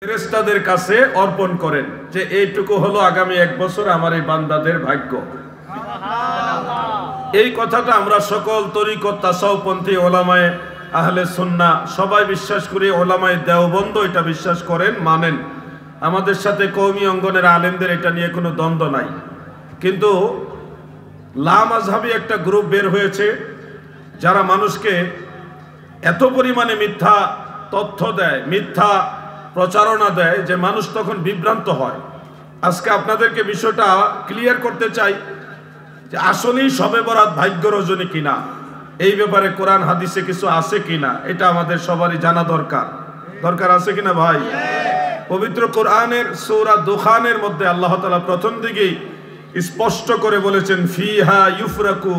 ফেরেশতাদের কাছে অর্পণ করেন যে এইটুকু হলো আগামী 1 বছর আমার এই বান্দাদের ভাগ্য। এই কথাটা আমরা সকল তরিকত তাসাউফপন্থী ওলামায়ে আহলে সুন্নাহ সবাই বিশ্বাস করি। ওলামায়ে দেওবন্দ এটা বিশ্বাস করেন, মানেন। আমাদের সাথে কওমি অঙ্গনের আলেমদের এটা নিয়ে কোনো দ্বন্দ্ব নাই। কিন্তু লামাযহাবী একটা গ্রুপ বের হয়েছে যারা মানুষকে এত পরিমাণে মিথ্যা তথ্য দেয়, মিথ্যা প্রচারণা দেয় যে মানুষ তখন বিভ্রান্ত হয়। আজকে আপনাদেরকে বিষয়টা ক্লিয়ার করতে চাই যে আসলেই শবে বরাত ভাগ্য রজনী কিনা, এই ব্যাপারে কোরআন হাদিসে কিছু আছে কিনা এটা আমাদের সবারই জানা দরকার আছে কিনা ভাই? পবিত্র কোরআনের সূরা দুখানের মধ্যে আল্লাহ তাআলা প্রথম দিকেই স্পষ্ট করে বলেছেন ফিহা ইউফরাকু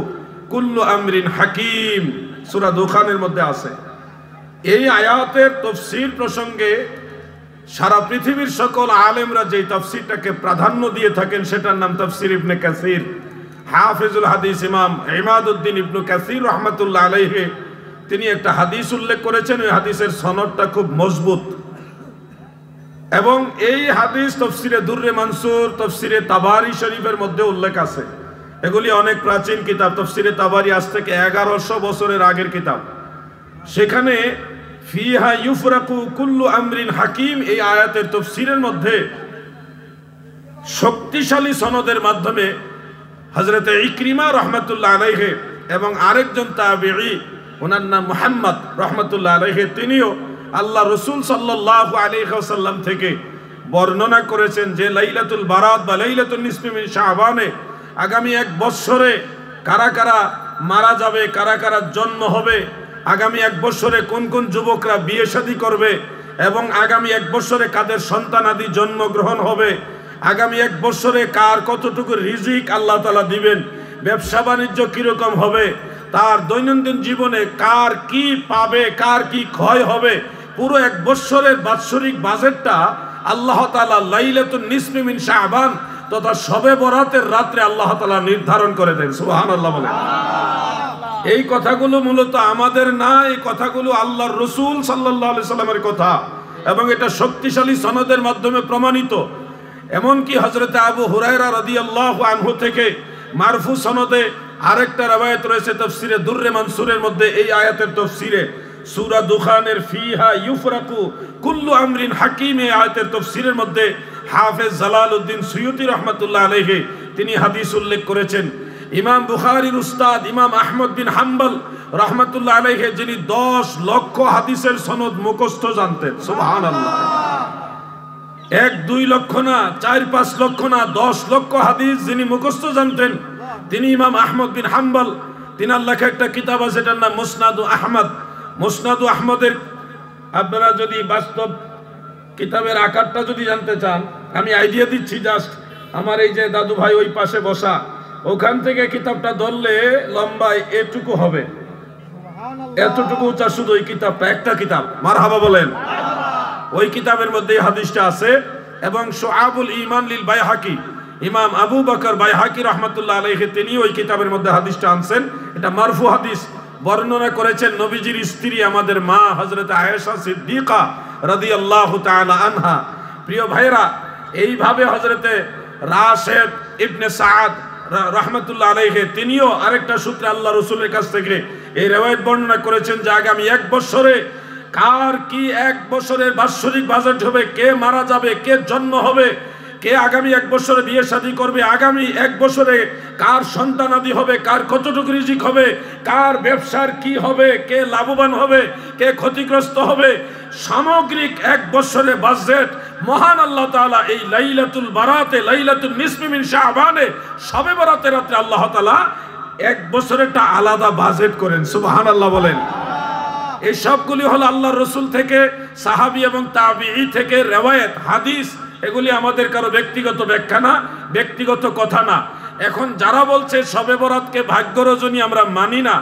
কুল্লু আমরিন হাকিম, সূরা দুখানের মধ্যে আছে। এই আয়াতের তাফসীর প্রসঙ্গে সারা পৃথিবীর সকল আলেমরা যে তাফসীরটাকে প্রাধান্য দিয়ে থাকেন সেটার নাম তাফসীর ইবনে কাসির। হাফিজুল হাদিস ইমাম ইমাদউদ্দিন ইবনে কাসির রাহমাতুল্লাহ আলাইহি তিনি একটা হাদিস উল্লেখ করেছেন। ওই হাদিসের সনদটা খুব মজবুত এবং এই হাদিস তাফসীরে দুররে মানসুর, তাফসীরে তাবারি শরীফের মধ্যে উল্লেখ আছে। এগুলি অনেক প্রাচীন কিতাব। তাফসীরে তাবারি আজ থেকে 1100 বছরের আগের কিতাব। সেখানে ফিহা ইউফরাকু কুল্লু আমরিন হাকিম এই আয়াতের তাফসীরের মধ্যে শক্তিশালী সনদের মাধ্যমে হযরত ইকরিমা রাহমাতুল্লাহ আলাইহি এবং আরেকজন তাবেঈ ওনার নাম মুহাম্মদ রাহমাতুল্লাহ আলাইহি তিনিও আল্লাহ রাসূল সাল্লাল্লাহু আলাইহি ওয়াসাল্লাম থেকে বর্ণনা করেছেন যে লাইলাতুল বারাত বা লাইলাতুন নিসফি মিন শাবানে আগামী 1 বছরে কারা কারা মারা যাবে, কারা কারা জন্ম হবে, আগামী 1 বছরে কোন কোন যুবকরা বিয়ে শাদী করবে এবং আগামী 1 বছরে কাদের সন্তানাদি জন্মগ্রহণ হবে, আগামী 1 বছরে কার কতটুকু রিজিক আল্লাহ তাআলা দিবেন, ব্যবসা বাণিজ্য কিরকম হবে, তার দৈনন্দিন জীবনে কার কি পাবে, কার কি ক্ষয় হবে, পুরো 1 বছরের বাৎসরিক বাজেটটা আল্লাহ তাআলা লাইলাতুন নিসফি মিন শাবান তথা শবে বরাতের রাত্রে আল্লাহ তাআলা নির্ধারণ করে দেন। সুবহানাল্লাহ বলেন। এই কথাগুলো মূলত আমাদের না, এই কথাগুলো আল্লাহর রাসূল সাল্লাল্লাহু আলাইহি সাল্লামের কথা এবং এটা শক্তিশালী সনদের মাধ্যমে প্রমাণিত। এমনকি হযরত আবু হুরায়রা রাদিয়াল্লাহু আনহু থেকে মারফু সনদে আরেকটা রওয়ায়াত রয়েছে তাফসীরে দুররে মানসুরের মধ্যে এই আয়াতের তাফসীরে সূরা দুখানের ফিহা ইউফরাকু কুল্লু আমরিন হাকিম এই আয়াতের তাফসীরের মধ্যে হাফেজ জালালউদ্দিন সুয়ুতী রাহমাতুল্লাহ আলাইহি তিনি হাদিস উল্লেখ করেছেন। ইমাম বুখারীর উস্তাদ ইমাম আহমদ বিন হাম্বল রাহমাতুল্লাহ আলাইহি যিনি 10 লক্ষ হাদিসের সনদ মুখস্থ জানতেন। সুবহানাল্লাহ। 1-2 লক্ষ না, 4-5 লক্ষ না, 10 লক্ষ হাদিস যিনি মুখস্থ জানতেন তিনি ইমাম আহমদ বিন হাম্বল। তিনার লেখা একটা কিতাব আছে এটার নাম মুসনাদু আহমদ। মুসনাদু আহমদের আপনারা যদি বাস্তব কিতাবের আকারটা যদি জানতে চান আমি আইডিয়া দিচ্ছি। জাস্ট আমার এই যে দাদু ভাই ওই পাশে বসা, ওখান থেকে কিতাবটা ধরলে লম্বায় এটুকু হবে, এতটুকু উঁচা শুধু ওই কিতাবটা, একটা কিতাব। মারহাবা বলেন। ওই কিতাবের মধ্যে হাদিসটা আছে এবং শুআবুল ঈমান লিল বাইহাকি ইমাম আবু বকর বাইহাকি রাহমাতুল্লাহ আলাইহি তিনি ওই কিতাবের মধ্যে হাদিসটা আনছেন। এটা মারফু হাদিস। বর্ণনা করেছেন নবীজির স্ত্রী আমাদের মা হযরত আয়েশা সিদ্দিকা রাদিয়াল্লাহু তাআলা আনহা। প্রিয় ভাইরা, এইভাবে হযরতে রাশেদ ইবনে সাদ রাহমাতুল্লাহ আলাইহি তিনিও আরেকটা সূত্রে আল্লাহ রাসূলের কাছ থেকে এই রওয়ায়াত বর্ণনা করেছেন যে আগামী 1 বছরে কার কি 1 বছরের বাৎসরিক বাজেট হবে, কে মারা যাবে, কে জন্ম হবে, কে আগামী 1 বছরে বিয়ে শাদী করবে, আগামী 1 বছরে কার সন্তানাদি হবে, কার কতটুকু রিজিক হবে, কার ব্যবসার কি হবে, কে লাভবান হবে, কে ক্ষতিগ্রস্ত হবে, সামগ্রিক 1 বছরের বাজেট মহান আল্লাহ তাআলা এই লাইলাতুল বারাতে লাইলাতুন নিসফি মিন শাবানে শবে বরাতের রাতে আল্লাহ তাআলা 1 বছরেরটা আলাদা বাজেট করেন। সুবহানাল্লাহ বলেন। এই সবগুলি হলো আল্লাহর রাসূল থেকে, সাহাবী এবং তাবেঈ থেকে রওয়ায়াত হাদিস। এগুলি আমাদের কারো ব্যক্তিগত ব্যাখ্যা না, ব্যক্তিগত কথা না। এখন যারা বলছে শবে বরাতকে ভাগ্য রজনী আমরা মানি না,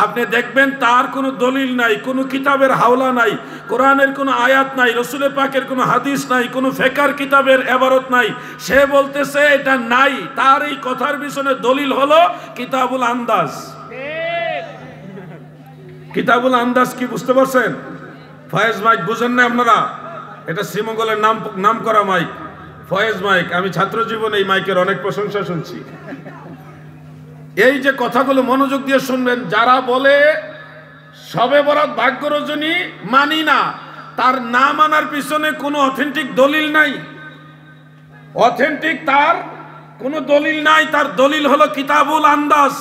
আপনি দেখবেন তার কোনো দলিল নাই, কোনো কিতাবের হাওলা নাই, কোরআনের কোনো আয়াত নাই, রাসূলের পাকের কোনো হাদিস নাই, কোনো ফিকহের কিতাবের ইবারত নাই। সে বলতেছে এটা নাই। তার এই কথার পিছনে দলিল হলো কিতাবুল আন্দাজ। কিতাবুল আন্দাজ কি বুঝতে পারছেন? ফয়েজ ভাই বুঝেন না আপনারা? এটা শ্রীমঙ্গলের নাম করা মাইক, ফয়েজ মাইক। আমি ছাত্র জীবনে এই মাইকের অনেক প্রশংসা শুনছি। এই যে কথাগুলো মনোযোগ দিয়ে শুনবেন, যারা বলে শবে বরাত ভাগ্য রজনী মানি না, তার না মানার পিছনে কোনো অথেন্টিক দলিল নাই। অথেন্টিক তার কোনো দলিল নাই। তার দলিল হলো কিতাবুল আন্দাজ।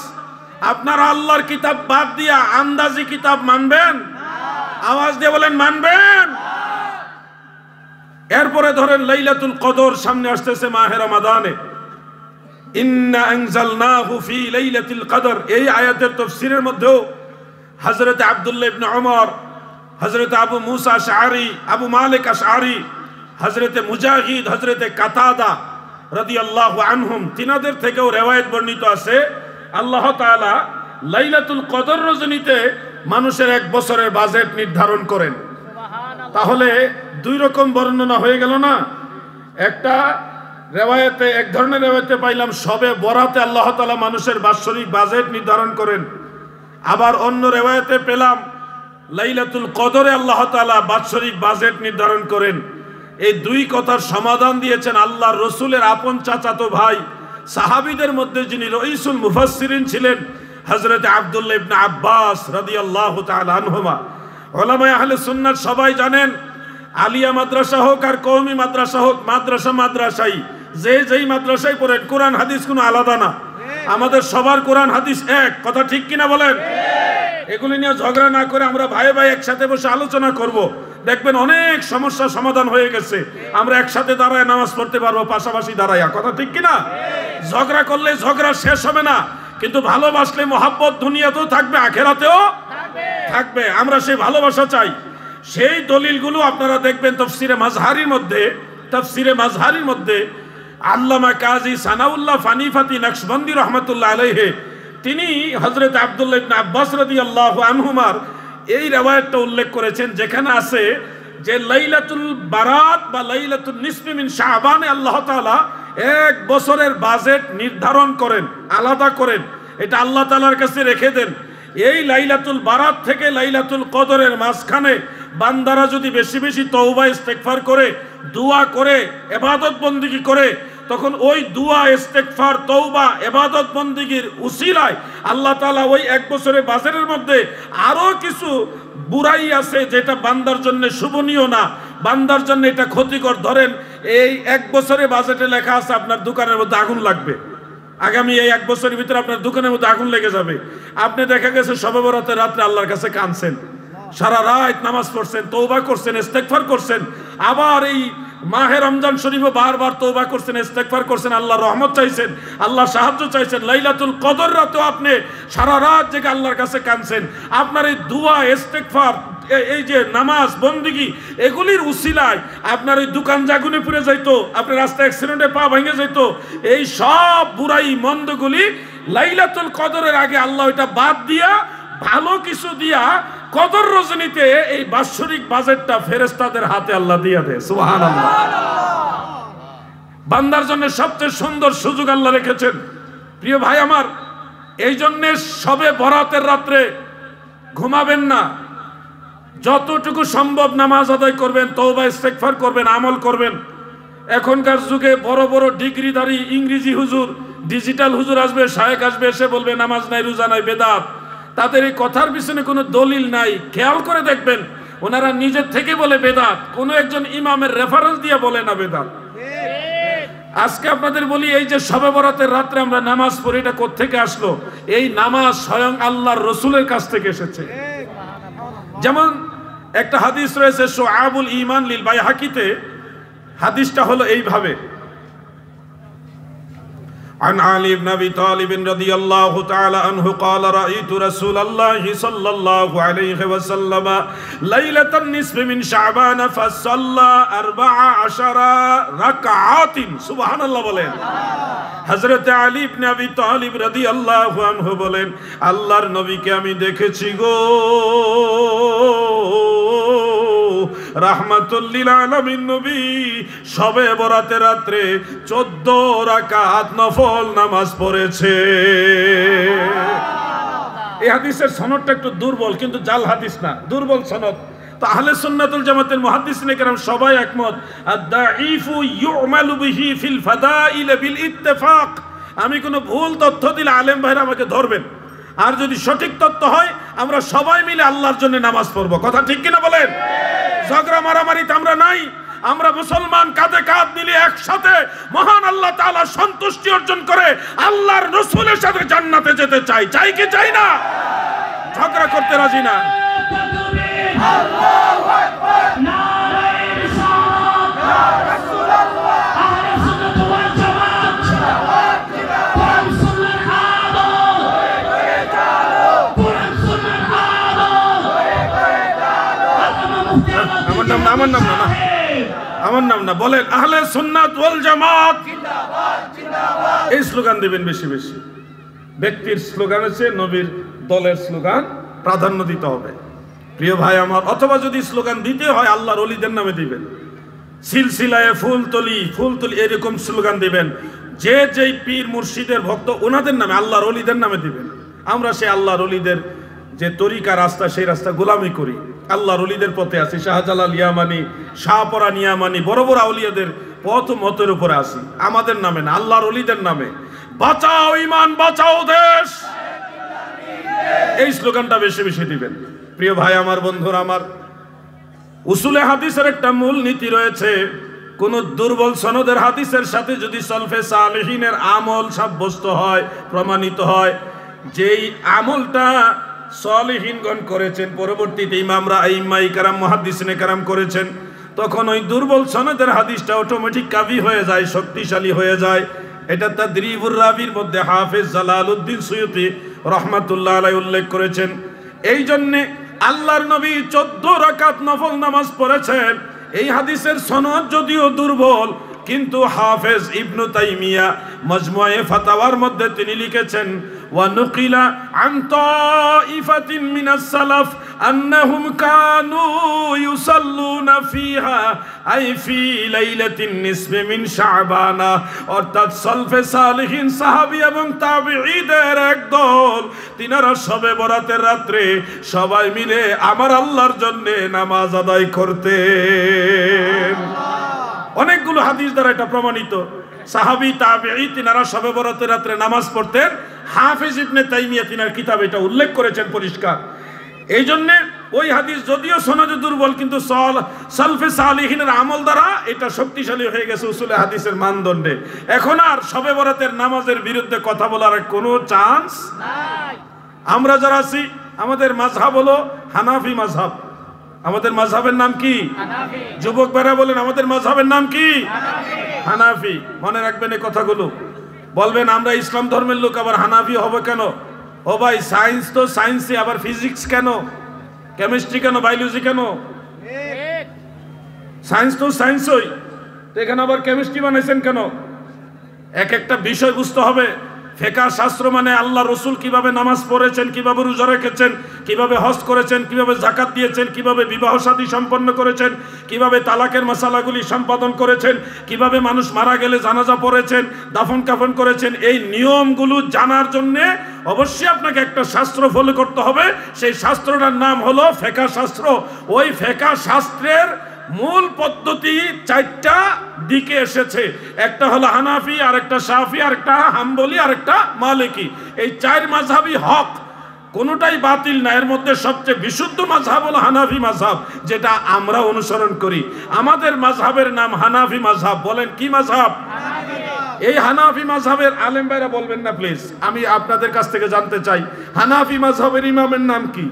আপনারা আল্লাহর কিতাব বাদ দিয়া আন্দাজি কিতাব মানবেন? আওয়াজ দিয়ে বলেন মানবেন। এরপরে ধরেন লাইলাতুল কদর সামনে আসতেছে মাহে রমাদানে। ইন্না আনজালনাহু ফি লাইলাতুল কদর, এই আয়াতের তাফসীরের মধ্যেও হযরত আব্দুল্লাহ ইবনে ওমর, হযরত আবু মুসা আশআরী, আবু মালিক আশআরী, হযরত মুজাহিদ, হযরত কাতাদা রাদিয়াল্লাহু আনহুম, তিনাদের থেকেও রিওয়ায়াত বর্ণিত আছে আল্লাহ তাআলা লাইলাতুল কদর রজনীতে মানুষের এক বছরের বাজেট নির্ধারণ করেন। তাহলে দুই রকম বর্ণনা হয়ে গেল না? একটা রেওয়ায়েতে, এক ধরনের রেওয়ায়েতে পাইলাম শবে বরাতে আল্লাহ তাআলা মানুষের বাৎসরিক বাজেট নির্ধারণ করেন। আবার অন্য রেওয়ায়েতে পেলাম লাইলাতুল কদরে আল্লাহ তাআলা বাৎসরিক বাজেট নির্ধারণ করেন। এই দুই কথার সমাধান দিয়েছেন আল্লাহর রাসূলের আপন চাচাতো ভাই, সাহাবীদের মধ্যে যিনি রইসুল মুফাসসিরিন ছিলেন, হযরত আব্দুল্লাহ ইবনে আব্বাস রাদিয়াল্লাহু তাআলা আনহুমা। উলামায়ে আহলে সুন্নাত সবাই জানেন, আলিয়া মাদ্রাসা হোক আর কওমি মাদ্রাসা হোক, মাদ্রাসাই যেই মাদ্রাসায় পড়েন, কোরআন হাদিস কোনো আলাদা না। আমাদের সবার কোরআন হাদিস এক। কথা ঠিক কিনা বলেন? এগুলি নিয়ে ঝগড়া না করে আমরা ভাই ভাই একসাথে বসে আলোচনা করব, দেখবেন অনেক সমস্যার সমাধান হয়ে গেছে। আমরা একসাথে দাঁড়ায় নামাজ পড়তে পারবো, পাশাপাশি দাঁড়াইয়া। কথা ঠিক কিনা? ঝগড়া করলে ঝগড়া শেষ হবে না, কিন্তু ভালোবাসলে মহাব্বত দুনিয়াতেও থাকবে, আখেরাতেও থাকবে। আমরা সেই ভালোবাসা চাই। সেই দলিলগুলো আপনারা দেখবেন তাফসীরে মাজহারির মধ্যে আল্লামা কাজী সানাউল্লাহ ফানিফাতি নকশবন্দি রাহমাতুল্লাহ আলাইহি, তিনি হযরত আব্দুল্লাহ ইবনে আব্বাস রাদিয়াল্লাহু আনহুমার এই রিওয়ায়াতটা উল্লেখ করেছেন, যেখানে আছে যে লাইলাতুল বারাত বা লাইলাতুল নিসফি মিন শাবানে আল্লাহ তাআলা এক বছরের বাজেট নির্ধারণ করেন, আলাদা করেন। এটা আল্লাহ তাআলার কাছে রেখে দেন। এই লাইলাতুল বারাত থেকে লাইলাতুল কদরের মাঝখানে বান্দারা যদি বেশি বেশি তওবা ইস্তেগফার করে, দোয়া করে, ইবাদত বন্দেগী করে, তখন ওই দোয়া ইস্তেগফার তওবা ইবাদত বন্দেগীর উসিলায় আল্লাহ তাআলা ওই এক বছরের বাজেটের মধ্যে আরো কিছু বুরাই আছে যেটা বান্দার জন্য শুভনীয় না, বান্দার জন্য এটা ক্ষতিকর। ধরেন এই এক বছরের বাজেটে লেখা আছে আপনার দোকানের মধ্যে আগুন লাগবে, আগামী এই এক বছরের ভিতরে আপনার দোকানের মধ্যে আগুন লেগে যাবে। আপনি দেখা গেছে শবে বরাতের রাত্রে আল্লাহর কাছে কাঁদছেন, সারা রাত নামাজ পড়ছেন, তওবা করছেন, ইস্তেগফার করছেন, আবার এই মাহে রমজান শরীফে বারবার তওবা করছেন, ইস্তেগফার করছেন, আল্লাহর রহমত চাইছেন, আল্লাহর সাহায্য চাইছেন। লাইলাতুল কদর রাতেও আপনি সারা রাত জেগে আল্লাহর কাছে কাঁদছেন। আপনার এই দোয়া ইস্তেগফার, এই যে নামাজ বন্দেগী, এগুলির উসিলায় আপনার ওই দোকান জাগুনে পুড়ে যাইতো, আপনার রাস্তায় অ্যাক্সিডেন্টে পা ভেঙে যাইতো। এই সব বুরাই মন্দগুলি লাইলাতুল কদরের আগে আল্লাহ এটা বাদ দিয়া ভালো কিছু দিয়া কদর রজনীতে এই বাৎসরিক বাজেটটা ফেরেশতাদের হাতে আল্লাহ দিয়ে দেয়। সুবহানাল্লাহ। বান্দার জন্য সবচেয়ে সুন্দর সুযোগ আল্লাহ রেখেছেন। প্রিয় ভাই আমার, এই জন্য শবে বরাতের রাত্রে ঘুমাবেন না, যতটুকু সম্ভব নামাজ আদায় করবেন, তওবা ইস্তেগফার করবেন, আমল করবেন। এখনকার যুগে বড় বড় ডিগ্রিধারী ইংরেজি হুজুর, ডিজিটাল হুজুর আসবে, শায়েখ আসবে, এসে বলবে নামাজ নাই, রোজা নাই, বেদাত। তাদের এই কথার পিছনে কোনো দলিল নাই। খেয়াল করে দেখবেন, ওনারা নিজের থেকে বলে বেদাত, কোনো একজন ইমামের রেফারেন্স দিয়ে বলে না বেদাত। আজকে আপনাদের বলি, এই যে শবে বরাতের রাত্রে আমরা নামাজ পড়ি, এটা কোত্থেকে আসলো? এই নামাজ স্বয়ং আল্লাহর রাসূলের কাছ থেকে এসেছে। যেমন একটা হাদিস রয়েছে শুআবুল ঈমান লিল বাইহাকিতে, হাদিসটা হলো এইভাবে: عن علي بن ابي طالب رضي الله تعالى عنه قال رايت رسول الله صلى الله عليه وسلم ليله النصف من شعبان فصلى 14 ركعات। সুবহান আল্লাহ বলেন। হযরত আলী ইবনে আবি তালিব রাদিয়াল্লাহু আনহু বলেন, আল্লাহর নবীকে আমি দেখেছি গো, রাহমাতুল লিল আলামিন নবী শবে বরাতের রাত্রে 14 রাকাত নফল নামাজ পড়েছে। এই হাদিসের সনদটা একটু দুর্বল, কিন্তু জাল হাদিস না, দুর্বল সনদ। তো আহলে সুন্নাতুল জামাতের মুহাদ্দিসিনে কেরাম সবাই একমত, আদ-দাঈফু ইউমালু বিহি ফিল ফাদাইল বিল ইত্তেফাক। আমি কোনো ভুল তথ্য দিলে আলেম ভাইরা আমাকে ধরবেন, আর যদি সঠিক তথ্য হয় আমরা সবাই মিলে আল্লাহর জন্য নামাজ পড়ব। কথা ঠিক কিনা বলেন? ঝগড়া মারামারিতে আমরা নাই। আমরা মুসলমান কাঁধে কাঁধ মিলে একসাথে মহান আল্লাহ তাআলা সন্তুষ্টি অর্জন করে আল্লাহর রাসূলের সাথে জান্নাতে যেতে চাই। চাই কি চাই না? ঝগড়া করতে রাজি না। আল্লাহু আকবার, নারায়ে রিসালাত, ইয়া রাসূলুল্লাহ, আহলে সুন্নাত ওয়াল জামাত, জিন্দাবাদ জিন্দাবাদ, কোরআন সুন্নাহর আলো হয়ে হয়ে চলো, কোরআন সুন্নাহর আলো হয়ে হয়ে চলো। আল্লামা মুফতি আমার নাম না বলেন, আহলে সুন্নাত ওয়াল জামাত জিন্দাবাদ জিন্দাবাদ। এই স্লোগান দিবেন বেশি বেশি। ব্যক্তির স্লোগান আছে, নবীর দলের স্লোগান প্রাধান্য দিতে হবে প্রিয় ভাই আমার। অথবা যদি স্লোগান দিতে হয় আল্লাহর ওলিদের নামে দিবেন, সিলসিলায়ে ফুলতলি ফুলতলি এরকম স্লোগান দিবেন। যে যেই পীর মুর্শিদের ভক্ত ওনাদের নামে, আল্লাহর ওলিদের নামে দিবেন। আমরা সেই আল্লাহর ওলিদের যে তরিকা রাস্তা, সেই রাস্তা গোলামি করি, আল্লাহর ওলিদের পথে আছি। শাহজালাল ইয়ামানি, শাহপরা নিয়ামানি, বড় বড় আউলিয়াদের পথ মতের উপরে আছি, আমাদের নামে না, আল্লাহর ওলিদের নামে। বাঁচাও ঈমান, বাঁচাও দেশ, এই স্লোগানটা বেশি বেশি দিবেন প্রিয় ভাই আমার, বন্ধুরা আমার। উসুলে হাদিসের একটা মূল নীতি রয়েছে, কোন দুর্বল সনদের হাদিসের সাথে যদি সলফে সালেহিনের আমল সাব্যস্ত হয়, প্রমাণিত হয়, যেই আমলটা সালেহিনগণ করেছেন, পরবর্তীতে ইমামরা আইম্মাই কেরাম মুহাদ্দিসিনে কেরাম করেছেন, তখন ওই দুর্বল সনদের হাদিসটা অটোমেটিক কাবি হয়ে যায়, শক্তিশালী হয়ে যায়। এটা তাদরিবুর রাবির মধ্যে হাফেজ জালালউদ্দিন সুয়ুতি রহমাতুল্লাহ আলাইহি উল্লেখ করেছেন। এই জন্যে আল্লাহর নবী 14 রাকাত নফল নামাজ পড়েছেন। এই হাদিসের সনদ যদিও দুর্বল, কিন্তু হাফেজ ইবনু তাইমিয়া মাজমুয়ে ফাতাওয়ার মধ্যে তিনি লিখেছেন, ওয়া নুকিলা আন তাইফাতিন মিনাস সালাফ আন্নাহুম কানু ইউসাল্লুনা ফিহা আই ফি লাইলাতিন নিসফি মিন শাবানা। অর্থাৎ সলফে সালেহিন সাহাবী এবং তাবেঈদের একদল, তিনারা শবে বরাতের রাত্রে সবাই মিলে আমার আল্লাহর জন্য নামাজ আদায় করতেন। অনেকগুলো হাদিস দ্বারা এটা প্রমাণিত। সাহাবী তাবেঈ তিনারা শবে বরাতের রাত্রে নামাজ পড়তেন। হাফেজ ইবনে তাইমিয়া তিনার কিতাবে এটা উল্লেখ করেছেন পরিষ্কার। এই জন্য ওই হাদিস যদিও সনদে দুর্বল, কিন্তু সলফে সালেহিনের আমল দ্বারা এটা শক্তিশালী হয়ে গেছে উসুলে হাদিসের মানদণ্ডে। এখন আর শবে বরাতের নামাজের বিরুদ্ধে কথা বলার কোনো চান্স নাই। আমরা যারা আছি, আমাদের মাযহাব হলো হানাফি মাযহাব। আমাদের মাযহাবের নাম কি? হানাফি। যুবক ভাইরা বলেন, আমাদের মাযহাবের নাম কি? হানাফি। হানাফি। মনে রাখবেন এই কথাগুলো। বলবেন আমরা ইসলাম ধর্মের লোক, আবার হানাফি হবে কেন? ও ভাই, সায়েন্স তো সায়েন্সই, আবার ফিজিক্স কেন, কেমিস্ট্রি কেন, বায়োলজি কেন? সায়েন্স তো সায়েন্সই, তো এখানে আবার কেমিস্ট্রি বানাইছেন কেন? এক একটা বিষয় বুঝতে হবে। ফিকহ শাস্ত্র মানে আল্লাহ রসুল কিভাবে নামাজ পড়েছেন, কিভাবে রোজা রেখেছেন, কিভাবে হজ করেছেন, কিভাবে যাকাত দিয়েছেন, কিভাবে বিবাহ শাদী সম্পন্ন করেছেন, কিভাবে তালাকের মাসালাগুলি সম্পাদন করেছেন, কিভাবে মানুষ মারা গেলে জানাজা পড়েছেন, দাফন কাফন করেছেন। এই নিয়মগুলো জানার জন্যে অবশ্যই আপনাকে একটা শাস্ত্র ফলো করতে হবে। সেই শাস্ত্রটার নাম হলো ফিকহ শাস্ত্র। ওই ফিকহ শাস্ত্রের মূল পদ্ধতি 4টা দিকে এসেছে। একটা হলো হানাফি, আরেকটা শাফি, আরেকটা হাম্বলি, আরেকটা মালিকি। এই 4 মাযহাবই হক, কোনোটাই বাতিল না। এর মধ্যে সবচেয়ে বিশুদ্ধ মাযহাব হলো হানাফি মাযহাব, যেটা আমরা অনুসরণ করি। আমাদের মাযহাবের নাম হানাফি মাযহাব। বলেন কি মাযহাব? এই হানাফি মাযহাবের আলেম ভাইরা বলবেন না প্লিজ, আমি আপনাদের কাছ থেকে জানতে চাই, হানাফি মাযহাবের ইমামের নাম কি?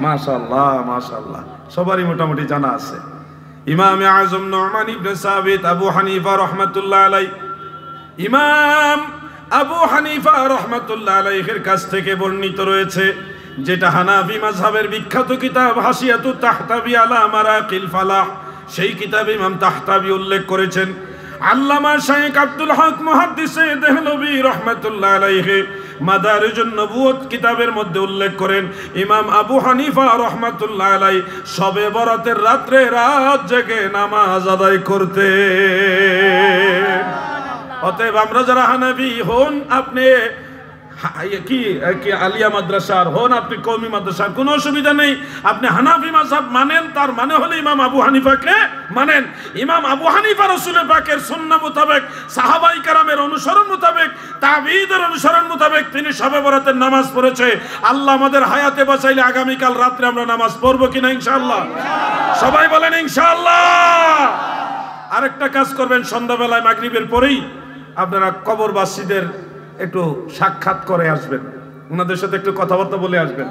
মাশাআল্লাহ মাশাআল্লাহ, সবারই মোটামুটি জানা আছে। ইমাম আযম নু'মান ইবনে সাবিত আবু হানিফা রাহমাতুল্লাহ আলাইহি। ইমাম আবু হানিফা রাহমাতুল্লাহ আলাইহির কাছ থেকে বর্ণিত রয়েছে, যেটা হানাফি মাযহাবের বিখ্যাত কিতাব হাসিয়াতুত তাহতাবি আলা মারাকিল ফালাহ, সেই কিতাবে ইমাম তাহতাবি উল্লেখ করেছেন। আল্লামা শাইখ আব্দুল হক মুহাদ্দিসে দেহলভী রাহমাতুল্লাহ আলাইহি মাদারিজুন নবুওয়াত কিতাবের মধ্যে উল্লেখ করেন, ইমাম আবু হানিফা রাহমাতুল্লাহ আলাইহি শবে বরাতের রাত্রে রাত জেগে নামাজ আদায় করতেন। অতএব আমরা যারা হানাফি, হন আপনি কি কি আলিয়া মাদ্রাসার হন, আপনি কওমি মাদ্রাসার, কোনো অসুবিধা নেই। আপনি হানাফি মাযহাব মানেন, তার মানে হলো ইমাম আবু হানিফাকে মানেন। ইমাম আবু হানিফা রাসূলের পাকের সুন্নাহ মোতাবেক, সাহাবায়ে কেরামের অনুসরণ মোতাবেক, তাবিঈদের অনুসরণ মোতাবেক তিনি শবে বরাতের নামাজ পড়েছে। আল্লাহ আমাদের হায়াতে বাঁচাইলে আগামীকাল রাত্রে আমরা নামাজ পড়বো কিনা ইনশাআল্লাহ? সবাই বলেন ইনশাআল্লাহ। আরেকটা কাজ করবেন, সন্ধ্যাবেলায় মাগরিবের পরেই আপনারা কবরবাসীদের একটু সাক্ষাৎ করে আসবেন, ওনাদের সাথে একটু কথাবার্তা বলে আসবেন,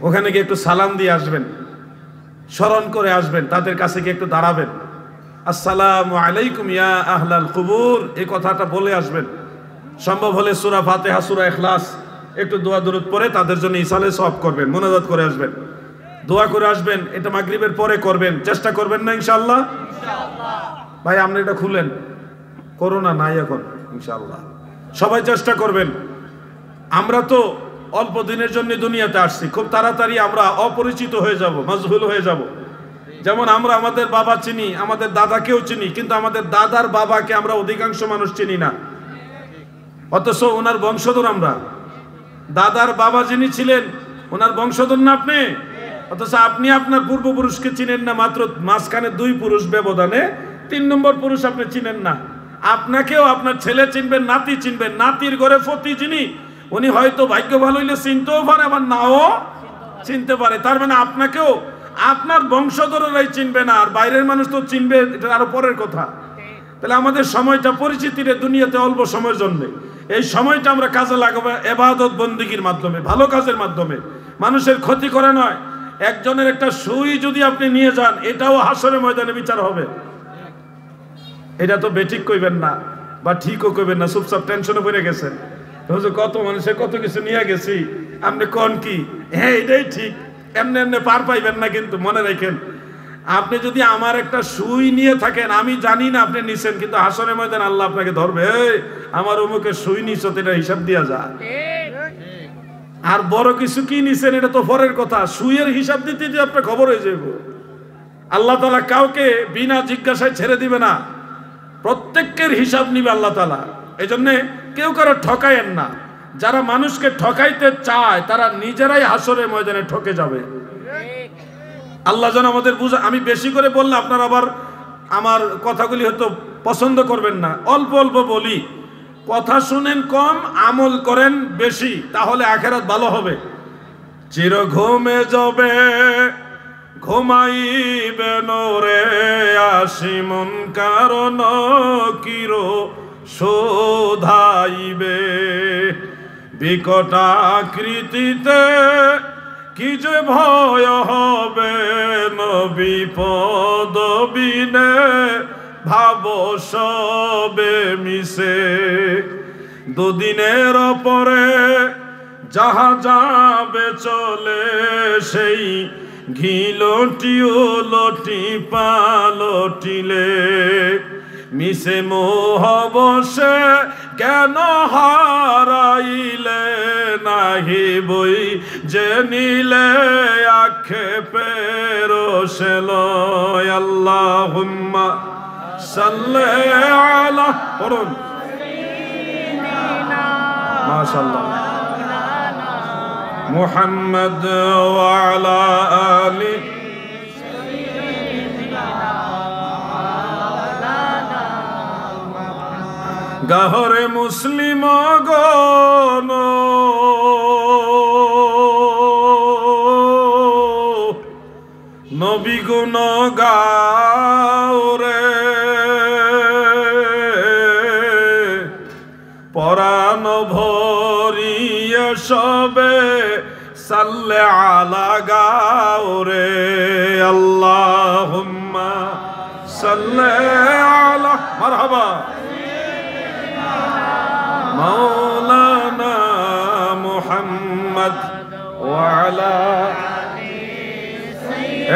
ওখানে গিয়ে একটু সালাম দিয়ে আসবেন, স্মরণ করে আসবেন, তাদের কাছে গিয়ে একটু দাঁড়াবেন, আসসালামু আলাইকুম ইয়া আহলাল কুবুর, এই কথাটা বলে আসবেন। সম্ভব হলে সূরা ফাতিহা, সূরা ইখলাস একটু দোয়া দরুদ পড়ে তাদের জন্য ইসালে সওয়াব করবেন, মোনাজাত করে আসবেন, দোয়া করে আসবেন। এটা মাগরিবের পরে করবেন, চেষ্টা করবেন না ইনশাআল্লাহ? ভাই আপনি এটা খুলেন, করোনা নাই এখন ইনশাআল্লাহ, সবাই চেষ্টা করবেন। আমরা তো অল্প দিনের জন্য দুনিয়াতে আসছি, খুব তাড়াতাড়ি আমরা অপরিচিত হয়ে যাব, মাজহুল হয়ে যাব। যেমন আমরা আমাদের বাবা চিনি, আমাদের দাদাকেও চিনি, কিন্তু আমাদের দাদার বাবাকে আমরা অধিকাংশ মানুষ চিনি না, অথচ ওনার বংশধর আমরা। দাদার বাবা যিনি ছিলেন ওনার বংশধর না আপনি, অথচ আপনি আপনার পূর্বপুরুষকে চিনেন না, মাত্র মাঝখানে 2 পুরুষ ব্যবধানে 3 নম্বর পুরুষ আপনি চিনেন না। আপনাকেও আপনার ছেলে চিনবেন, নাতি চিনবেন, নাতির ঘরে ফতি যিনি উনি হয়তো ভাগ্য ভালো হইলে চিনতেও পারে, আবার নাও চিনতে পারে। তার মানে আপনাকেও আপনার বংশধররাই চিনবে না, আর বাইরের মানুষ তো চিনবে, এটা আরো পরের কথা। তাহলে আমাদের সময়টা পরিচিতির দুনিয়াতে অল্প সময়ের জন্য, এই সময়টা আমরা কাজে লাগাবো ইবাদত বন্দেগীর মাধ্যমে, ভালো কাজের মাধ্যমে, মানুষের ক্ষতি করে নয়। একজনের একটা সুই যদি আপনি নিয়ে যান, এটাও হাসরের ময়দানে বিচার হবে। এটা তো বেঠিক কইবেন না বা ঠিকও কইবেন না, চুপচাপ টেনশনে পড়ে গেছেন, কত মানুষের কত কিছু নিয়ে গেছি, আপনি কোন কি হ্যাঁ এটাই ঠিক, এমনি এমনি পার পাইবেন না। কিন্তু মনে রাখেন, আপনি যদি আমার একটা সুই নিয়ে থাকেন, আমি জানি না আপনি নিছেন, কিন্তু হাসরের ময়দানে আল্লাহ আপনাকে ধরবে, আমার অমুকের সুই নিছ, এটা হিসাব দিয়া যায়। আর বড় কিছু কি নিছেন এটা তো পরের কথা, সুইয়ের হিসাব দিতে যে আপনার খবর হয়ে যাবে। আল্লাহ তাআলা কাউকে বিনা জিজ্ঞাসায় ছেড়ে দিবে না, প্রত্যেকের হিসাব নিবে আল্লাহ তাআলা। এই জন্যে কেউ কারো ঠকায়েন না, যারা মানুষকে ঠকাইতে চায় তারা নিজেরাই হাসরের ময়দানে ঠকে যাবে। আল্লাহ যেন আমাদের বুঝা। আমি বেশি করে বললে আপনারা আবার আমার কথাগুলি হয়তো পছন্দ করবেন না, অল্প অল্প বলি, কথা শুনেন কম, আমল করেন বেশি, তাহলে আখিরাত ভালো হবে। চির ঘুমে যাবে ঘুমাইবে নরে, আসি মন কারণ কিরো শোধাইবে, বিকট আকৃতিতে কি যে ভয় হবে, বিপদ বিনে ভাব সবে মিশে, দুদিনের পরে যাহা যাবে চলে, সেই ঘিলটিও লটি পালটিলে, মিশে মোহ বসে জ্ঞান হারাইলে, নাহি বই যে নিলে আক্ষেপের সেলয়। আল্লাহুম্মা সাল্লি আলা, পড়ুন মাশাআল্লাহ, মুহাম্মদ ওয়া আলা আলি গাহরে মুসলিম গণ, নবী গুণ গাও রে, পরাণ ভরিয়ে সবে সাল্লে আলা গাও রে। আল্লাহুম্মা সাল্লি আলা, মারহাবা মাওলানা মুহাম্মদ ওয়া আলা।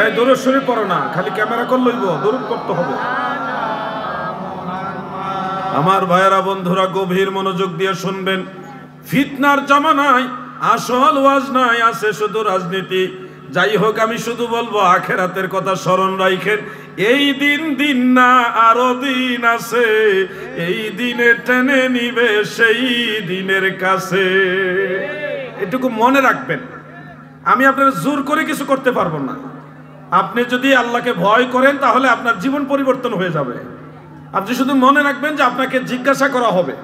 এই দরুদ শরীফ পড়ো না, খালি ক্যামেরা কল লইব, দরুদ করতে হবে। আমার ভাইয়েরা বন্ধুরা গভীর মনোযোগ দিয়ে শুনবেন। ফিতনার জামানায় আসল ওয়াজ নাই, আছে শুধু রাজনীতি। যাই হোক, আমি শুধু বলবো আখেরাতের কথা স্মরণ রাখেন, এই দিন দিন না আরো দিন আছে, এই দিনে টেনে নিবে সেই দিনের কাছে। এটুকু মনে রাখবেন, আমি আপনার জোর করে কিছু করতে পারবো না। আপনি যদি আল্লাহকে ভয় করেন তাহলে আপনার জীবন পরিবর্তন হয়ে যাবে। আপনি শুধু মনে রাখবেন যে আপনাকে জিজ্ঞাসা করা হবে।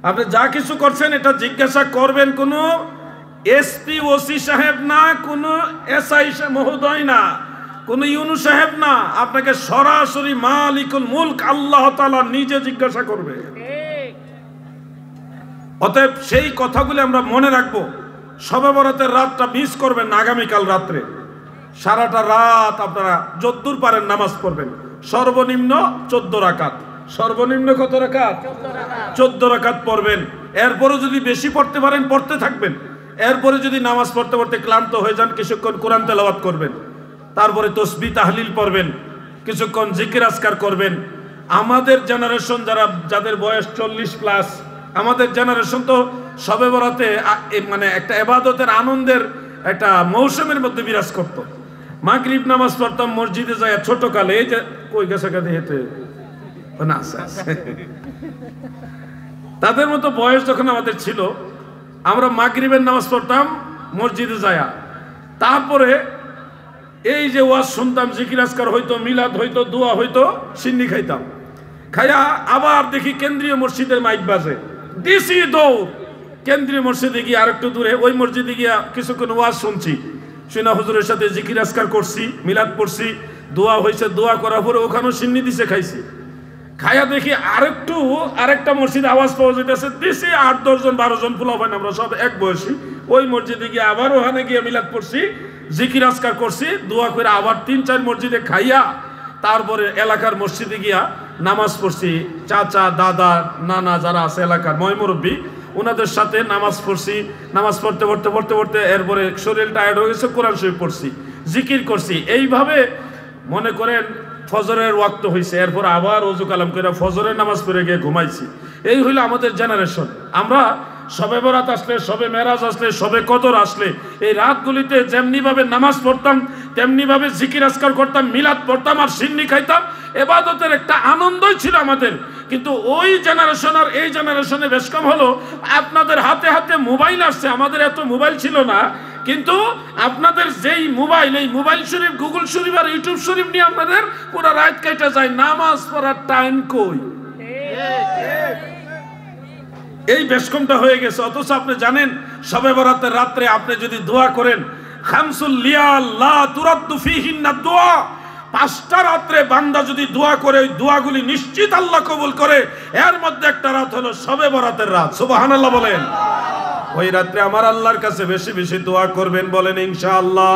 আপনি যা কিছু করছেন এটা জিজ্ঞাসা করবেন কোনো এসপি ওসি সাহেব না, কোনো এসআই মহোদয় না, কোনো ইউনু সাহেব না, আপনাকে সরাসরি মালিকুল মুলক আল্লাহ তাআলা নিজে জিজ্ঞাসা করবে। অতএব সেই কথাগুলি আমরা মনে রাখবো। শবে বরাতের রাতটা মিস করবেন না। আগামীকাল রাত্রে সারাটা রাত আপনারা যদ্দূর পারেন নামাজ পড়বেন। সর্বনিম্ন 14 রাকাত। সর্বনিম্ন কত রাকাত? 14 রাকাত পড়বেন। এরপরে যদি বেশি পড়তে পারেন পড়তে থাকবেন। এরপরে যদি নামাজ পড়তে পড়তে ক্লান্ত হয়ে যান কিছুক্ষণ কোরআন তেলাওয়াত করবেন, তারপরে তসবিহ তাহলিল পড়বেন, কিছুক্ষণ জিকির আজকার করবেন। আমাদের জেনারেশন যাদের বয়স 40+, আমাদের জেনারেশন তো শবে বরাতে মানে একটা ইবাদতের আনন্দের একটা মৌসুমের মধ্যে বিরাজ করত। মাগরিব নামাজ পড়তাম মসজিদে যায় ছোট কালে, এই যে কই গেছে কাঁদে হেঁটে না, তাদের মতো বয়স যখন আমাদের ছিল আমরা মাগরিবের নামাজ পড়তাম মসজিদে যায়া, তারপরে এই যে ওয়াজ শুনতাম, জিকির আজকার হইতো, মিলাদ হইতো, দোয়া হইতো, সিন্নি খাইতাম। খাইয়া আবার দেখি কেন্দ্রীয় মসজিদের মাইক বাজে, দিছি দৌড় কেন্দ্রীয় মসজিদে গিয়ে আরেকটু দূরে ওই মসজিদে গিয়া কিছুক্ষণ ওয়াজ শুনছি, শুনা হুজুরের সাথে জিকির আজকার করছি, মিলাদ পড়ছি, দোয়া হয়েছে, দোয়া করার পরে ওখানেও সিন্নি দিছে খাইছি। খাইয়া দেখি আরেকটা মসজিদে আওয়াজ পাওয়া যেতেছে, দিছি 8-10 জন 12 জন পোলাপান, আমরা সব এক বয়সী। ওই মসজিদে গিয়ে আবার ওখানে গিয়ে মিলাদ পড়ছি, জিকির আজকার করছি, দোয়া করে আবার 3-4 মসজিদে খাইয়া তারপরে এলাকার মসজিদে গিয়া নামাজ পড়ছি। চাচা, দাদা, নানা যারা আছে এলাকার ময়মুরব্বী, ওনাদের সাথে নামাজ পড়ছি। নামাজ পড়তে পড়তে পড়তে পড়তে এরপরে শরীর টায়ার্ড হয়ে গেছে, কোরআন শরীফ পড়ছি, জিকির করছি। এইভাবে মনে করেন ফজরের ওয়াক্ত হয়েছে, এরপর আবার ওযু কালাম করে ফজরের নামাজ পড়ে গিয়ে ঘুমাইছি। এই হইল আমাদের জেনারেশন। আমরা শবে বরাত আসলে, শবে মেরাজ আসলে, শবে কদর আসলে এই রাতগুলিতে যেমনিভাবে নামাজ পড়তাম, তেমনিভাবে জিকির আজকার করতাম, মিলাদ পড়তাম আর সিন্নি খাইতাম। এবাদতের একটা আনন্দই ছিল আমাদের। কিন্তু ওই জেনারেশন আর এই জেনারেশনে বেশ কম হলো। আপনাদের হাতে হাতে মোবাইল আসছে, আমাদের এত মোবাইল ছিল না। কিন্তু আপনাদের যেই মোবাইল, এই মোবাইল শরীফ, গুগল শরীফ আর ইউটিউব শরীফ নিয়ে আপনাদের পুরো রাত কেটে যায়, নামাজ পড়ার টাইম কই? এই বেশকমটা হয়ে গেছে। অথচ আপনি জানেন শবে বরাতের রাত্রে আপনি যদি দোয়া করেন, খামসুল লিয়াল লা তুরাদ্দু ফিহিন্না দুআ, 5টা রাত্রে বান্দা যদি দোয়া করে ওই দোয়াগুলি নিশ্চিত আল্লাহ কবুল করে। এর মধ্যে একটা রাত হলো শবে বরাতের রাত। সুবহানাল্লাহ বলেন। ওই রাত্রে আমার আল্লাহর কাছে বেশি বেশি দোয়া করবেন, বলেন ইনশাআল্লাহ।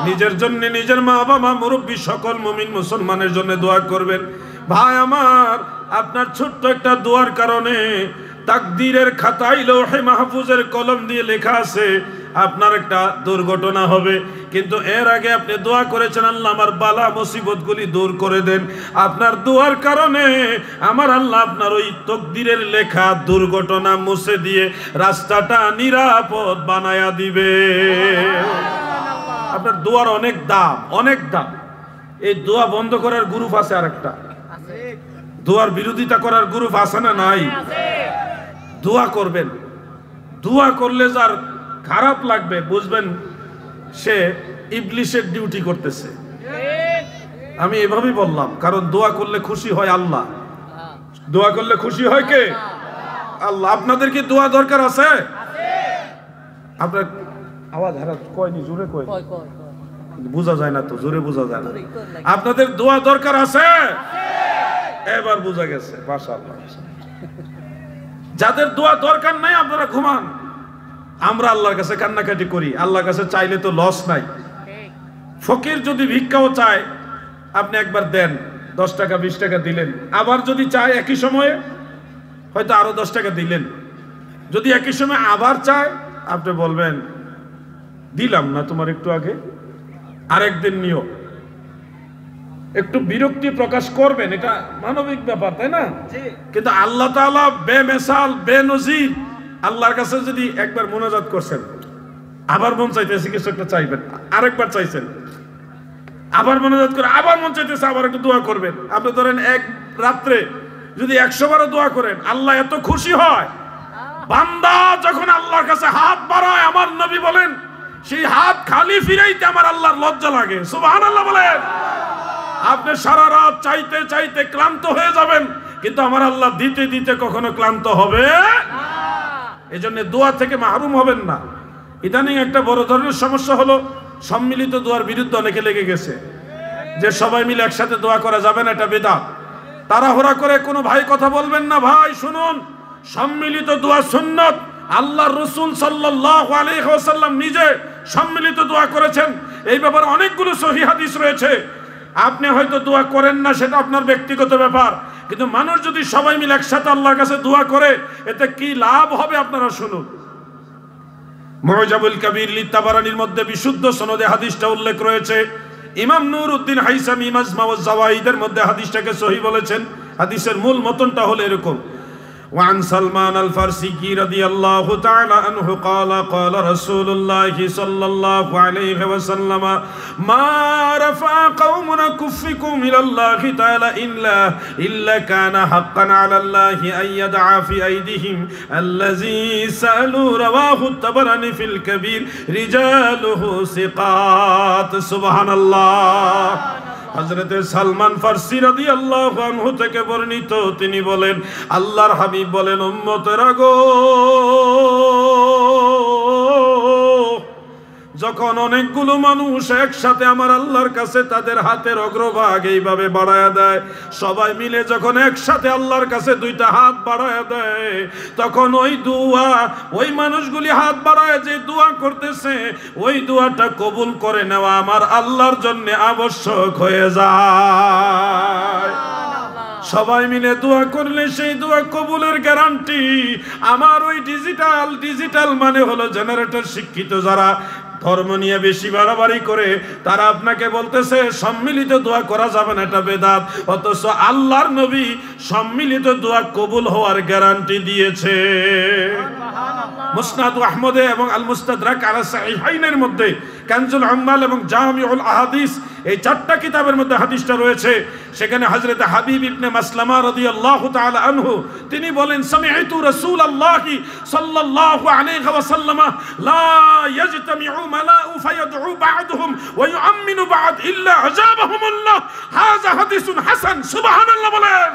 নিজের জন্য, নিজের মা বাবা, মুরব্বী, সকল মুমিন মুসলমানের জন্য দোয়া করবেন। ভাই আমার, আপনার ছোট্ট একটা দোয়ার কারণে তাকদীরের খাতায় লৌহে মাহফুজের কলম দিয়ে লেখা আছে আপনার একটা দুর্ঘটনা হবে। কিন্তু এর আগে আপনি দোয়া করেছেন, আল্লাহ আমার বালা মুসিবতগুলি দূর করে দেন। আপনার দোয়ার কারণে আমার আল্লাহ আপনার ওই তকদীরের লেখা দুর্ঘটনা মুছে দিয়ে রাস্তাটা নিরাপদ বানায়া দিবে। আপনার দোয়ার অনেক দাম, অনেক দাম। এই দোয়া বন্ধ করার গ্রুপ আছে আরেকটা, দোয়ার বিরোধিতা করার গ্রুপ আছে না নাই? দোয়া করবেন, দোয়া করলে যার খারাপ লাগবে বুঝবেন সে ইবলিশের ডিউটি করতেছে। আমি এভাবেই বললাম, কারণ দোয়া করলে খুশি হয় আল্লাহ। দোয়া করলে খুশি হয় কে? আল্লাহ। আপনাদের কি দোয়া দরকার আছে? আপনার আওয়াজ হারাত কয়নি, জোরে কয়, বোঝা যায় না তো, জোরে বোঝা যায় না। আপনাদের দোয়া দরকার আছে? এবার বোঝা গেছে, মাশাআল্লাহ। যাদের দোয়া দরকার নাই আপনারা ঘুমান। আমরা আল্লাহর কাছে কান্নাকাটি করি, আল্লাহর কাছে চাইলে তো লস নাই। ফকির যদি ভিক্ষাও চায়, আপনি একবার দেন, 10 টাকা 20 টাকা দিলেন। আবার যদি চায় একই সময়ে, হয়তো আরো 10 টাকা দিলেন। যদি একই সময় আবার চায়, আপনি বলবেন দিলাম না তোমার একটু আগে, আরেকদিন নিও। একটু বিরক্তি প্রকাশ করবেন, এটা মানবিক ব্যাপার, তাই না? কিন্তু আল্লাহ তাআলা বেমিসাল, বেনজির। আল্লাহর কাছে যদি একবার মোনাজাত করছেন, আবার মন চাইতেছে কিছু একটা চাইবেন, আরেকবার চাইছেন, আবার মোনাজাত করে আবার মন চাইতেছে আবার একটু দোয়া করবেন। আপনি ধরেন এক রাত্রে যদি 100 বারও দোয়া করেন, আল্লাহ এত খুশি হয়। বান্দা যখন আল্লাহর কাছে হাত বাড়ায়, আমার নবী বলেন সেই হাত খালি ফিরাইতে আমার আল্লাহর লজ্জা লাগে। সুবহানাল্লাহ বলেন। আপনি সারা রাত চাইতে চাইতে ক্লান্ত হয়ে যাবেন, কিন্তু আমার আল্লাহ দিতে দিতে কখনো ক্লান্ত হবে না। এজন্য দোয়া থেকে মাহরুম হবেন না। ইদানিং একটা বড় ধরনের সমস্যা হলো সম্মিলিত দোয়ার বিরুদ্ধে অনেকে লেগে গেছে, যে সবাই মিলে একসাথে দোয়া করা যাবে না, এটা বিদআত। তাড়াহুড়া করে কোনো ভাই কথা বলবেন না। ভাই শুনুন, সম্মিলিত দোয়া সুন্নাত। আল্লাহর রাসূল সাল্লাল্লাহু আলাইহি ওয়াসাল্লাম নিজে সম্মিলিত দোয়া করেছেন। এই ব্যাপারে অনেকগুলো সহিহ হাদিস রয়েছে। আপনি হয়তো দোয়া করেন না, সেটা আপনার ব্যক্তিগত ব্যাপার, কিন্তু মানুষ যদি সবাই মিলে একসাথে আল্লাহর কাছে দোয়া করে, এতে কি লাভ হবে আপনারা শুনুন। মুজাবুল কবির লিতাবারানির মধ্যে বিশুদ্ধ সনদে হাদিসটা উল্লেখ রয়েছে। ইমাম নূরউদ্দিন হাইসামি মাজমাউজ জাওয়াইদের মধ্যে হাদিসটাকে সহিহ বলেছেন। হাদিসের মূল মতনটা হলো এরকম: وعن سلمان الفارسي رضي الله تعالى عنه قال قال رسول الله صلى الله عليه وسلم ما رفع قوم كفكم إلى الله تعالى إلا كان حقا على الله أن يدعى في أيديهم الذي سألوا رواه الطبراني في الكبير رجاله ثقات سبحان الله। হযরত সালমান ফারসি রাদিয়াল্লাহু আনহু থেকে বর্ণিত, তিনি বলেন আল্লাহর হাবিব বলেন, উম্মতেরা গো, যখন অনেকগুলো মানুষ একসাথে আমার আল্লাহর কাছে তাদের হাতের অগ্রভাগ এইভাবে বাড়ায়া দেয়, সবাই মিলে যখন একসাথে আল্লাহর কাছে দুইটা হাত বাড়ায়া দেয়, তখন ওই দোয়া, ওই মানুষগুলি হাত বাড়ায় যে দোয়া করতেছে, ওই দোয়াটা কবুল করে নেওয়া আমার আল্লাহর জন্য আবশ্যক হয়ে যায়। সবাই মিলে দোয়া করলে সেই দোয়া কবুলের গ্যারান্টি। আমার ওই ডিজিটাল মানে হলো জেনারেটর শিক্ষিত যারা ধর্ম নিয়ে বেশি বাড়াবাড়ি করে, তারা আপনাকে বলতেছে সম্মিলিত দোয়া করা যাবে না, এটা বেদাত। অথচ আল্লাহর নবী সম্মিলিত দোয়া কবুল হওয়ার গ্যারান্টি দিয়েছে। মুসনাদ আহমদে এবং আল মুস্তাদরাক আলা সাহিহাইনের মধ্যে কানজুল উম্মাল এবং জামিউল আহাদিস, এই 4টা কিতাবের মধ্যে হাদিসটা রয়েছে। সেখানে হযরত হাবিব ইবনে মাসলামা রাদিয়াল্লাহু তাআলা আনহু তিনি বলেন, সামি'তু রাসূলুল্লাহি সাল্লাল্লাহু আলাইহি ওয়াসাল্লাম লা ইয়াজতামিউ মালাউ ফায়াদউ বা'দুহুম ওয়া ইউআম্মিনু বা'দ ইল্লা আজাবাহুমুল্লাহ। হাযা হাদিসুন হাসান। সুবহানাল্লাহ বলেন।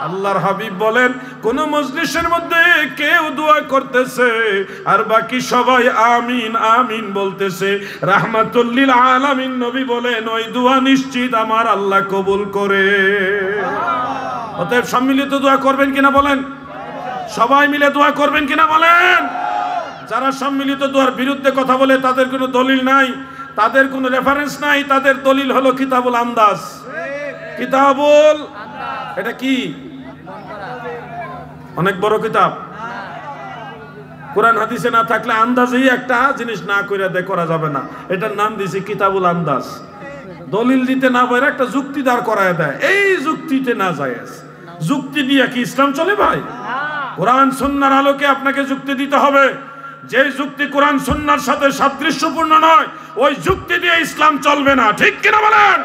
আল্লাহর হাবিব বলেন, কোন মজলিসের মধ্যে কেউ দোয়া করতেছে আর বাকি সবাই আমিন আমিন বলতেছে, রাহমাতুল লিল আলামিন নবী বলেন ওই দোয়া নিশ্চিত আমার আল্লাহ কবুল করে। অতএব সম্মিলিত দোয়া করবেন কিনা বলেন? সবাই মিলে দোয়া করবেন কিনা বলেন? যারা সম্মিলিত দোয়ার বিরুদ্ধে কথা বলে, তাদের কোনো দলিল নাই, তাদের কোনো রেফারেন্স নাই, তাদের দলিল হলো কিতাবুল আন্দাজ। কিতাবুল, এটা কি? অনেক বড় কিতাব। কোরআন হাদিসে না থাকলে আন্দাজেই একটা জিনিস না করা যাবে না, এটার নাম দিয়েছে কিতাবুল আন্দাজ। দলিল দিতে না পারে একটা যুক্তি দাঁড় করায় দেয়, এই যুক্তিতে না জায়েজ। যুক্তি দিয়ে কি ইসলাম চলে ভাই? কোরআন সুন্নাহর আলোকে আপনাকে যুক্তি দিতে হবে। যে যুক্তি কোরআন সুন্নাহর সাথে সাদৃশ্যপূর্ণ নয়, ওই যুক্তি দিয়ে ইসলাম চলবে না। ঠিক কিনা বলেন?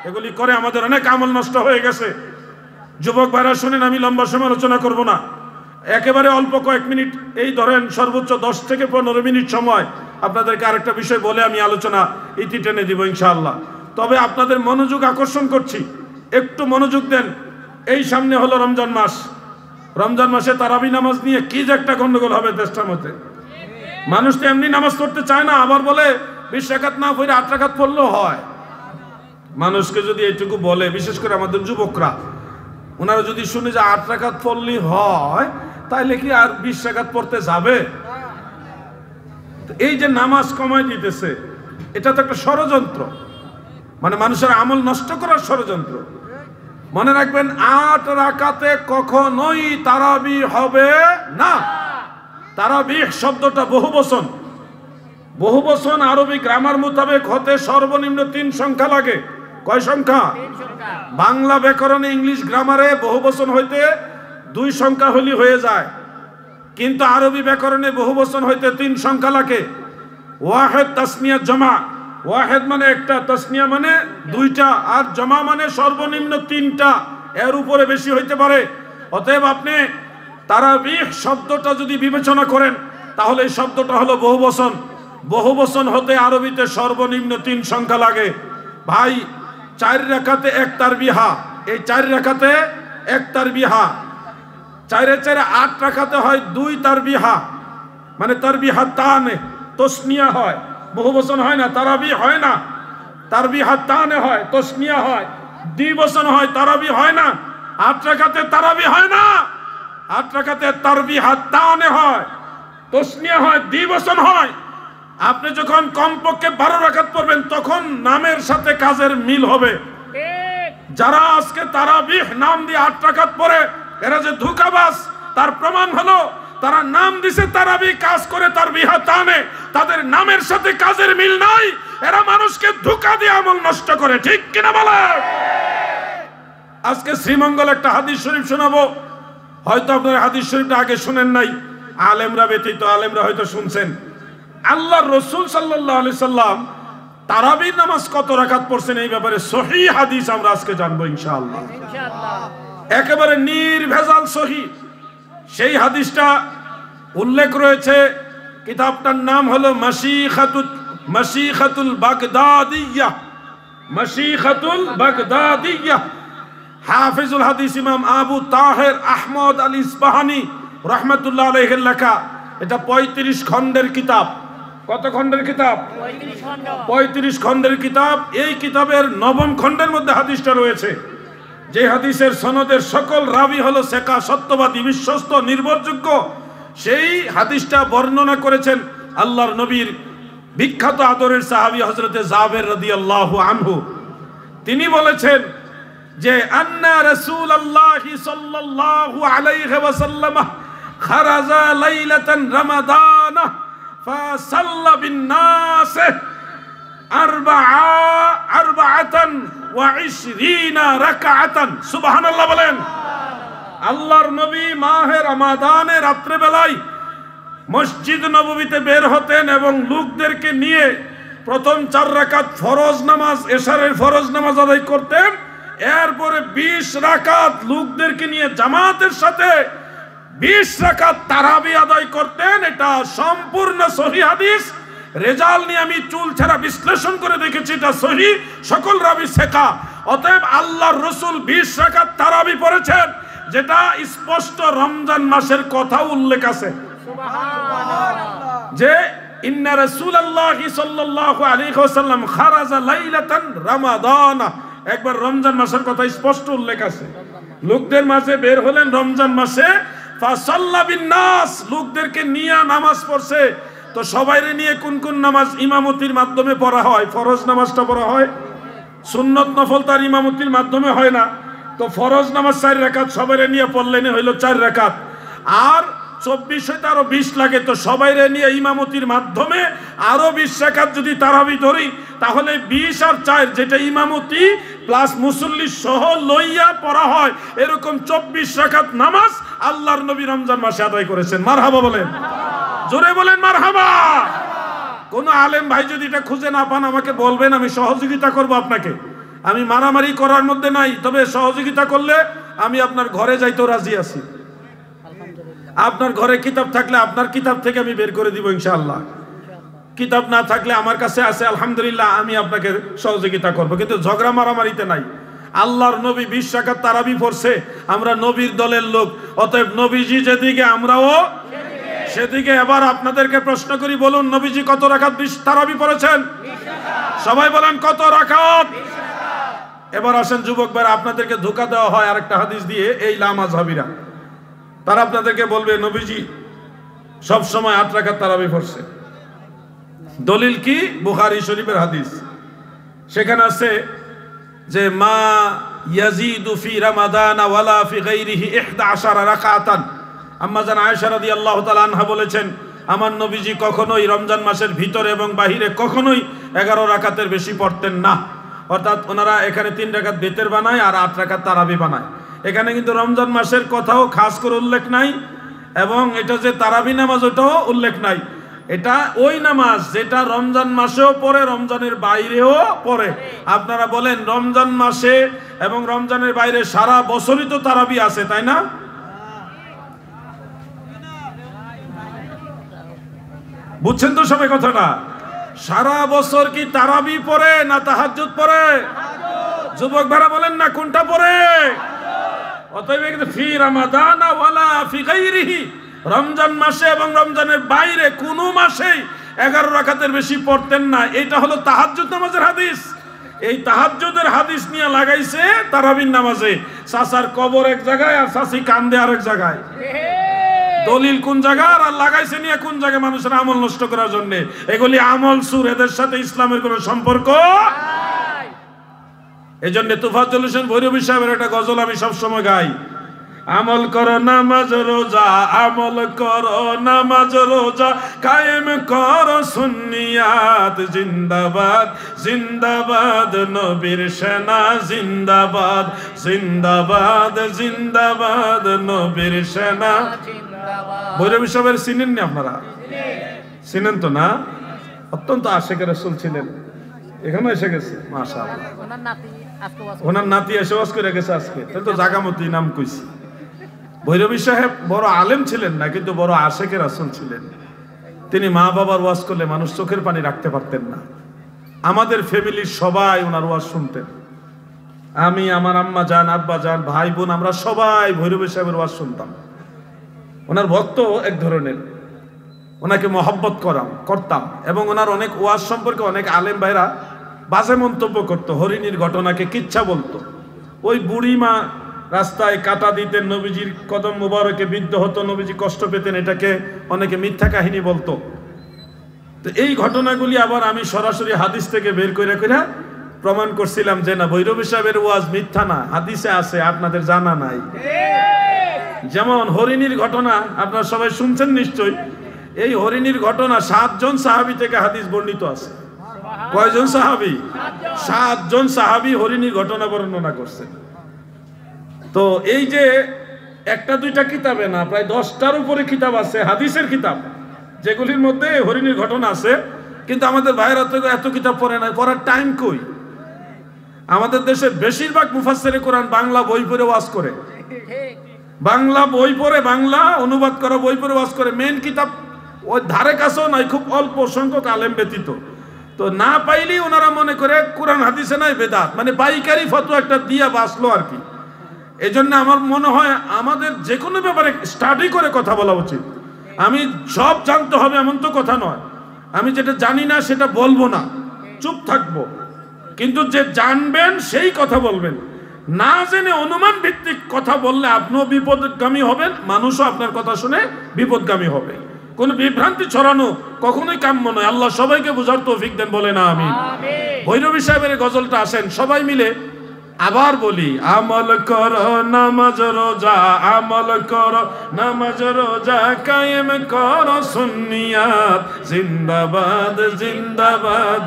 এগুলি করে আমাদের অনেক আমল নষ্ট হয়ে গেছে। যুবক ভাইরা শুনেন, আমি লম্বা সময় আলোচনা করব না, একেবারে অল্প কয়েক মিনিট, এই ধরেন সর্বোচ্চ 10 থেকে 15 মিনিট সময় আপনাদেরকে আরেকটা বিষয় বলে আমি আলোচনা ইতি টেনে দিব ইনশাআল্লাহ। তবে আপনাদের মনোযোগ আকর্ষণ করছি, একটু মনোযোগ দেন। এই সামনে হলো রমজান মাস। রমজান মাসে তারাবি নামাজ নিয়ে কি যে একটা গন্ডগোল হবে দেশটার মধ্যে। মানুষ তো এমনি নামাজ পড়তে চায় না, আবার বলে 20 রাকাত না পড়ে 8 রাকাত পড়লেও হয়। মানুষকে যদি এইটুকু বলে, বিশেষ করে আমাদের যুবকরা, ওনারা যদি শুনে যে 8 রাকাত পড়লেই হয়, তাইলে কি আর 20 রাকাত পড়তে যাবে? এই যে নামাজ কমাই দিতেছে, এটা তো একটা ষড়যন্ত্র, মানে মানুষের আমল নষ্ট করার ষড়যন্ত্র। মনে রাখবেন, 8 রাকাতে কখনোই তারাবি হবে না। তারাবি শব্দটা বহুবচন। বহুবচন আরবি গ্রামার মোতাবেক হতে সর্বনিম্ন 3 সংখ্যা লাগে। কয় সংখ্যা? বাংলা ব্যাকরণে, ইংলিশ গ্রামারে বহুবচন হইতে 2 সংখ্যা হলি হয়ে যায়, কিন্তু আরবি ব্যাকরণে বহুবচন হইতে 3 সংখ্যা লাগে। ওয়াহিদ তাসনিয়া জামা, ওয়াহেদ মানে একটা, তাসনিয়া মানে দুইটা, আর জমা মানে সর্বনিম্ন তিনটা, এর উপরে বেশি হইতে পারে। অতএব আপনি তারাবিহ শব্দটা যদি বিবেচনা করেন তাহলে এই শব্দটা হলো বহুবচন। বহুবচন হতে আরবিতে সর্বনিম্ন 3 সংখ্যা লাগে। ভাই 4 রাকাতে 1 তারবিহা, এই 4 রাকাতে 1 তারবিহা, 4 এ 4 8 রাকাতে হয় 2 তারবিহা, মানে তারবিহা তানে তসনিয়া হয়, বহুবচন হয় না, তারাবি হয় না। তারবিহা তানে হয়, তসনিয়া হয়, দ্বিবচন হয়, তারাবি হয় না। 8 রাকাতে তারাবি হয় না, 8 রাকাতে তারবিহা তানে হয়, তসনিয়া হয়, দ্বিবচন হয়। আপনি যখন কমপক্ষে 12 রাকাত পড়বেন তখন নামের সাথে কাজের মিল হবে। যারা আজকে তারাবিহ নাম দিয়ে 8 রাকাত পড়ে এরা যে ধোঁকাবাজ, তার প্রমাণ হলো তারা নাম দিছে তারাবি, কাজ করে তারবিহা তানে, তাদের নামের সাথে কাজের মিল নাই। এরা মানুষকে ধোঁকা দিয়ে আমল নষ্ট করে, ঠিক কিনা বলেন? আজকে শ্রীমঙ্গল একটা হাদিস শরীফ শোনাবো, হয়তো আপনারা হাদিস শরীফটা আগে শুনেন নাই, আলেমরা ব্যতীত আলেমরা হয়তো শুনছেন। আল্লাহর রাসূল সাল্লাল্লাহু আলাইহি সাল্লাম তারাবির নামাজ কত রাকাত পড়ছেন এই ব্যাপারে সহিহ হাদিস আমরা আজকে জানবো ইনশাআল্লাহ। একেবারে নির্ভেজাল সহিহ সেই হাদিসটা উল্লেখ রয়েছে। কিতাবটার নাম হলো মাশিখাতুল বাগদাদিয়াহ, মাশিখাতুল বাগদাদিয়াহ। হাফিজুল হাদিস ইমাম আবু তাহের আহমদ আল ইসবাহানি রাহমাতুল্লাহ আলাইহির লেখা। এটা 35 খণ্ডের কিতাব। কত খণ্ডের কিতাব? 35 খণ্ডের কিতাব। এই কিতাবের 9ম খণ্ডের মধ্যে হাদিসটা রয়েছে, যে হাদিসের সনদের সকল রাবি হলো সেকা, সত্যবাদী, বিশ্বস্ত, নির্ভরযোগ্য। সেই হাদিসটা বর্ণনা করেছেন আল্লাহর নবীর বিখ্যাত আদরের সাহাবী হযরতে জাবের রাদিয়াল্লাহু আনহু। তিনি বলেছেন যে আন্না রাসূলুল্লাহি সাল্লাল্লাহু আলাইহি ওয়াসাল্লাম খারাজা লাইলাতান রামাদান ফাসাল্লা বিন নাস আরবাআতান ওয়া 20 রাকাআতান। সুবহানাল্লাহ বলেন। আল্লাহর নবী মাহে রমাদানে রাত্রে বেলায় মসজিদ নববীতে বের হতেন এবং লোকদেরকে নিয়ে প্রথম 4 রাকাত ফরজ নামাজ, এশারের ফরজ নামাজ আদায় করতেন। এরপরে 20 রাকাত লোকদেরকে নিয়ে জামাতের সাথে 20 রাকাত তারাবি আদায় করতেন। এটা সম্পূর্ণ সহিহ হাদিস। রেজাল নিয়ে আমি চুল ছাড়া বিশ্লেষণ করে দেখেছি, এটা সহিহ, সকল রাবি সেকা। অতএব আল্লাহর রাসূল 20 রাকাত তারাবি পড়েছেন, যেটা স্পষ্ট রমজান মাসের কথা উল্লেখ আছে। যে ইন্না রাসূলুল্লাহি সাল্লাল্লাহু আলাইহি ওয়াসাল্লাম খারাজা লাইলাতান রামাদান, একবার রমজান মাসের কথা স্পষ্ট উল্লেখ আছে। লোকদের মাঝে বের হলেন রমজান মাসে, ফাসাল্লা বিন নাস, লোকদেরকে নিয়ে নামাজ পড়ছে। তো সবাইরে নিয়ে কোন কোন নামাজ ইমামতির মাধ্যমে পড়া হয়? ফরজ নামাজটা পড়া হয়, সুন্নত নফল তার ইমামতির মাধ্যমে হয় না। তো ফরজ নামাজ 4 রাকাত সবাইরে নিয়ে পড়লেন, হইল 4 রাকাত। আর 24 হইতে আরো 20 লাগে, তো সবাইরে নিয়ে ইমামতির মাধ্যমে আরো 20 রাকাত যদি তারাবি ধরি তাহলে 20 আর 4 যেটা ইমামতি প্লাস মুসল্লি সহ লইয়া পড়া হয়, এরকম 24 রাকাত নামাজ আল্লাহর নবী রমজান মাসে আদায় করেছেন। মারহাবা বলেন, জোরে বলেন মারহাবা। কোন আলেম ভাই যদি এটা খুঁজে না পান আমাকে বলবেন, আমি সহযোগিতা করব আপনাকে। আমি মারামারি করার মধ্যে নাই, তবে সহযোগিতা করলে আমি আপনার ঘরে যাইতেও রাজি আছি। আপনার ঘরে কিতাব থাকলে আপনার কিতাব থেকে আমি বের করে দিব ইনশাআল্লাহ। কিতাব না থাকলে আমার কাছে আছে আলহামদুলিল্লাহ, আমি আপনাকে সহযোগিতা করব, কিন্তু ঝগড়া মারামারিতে নাই। আল্লাহর নবী 20 রাকাত তারাবি পড়ছে, আমরা নবীর দলের লোক, অতএব নবীজি যেদিকে আমরাও সেদিকে। এবার আপনাদেরকে প্রশ্ন করি, বলুন নবীজি কত রাকাত তারাবি পড়েছেন? সবাই বলেন কত রাকাত? এবার আসেন যুবক ভাইরা, আপনাদেরকে ধোঁকা দেওয়া হয় আরেকটা হাদিস দিয়ে। এই লামাযহাবীরা তারা আপনাদেরকে বলবে নবীজি সব সময় 8 রাকাত তারাবি পড়ছে। দলিল কি? বুখারী শরীফের হাদিস। সেখানে আছে যে মা ইয়াজিদু ফি রামাদান ওয়ালা ফি গায়রিহি 11 রাকাতান। আম্মা জান আয়েশা রাদিয়াল্লাহু তাআলা আনহা বলেছেন, আমার নবীজি কখনোই রমজান মাসের ভিতরে এবং বাহিরে কখনোই 11 রাকাতের বেশি পড়তেন না। অর্থাৎ ওনারা এখানে 3 রাকাত বেতের বানায় আর 8 রাকাত তারাবি বানায়। এখানে কিন্তু রমজান মাসের কথাও খাস করে উল্লেখ নাই, এবং এটা যে তারাবি নামাজ ওটাও উল্লেখ নাই। এটা ওই নামাজ যেটা রমজান মাসেও পড়ে, রমজানের বাইরেও পড়ে। আপনারা বলেন রমজান মাসে এবং রমজানের বাইরে সারা বছরই তো তারাবি আছে, তাই না? বুঝছেন তো সবাই কথাটা? সারা বছর কি তারাবি পড়ে না তাহাজ্জুদ পড়ে? যুবক ভাইরা বলেন না কোনটা পড়ে? অতএব ফি রমাদান ওয়ালা ফি গায়রিহি, রমজান মাসে এবং রমজানের বাইরে কোন মাসেই 11 রাকাতের বেশি পড়তেন না। এটা হলো তাহাজ্জুদ নামাজের হাদিস। এই তাহাজ্জুদের হাদিস নিয়ে লাগাইছে তারাবির নামাজে। চাচার কবর এক জায়গায় আর চাচি কান্দে আরেক জায়গায়। দলিল কোন জায়গা আর লাগাইছে নিয়ে কোন জায়গায় মানুষের আমল নষ্ট করার জন্য। এগুলি আমল সুর, এদের সাথে ইসলামের কোনো সম্পর্ক নাই। এজন্য তুফাজ্জল হোসেন ভৈরবী সাহেবের একটা গজল আমি সবসময় গাই, আমল করো নামাজ রোজা, আমল করো নামাজ রোজা, কায়েম করো সুন্নিয়াত, জিন্দাবাদ জিন্দাবাদ নবীর সেনা, জিন্দাবাদ জিন্দাবাদ জিন্দাবাদ নবীর সেনা। ভৈরবী সাহেবের চিনেন নি আপনারা? চিনেন তো না? অত্যন্ত আশেখ রাসূল ছিলেন। এখানে এসে গেছে মাশাআল্লাহ, ওনার নাতি এসে ওয়াজ করে গেছে আজকে। তাহলে তো জাগামতি নাম কইছি। ভৈরবী সাহেব বড় আলেম ছিলেন না, কিন্তু বড় আশেখে রাসূল ছিলেন। তিনি মা বাবার ওয়াজ করলে মানুষ চোখের পানি রাখতে পারতেন না। আমাদের ফ্যামিলির সবাই ওনার ওয়াজ শুনতেন। আমি, আমার আম্মা জান, আব্বা জান, ভাই বোন, আমরা সবাই ভৈরবী সাহেবের ওয়াজ শুনতাম। ওনার ভক্ত এক ধরনের, ওনাকে মহব্বত করতাম। এবং ওনার অনেক ওয়াজ সম্পর্কে অনেক আলেম ভাইরা বাজে মন্তব্য করতো, হরিণীর ঘটনাকে কিচ্ছা বলতো। ওই বুড়ি মা রাস্তায় কাটা দিতেন, নবীজির কদম মুবারকে বিদ্ধ হতো, নবীজি কষ্ট পেতেন, এটাকে অনেকে মিথ্যা কাহিনী বলতো। তো এই ঘটনাগুলি আবার আমি সরাসরি হাদিস থেকে বের করে প্রমাণ করছিলাম যে না, ভৈরবী সাহেবের ওয়াজ মিথ্যা না, হাদিসে আছে, আপনাদের জানা নাই। যেমন হরিণীর ঘটনা আপনারা সবাই শুনছেন নিশ্চয়ই। এই হরিণীর ঘটনা 7 জন সাহাবী থেকে হাদিস বর্ণিত আছে। কয়জন সাহাবী? 7 জন সাহাবী হরিণীর ঘটনা বর্ণনা করছেন। তো এই যে একটা দুইটা কিতাবে না, প্রায় 10টার উপরে কিতাব আছে, হাদিসের কিতাব, যেগুলির মধ্যে হরিণীর ঘটনা আছে। কিন্তু আমাদের ভাইরা তো এত কিতাব পড়ে না, পড়ার টাইম কই? আমাদের দেশের বেশিরভাগ মুফাসসিরে কোরআন বাংলা বই পড়ে ওয়াজ করে, বাংলা বই পড়ে, বাংলা অনুবাদ করা বই পড়ে ওয়াজ করে। মেন কিতাব ওই ধারে কাছেও নাই, খুব অল্প সংখ্যক আলেম ব্যতীত। তো না পাইলেই ওনারা মনে করে কোরআন হাদিসে নাই, বেদাত, মানে পাইকারি ফতোয়া একটা দিয়া বাঁচলো আর কি। এই জন্য আমার মনে হয় আমাদের যে কোনো ব্যাপারে স্টাডি করে কথা বলা উচিত। আমি সব জানতে হবে এমন তো কথা নয়। আমি যেটা জানি না সেটা বলবো না, চুপ থাকবো। কিন্তু যে জানবেন সেই কথা বলবেন। না জেনে অনুমান ভিত্তিক কথা বললে আপনিও বিপদগামী হবেন, মানুষও আপনার কথা শুনে বিপদগামী হবে। কোন বিভ্রান্তি ছড়ানো কখনোই কাম্য নয়। আল্লাহ সবাইকে বুঝার তৌফিক দেন, বলে না আমিন। ভৈরবী সাহেবের গজলটা আসেন সবাই মিলে আবার বলি, আমল করো নামাজ রোজা, আমল করো নামাজ রোজা, কায়েম করো সুন্নিয়াত, জিন্দাবাদ জিন্দাবাদ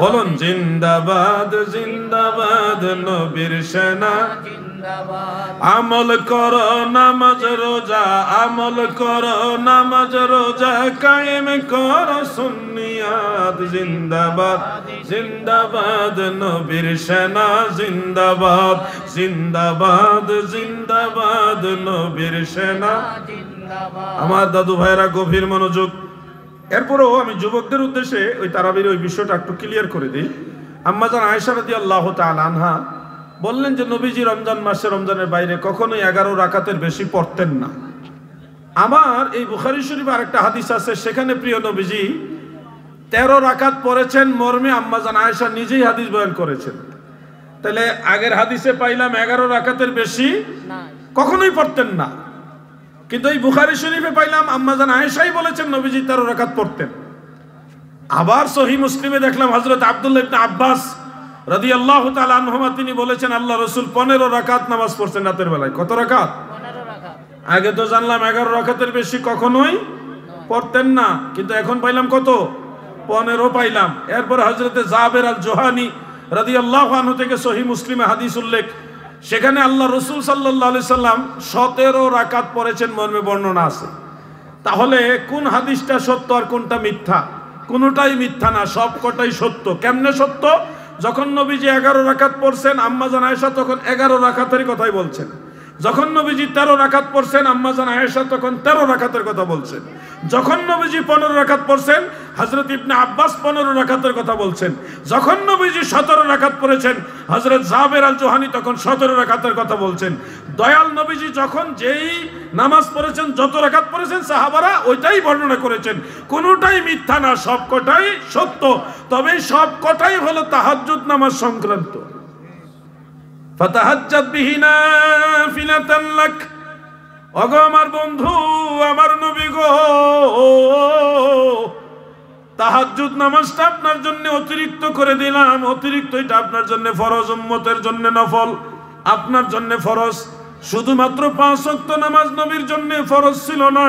বলুন, জিন্দাবাদ জিন্দাবাদ নবীর সেনা। আমল করো নামাজ রোজা, আমল করো নামাজ রোজা, কায়েম করো সুন্নিয়াত, জিন্দাবাদ জিন্দাবাদ নবীর সেনা, জিন্দাবাদ জিন্দাবাদ জিন্দাবাদ নবীর সেনা। আমার দাদু ভাইরা গভীর মনোযোগ। এরপরেও আমি যুবকদের উদ্দেশ্যে ওই তারাবির ওই বিষয়টা একটু ক্লিয়ার করে দিই। আম্মা জান আয়েশা রাদিয়াল্লাহু তাআলা আনহা বললেন যে নবীজি রমজান মাসে রমজানের বাইরে কখনোই 11 রাকাতের বেশি পড়তেন না। আমার এই বুখারী শরীফে আরেকটা হাদিস আছে, সেখানে প্রিয় নবীজি 13 রাকাত পড়েছেন মর্মে আম্মা জান আয়েশা নিজেই হাদিস বয়ান করেছেন। তাহলে আগের হাদিসে পাইলাম 11 রাকাতের বেশি কখনোই পড়তেন না, কিন্তু এই বুখারী শরীফে পাইলাম আম্মা জান আয়েশাই বলেছেন নবীজি 13 রাকাত পড়তেন। আবার সহিহ মুসলিমে দেখলাম হযরত আব্দুল্লাহ ইবনে আব্বাস রাদিয়াল্লাহু তাআলা আনহুমা তিনি বলেছেন আল্লাহ রাসূল 15 রাকাত নামাজ পড়ছেন রাতের বেলায়। কত রাকাত? 15 রাকাত। আগে তো জানলাম 11 রাকাতের বেশি কখনোই পড়তেন না, কিন্তু এখন পাইলাম কত? 15 পাইলাম। এরপর হযরতে জাবের আল জোহানি রাদিয়াল্লাহু আনহু থেকে সহিহ মুসলিমে হাদিস উল্লেখ, সেখানে আল্লাহ রাসূল সাল্লাল্লাহু আলাইহি সাল্লাম 17 রাকাত পড়েছেন মর্মে বর্ণনা আছে। তাহলে কোন হাদিসটা সত্য আর কোনটা মিথ্যা? কোনটাই মিথ্যা না, সব কটাই সত্য। কেমনে সত্য? যখন নবীজি 11 রাকাত পড়ছেন আম্মা জান আয়েশা তখন 11 রাকাতের কথাই বলছেন। যখন নবীজি 13 রাকাত পড়ছেন আম্মা জান আয়েশা তখন 13 রাকাতের কথা বলছেন। যখন নবীজি 15 রাকাত পড়ছেন হযরত ইবনে আব্বাস 15 রাকাতের কথা বলছেন। যখন নবীজি 17 রাকাত পড়েছেন হযরত জাবের আল জোহানি তখন 17 রাকাতের কথা বলছেন। দয়াল নবীজি যখন যেই নামাজ পড়েছেন, যত রাকাত পড়েছেন সাহাবারা ওইটাই বর্ণনা করেছেন। কোনোটাই মিথ্যা না, সব কটাই সত্য। তবে সব কটাই হলো তাহাজ্জুদ নামাজ সংক্রান্ত। ফাতাহাজ্জাত বিহি নাফিলাতান লাক। ওগো আমার বন্ধু, আমার নবী গো, তাহাজ্জুদ নামাজটা আপনার জন্য অতিরিক্ত করে দিলাম। অতিরিক্ত, এটা আপনার জন্য ফরজ, উম্মতের জন্য নফল, আপনার জন্য ফরজ। শুধুমাত্র 5 ওয়াক্ত নামাজ নবীর জন্য ফরজ ছিল না,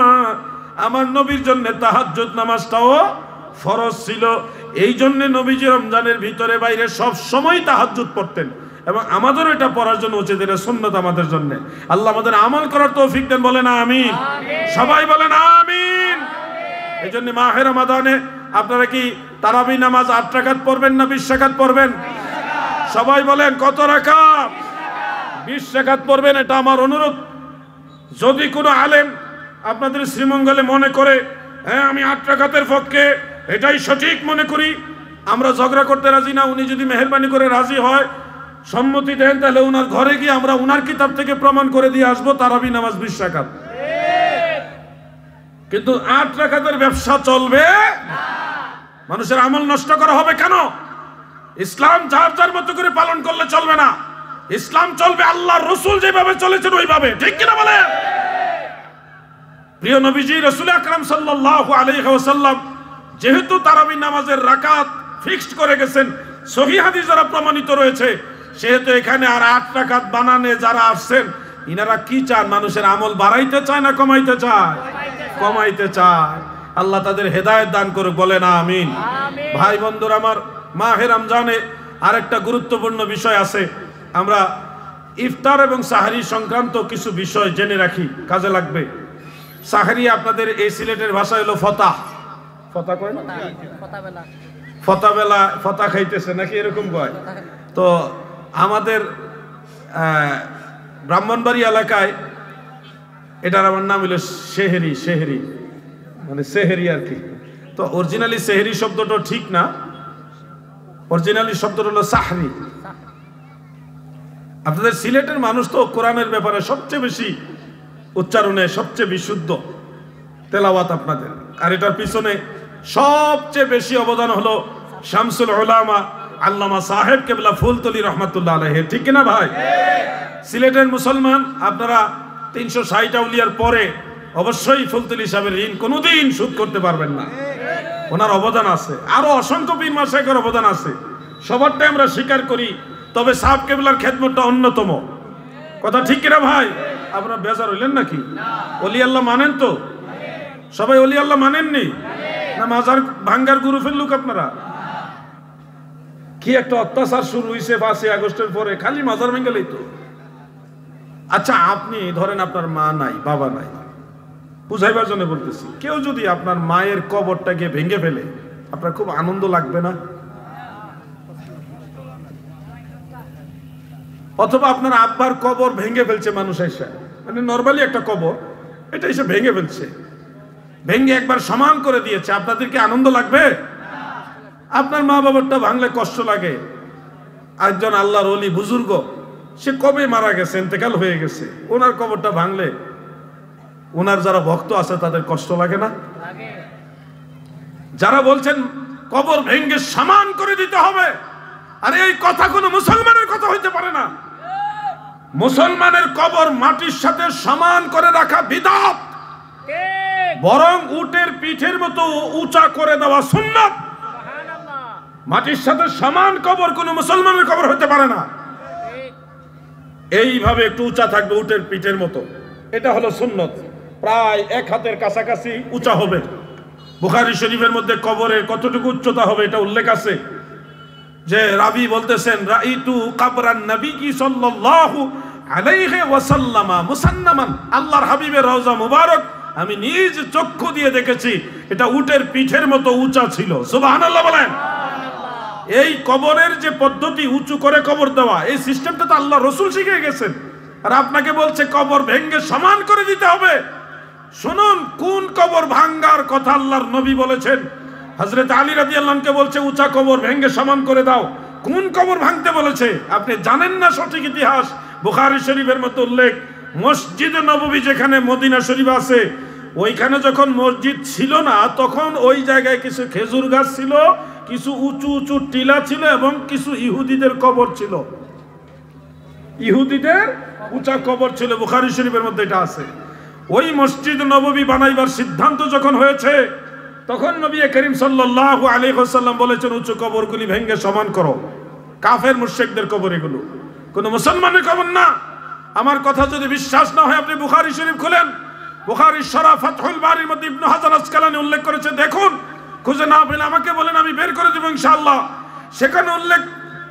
আমার নবীর জন্য তাহাজ্জুদ নামাজটাও ফরজ ছিল। এই জন্য নবীজি রমজানের ভিতরে বাইরে সব সময় তাহাজ্জুদ পড়তেন এবং আমাদেরও এটা পড়ার জন্য উচিত। এটা সুন্নাত আমাদের জন্য। আল্লাহ আমাদের আমল করার তৌফিক দেন, বলেন আমিন। সবাই বলেন আমিন। এই জন্য মাহে রমাদানে আপনারা কি তারাবি নামাজ 8 রাকাত পড়বেন না 20 রাকাত পড়বেন? সবাই বলেন কত রাকাত? 20 রাকাত পড়বেন, এটা আমার অনুরোধ। যদি কোনো আলেম আপনাদের শ্রীমঙ্গলে মনে করে হ্যাঁ আমি 8 রাকাতের পক্ষে, এটাই সঠিক মনে করি, আমরা ঝগড়া করতে রাজি না। উনি যদি মেহেরবানি করে রাজি হয়, সম্মতি দেন, তাহলে উনার ঘরে গিয়ে আমরা উনার কিতাব থেকে প্রমাণ করে দিয়ে আসবো তারাবি নামাজ 20 রাকাত। কিন্তু 8 রাকাতের ব্যবসা চলবে না। মানুষের আমল নষ্ট করা হবে কেন? ইসলাম যার যার মতো করে পালন করলে চলবে না। ইসলাম চলবে আল্লাহর রাসূল যেভাবে চলেছেন ওইভাবে, ঠিক কিনা বলেন? প্রিয় নবীজি রাসূল আকরাম সাল্লাল্লাহু আলাইহি ওয়াসাল্লাম যেহেতু তারাবি নামাজের রাকাত ফিক্সড করে গেছেন, সহিহ হাদিস দ্বারা প্রমাণিত রয়েছে, সেহেতু এখানে আর 8 রাকাত বানানে যারা আসছেন ইনারা কি চান? মানুষের আমল বাড়াইতে চায় না কমাইতে চায়? কমাইতে চায়। আল্লাহ তাদের হেদায়েত দান করুক, বলেন আমিন। ভাই বন্ধুরা আমার, মাহে রমজানে আরেকটা গুরুত্বপূর্ণ বিষয় আছে। আমরা ইফতার এবং সাহারি সংক্রান্ত কিছু বিষয় জেনে রাখি, কাজে লাগবে। সাহারি আপনাদের এই সিলেটের ভাষায় হলো ফতাহ। ফতা কয় না? ফতাবেলা, ফতা খাইতেছে নাকি এরকম কয়। তো আমাদের ব্রাহ্মণবাড়ি এলাকায় এটার আমার নাম হলো সেহেরি। সেহেরি মানে সেহেরি আর কি। তো অরিজিনালি সেহেরি শব্দটা ঠিক না, অরিজিনালি শব্দটা হলো সাহরি। আপনাদের সিলেটের মানুষ তো কোরআনের ব্যাপারে সবচেয়ে বেশি উচ্চারণে সবচেয়ে বিশুদ্ধ তেলাওয়াত আপনাদের। আর এটার পিছনে সবচেয়ে বেশি অবদান হলো শামসুল উলামা আল্লামা সাহেব কেবলা ফুলতলি রহমাতুল্লাহ আলাইহি, ঠিক কিনা ভাই? সিলেটের মুসলমান আপনারা 360 আউলিয়ার পরে অবশ্যই ফুলতলি সাহেবের ঋণ কোনোদিন শোধ করতে পারবেন না। ওনার অবদান আছে, আরো অসংখ্য পীর মাশায়েখের অবদান আছে, সবারটাই আমরা স্বীকার করি। তবে সাহেব কেবলার খেদমতটা অন্যতম। কথা ঠিক কিনা ভাই? আপনারা বেজার হইলেন নাকি? ওলি আল্লাহ মানেন তো? সবাই ওলি আল্লাহ মানেননি না? মাজার ভাঙ্গার গ্রুপের লোক আপনারা? কি একটা অত্যাচার শুরু হয়েছে 5 আগস্টের পরে, খালি মাজার ভেঙ্গেলেই তো। আচ্ছা, আপনি ধরেন আপনার মা নাই, বাবা নাই, বুঝাইবার জন্য বলতেছি, কেউ যদি আপনার মায়ের কবরটা গিয়ে ভেঙে ফেলে, আপনার খুব আনন্দ লাগবে না? অথবা আপনার আব্বার কবর ভেঙে ফেলছে মানুষ এসে, মানে নরমালি একটা কবর, এটা এসে ভেঙে ফেলছে, ভেঙে একবার সমান করে দিয়েছে, আপনাদের কি আনন্দ লাগবে? আপনার মা বাবারটা ভাঙলে কষ্ট লাগে। একজন আল্লাহর ওলি বুজুর্গ, সে কবে মারা গেছে, ইন্তেকাল হয়ে গেছে, ওনার কবরটা ভাঙলে ওনার যারা ভক্ত আছে তাদের কষ্ট লাগে না? যারা বলছেন কবর ভেঙে সমান করে দিতে হবে, আরে এই কথা কোনো মুসলমানের কথা হইতে পারে না। মুসলমানের কবর মাটির সাথে সমান করে রাখা বিদআত, বরং উটের পিঠের মতো উঁচা করে দেওয়া সুন্নাত। মাটির সাথে সমান কবর কোনো মুসলমানের কবর হতে পারে না। এইভাবে একটু উঁচা থাকবে উটের পিঠের মতো, এটা হলো সুন্নত। প্রায় 1 হাতের কাছাকাছি উঁচা হবে। বুখারী শরীফের মধ্যে কবরের কতটুকু উচ্চতা হবে এটা উল্লেখ আছে, যে রাবি বলতেছেন রাইতু কবরান নবী সাল্লাল্লাহু আলাইহি ওয়াসাল্লাম মুসান্নামান, আল্লাহর হাবিবের রওজা মুবারক আমি নিজ চক্ষু দিয়ে দেখেছি এটা উটের পিঠের মতো উঁচা ছিল। সুবহানাল্লাহ বলেন। এই কবরের যে পদ্ধতি, উঁচু করে কবর দেওয়া, এই সিস্টেমটা তো আল্লাহ রাসূল শিখিয়ে গেছেন, আর আপনাকে বলছে কবর ভেঙে সমান করে দিতে হবে। শুনুন কোন কবর ভাঙ্গার কথা আল্লাহর নবী বলেছেন। হযরত আলী রাদিয়াল্লাহু আনহুকে বলছে উঁচা কবর ভেঙে সমান করে দাও। কোন কবর ভাঙতে বলেছে? আপনি জানেন না সঠিক ইতিহাস। বুখারী শরীফের মতো উল্লেখ, মসজিদে নববী যেখানে মদিনা শরীফ আছে, ওইখানে যখন মসজিদ ছিল না তখন ওই জায়গায় কিছু খেজুর গাছ ছিল, কিছু উঁচু উঁচু টিলা ছিল এবং কিছু ইহুদিদের কবর ছিল। ইহুদিদের উঁচা কবর ছিল, বুখারী শরীফের মধ্যে এটা আছে। ওই মসজিদ নববী বানাইবার সিদ্ধান্ত যখন হয়েছে তখন নবী করিম সাল্লাল্লাহু আলাইহি ওয়াসাল্লাম বলেছেন উঁচু কবরগুলি ভেঙে সমান করো। কাফের মুশরিকদের কবর এগুলো, কোন মুসলমানের কবর না। আমার কথা যদি বিশ্বাস না হয় আপনি বুখারী শরীফ খুলেন, বুখারীর শরহ ফাতহুল বারীর মধ্যে ইবনে হাজার আসকালানী উল্লেখ করেছে, দেখুন। খুঁজে না পেলে আমাকে বলেন, আমি বের করে দেব ইনশাআল্লাহ। সেখানে উল্লেখ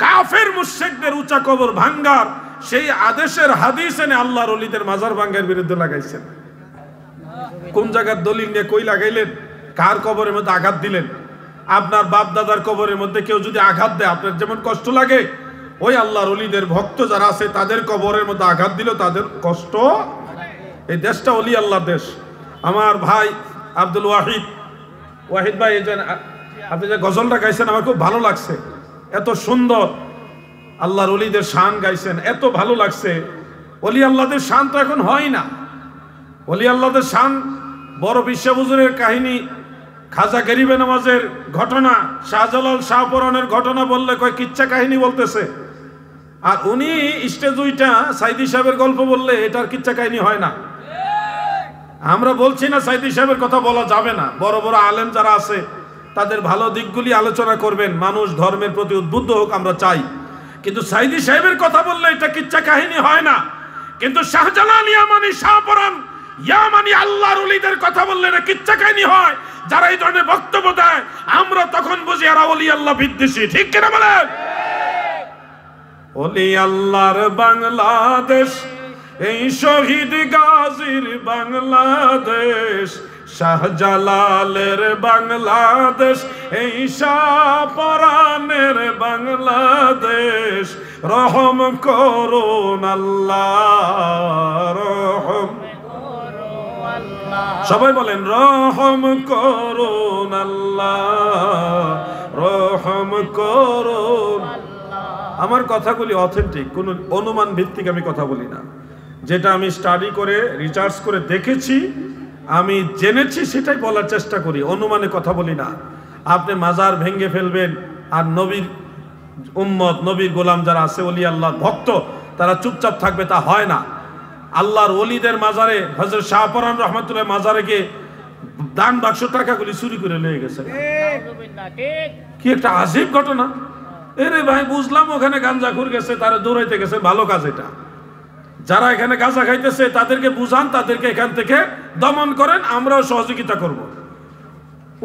কাফের মুশরিকদের উঁচা কবর ভাঙ্গার সেই আদেশের হাদিস এনে আল্লাহর ওলিদের মাজার ভাঙ্গার বিরুদ্ধে লাগাইছেন। কোন জায়গার দলিল নিয়ে কই লাগাইলেন? কার কবরের মধ্যে আঘাত দিলেন? আপনার বাপ দাদার কবরের মধ্যে কেউ যদি আঘাত দেয় আপনার যেমন কষ্ট লাগে, ওই আল্লাহর ওলিদের ভক্ত যারা আছে তাদের কবরের মধ্যে আঘাত দিল তাদের কষ্ট। এই দেশটা ওলি আল্লাহর দেশ। আমার ভাই আব্দুল ওয়াহিদ ভাই, আপনি যে গজলটা গাইছেন আমার খুব ভালো লাগছে, এত সুন্দর আল্লাহর ওলিদের শান গাইছেন, এত ভালো লাগছে। ওলি আল্লাহদের শান তো এখন হয় না। ওলি আল্লাহদের শান বড় বিশ্ব হুজুরের কাহিনী, খাজা গরিবে নামাজের ঘটনা, শাহজালাল শাহপরানের ঘটনা বললে কয় কিচ্ছা কাহিনী বলতেছে। আর উনি স্টেজ উইটা সাইদি সাহেবের গল্প বললে এটার কিচ্ছা কাহিনী হয় না। আমরা বলছি না সাইদি সাহেবের কথা বলা যাবে না, বড় বড় আলেম যারা আছে তাদের ভালো দিকগুলি আলোচনা করবেন, মানুষ ধর্মের প্রতি উদ্বুদ্ধ হোক, আমরা চাই। কিন্তু সাইদি সাহেবের কথা বললে এটা কিচ্ছা কাহিনী হয় না। কিন্তু শাহজালাল ইয়ামানি শাহপরান ইয়ামানি আল্লাহর ওলিদের কথা বললে না কিচ্ছা কাহিনী হয়। যারা এই ধরনের বক্তব্য দেয় আমরা তখন বুঝি এরা ওলি আল্লাহ বিদ্বেষী। ঠিক কিনা বলেন? ওলি আল্লাহর বাংলাদেশ, এই শহীদ গাজীর বাংলাদেশ, শাহজালালের বাংলাদেশ, এই শাহপরানের বাংলাদেশ। রহম করুন আল্লাহ, রহম, সবাই বলেন রহম করুন আল্লাহ, রহম করুন। আমার কথাগুলি অথেন্টিক, কোনো অনুমান ভিত্তিক আমি কথা বলি না। যেটা আমি স্টাডি করে রিসার্চ করে দেখেছি, আমি জেনেছি সেটাই বলার চেষ্টা করি, অনুমানে কথা বলি না। আপনি মাজার ভেঙে ফেলবেন আর নবীর উম্মত, নবীর গোলাম যারা আছে, ওলি আল্লাহর ভক্ত, তারা চুপচাপ থাকবে, তা হয় না। আল্লাহর ওলিদের মাজারে, হযরত শাহপরান রাহমাতুল্লাহ মাজারে গিয়ে দান বাক্স টাকাগুলি চুরি করে নিয়ে গেছে। কি একটা আজীব ঘটনা। এরে ভাই, বুঝলাম ওখানে গাঞ্জাখুর গেছে, তারা দৌড়াইতে গেছে, ভালো কাজ এটা। যারা এখানে গাঁজা খাইতেছে তাদেরকে বুঝান, তাদেরকে এখান থেকে দমন করেন, আমরাও সহযোগিতা করব।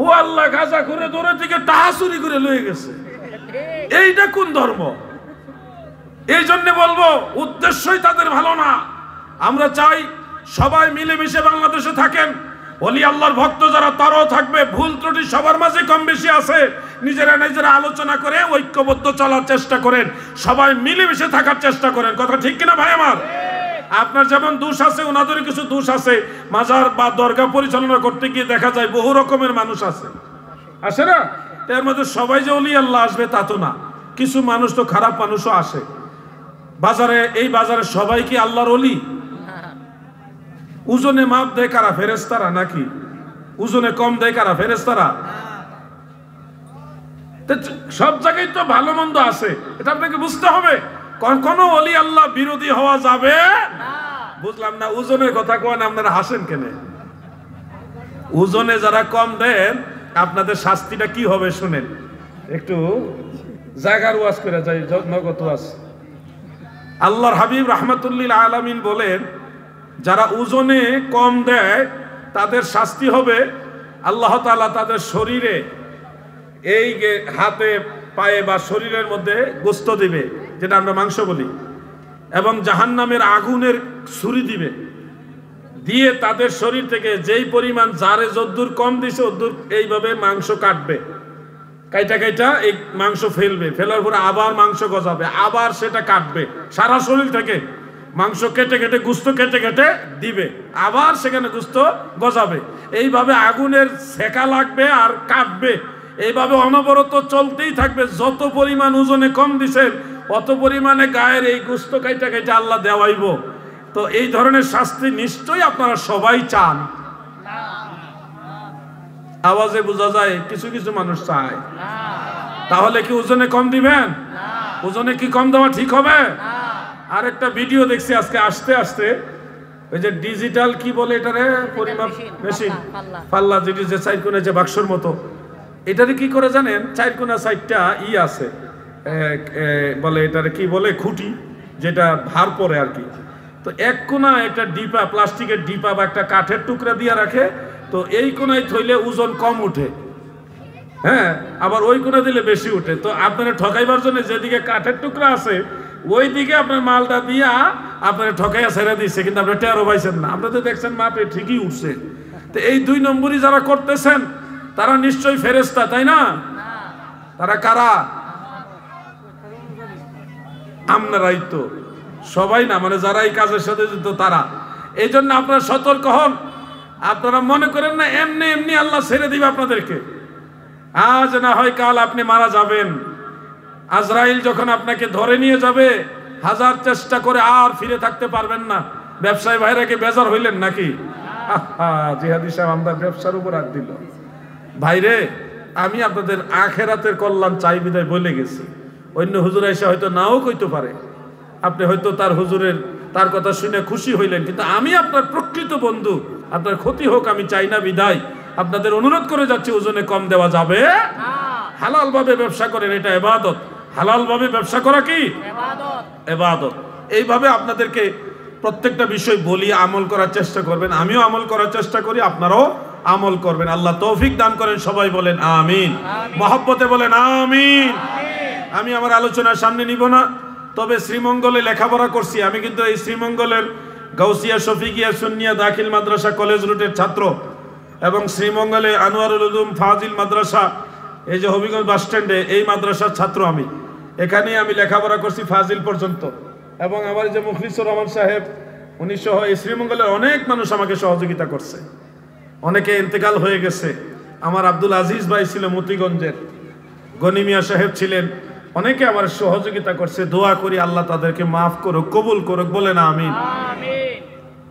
ও আল্লাহ, গাঁজা করে দৌড়ে থেকে টাকা চুরি করে লয়ে গেছে, এইটা কোন ধর্ম? এই জন্য বলবো উদ্দেশ্যই তাদের ভালো না। আমরা চাই সবাই মিলেমিশে বাংলাদেশে থাকেন। ওলি আল্লাহর ভক্ত যারা তারাও থাকবে, ভুল ত্রুটি সবার মাঝে কম বেশি আছে, নিজেরা নিজেরা আলোচনা করে ঐক্যবদ্ধ চলার চেষ্টা করেন, সবাই মিলেমিশে থাকার চেষ্টা করেন। কথা ঠিক কিনা ভাই আমার? আপনার যেমন দোষ আছে ওনাদেরও কিছু দোষ আছে। মাজার বা দরগা পরিচালনা করতে গিয়ে দেখা যায় বহু রকমের মানুষ আছে, আসে না? এর মধ্যে সবাই যে ওলি আল্লাহ আসবে তা তো না, কিছু মানুষ তো খারাপ মানুষও আসে। বাজারে, এই বাজারে সবাই কি আল্লাহর ওলি? ওজনে মাপ দেয় কারা? ফেরেশতারা নাকি? ওজনে কম দেয় কারা? ফেরেশতারা। সব জায়গায় তো ভালো মন্দ আছে, এটা আপনাকে বুঝতে হবে। কোন ওলি আল্লাহ বিরোধী হওয়া যাবে না। বুঝলাম না, ওজনের কথা কোন আপনারা হাসেন কেন? ওজনে যারা কম দেন আপনাদের শাস্তিটা কি হবে শুনেন। একটু জায়গার ওয়াজ করে যাই, নগদ ওয়াজ। আল্লাহর হাবিব রাহমাতুল্লিল আলামিন বলেন, যারা ওজনে কম দেয় তাদের শাস্তি হবে আল্লাহ তাআলা তাদের শরীরে, এই হাতে পায়ে বা শরীরের মধ্যে গোস্ত দিবে, যেটা আমরা মাংস বলি, এবং জাহান্নামের আগুনের ছুরি দিবে। দিয়ে তাদের শরীর থেকে যেই পরিমাণ যারে যদ্দূর কম দিছে ওদ্দূর এইভাবে মাংস কাটবে, কাইটা কাইটা এই মাংস ফেলবে, ফেলার পরে আবার মাংস গজাবে, আবার সেটা কাটবে, সারা শরীর থেকে মাংস কেটে কেটে গুস্ত কেটে কেটে দিবে, আবার সেখানে গুস্ত গজাবে। এইভাবে আগুনের সেকা লাগবে আর কাটবে, এইভাবে অনবরত চলতেই থাকবে। যত পরিমাণ ওজনে কম দিছেন অত পরিমাণে গায়ের এই গুস্ত কাইটা কাইটা আল্লাহ দেওয়াইব। তো এই ধরনের শাস্তি নিশ্চয়ই আপনারা সবাই চান। আওয়াজে বোঝা যায় কিছু কিছু মানুষ চায়। তাহলে কি ওজনে কম দিবেন? ওজনে কি কম দেওয়া ঠিক হবে? আর একটা ভিডিও দেখছি আজকে আসতে আসতে, ওই যে ডিজিটাল কি বলে এটারে পরিমাপ মেশিন, পাল্লা যেটি যে চার কোণে যে বাক্সর মতো, এটারে কি করে জানেন? চার কোণা চারটা আছে, বলে এটারে কি বলে, খুঁটি, যেটা ভার পরে আর কি। তো এক কোণা একটা ডিপা, প্লাস্টিকের ডিপা বা একটা কাঠের টুকরা দিয়ে রাখে, তো এই কোণায় থইলে ওজন কম উঠে, হ্যাঁ, আবার ওই কোণা দিলে বেশি উঠে। তো আপনারা ঠকাইবার জন্য যেদিকে কাঠের টুকরা আছে ওই দিকে আপনার মালটা দিয়া আপনারা ঠকাইয়া ছেড়ে দিচ্ছে, কিন্তু আপনারা টেরও পাইছেন না। আপনারা তো দেখছেন মাপে ঠিকই উঠছে। তো এই 2 নম্বরই যারা করতেছেন তারা নিশ্চয়ই ফেরেশতা, তাই না? তারা কারা? আপনারাই তো, সবাই না, মানে যারা এই কাজের সাথে যুক্ত তারা। এই জন্য আপনারা সতর্ক হন। আপনারা মনে করেন না এমনি এমনি আল্লাহ ছেড়ে দিবে আপনাদেরকে। আজ না হয় কাল আপনি মারা যাবেন। আজরাইল যখন আপনাকে ধরে নিয়ে যাবে, 1000 চেষ্টা করে আর ফিরে থাকতে পারবেন না। ব্যবসায়ী ভাইরা কি বেজার হইলেন নাকি? জিহাদি সাহেব আমরা ব্যবসার উপর হাত দিল। ভাইরে, আমি আপনাদের আখেরাতের কল্যাণ চাই বিদায় বলে গেছি। অন্য হুজুর এসে হয়তো নাও কইতে পারে, আপনি হয়তো তার কথা শুনে খুশি হইলেন, কিন্তু আমি আপনার প্রকৃত বন্ধু, আপনার ক্ষতি হোক আমি চাই না বিদায় আপনাদের অনুরোধ করে যাচ্ছি, ওজনে কম দেওয়া যাবে। হালাল ভাবে ব্যবসা করেন, এটা ইবাদত। হালাল ভাবে ব্যবসা করা কি ইবাদত। এইভাবে আপনাদেরকে প্রত্যেকটা বিষয় বলি, আমল করার চেষ্টা করবেন। আমিও আমল করার চেষ্টা করি, আপনারাও আমল করবেন। আল্লাহ তৌফিক দান করেন। সবাই বলেন আমিন, মহব্বতে বলেন আমিন। আমি আমার আলোচনার সামনে নিব না, তবে শ্রীমঙ্গলে লেখাপড়া করছি। আমি কিন্তু এই শ্রীমঙ্গলের গাউসিয়া শফিকিয়া সুন্নিয়া দাখিল মাদ্রাসা কলেজ রুটের ছাত্র, এবং শ্রীমঙ্গলে আনোয়ারুল উলুম ফাজিল মাদ্রাসা, এই যে হবিগঞ্জ বাস স্ট্যান্ডে, এই মাদ্রাসার ছাত্র আমি। এখানেই আমি লেখাপড়া করছি ফাজিল পর্যন্ত। এবং আমার যে মুখলিসুর রহমান সাহেব, উনি সহ এই শ্রীমঙ্গলের অনেক মানুষ আমাকে সহযোগিতা করছে। অনেকে ইন্তেকাল হয়ে গেছে। আমার আব্দুল আজিজ ভাই ছিল মতিগঞ্জের, গনি মিয়া সাহেব ছিলেন, অনেকে আমার সহযোগিতা করছে। দোয়া করি আল্লাহ তাদেরকে মাফ করুক, কবুল করুক, বলেন আমিন।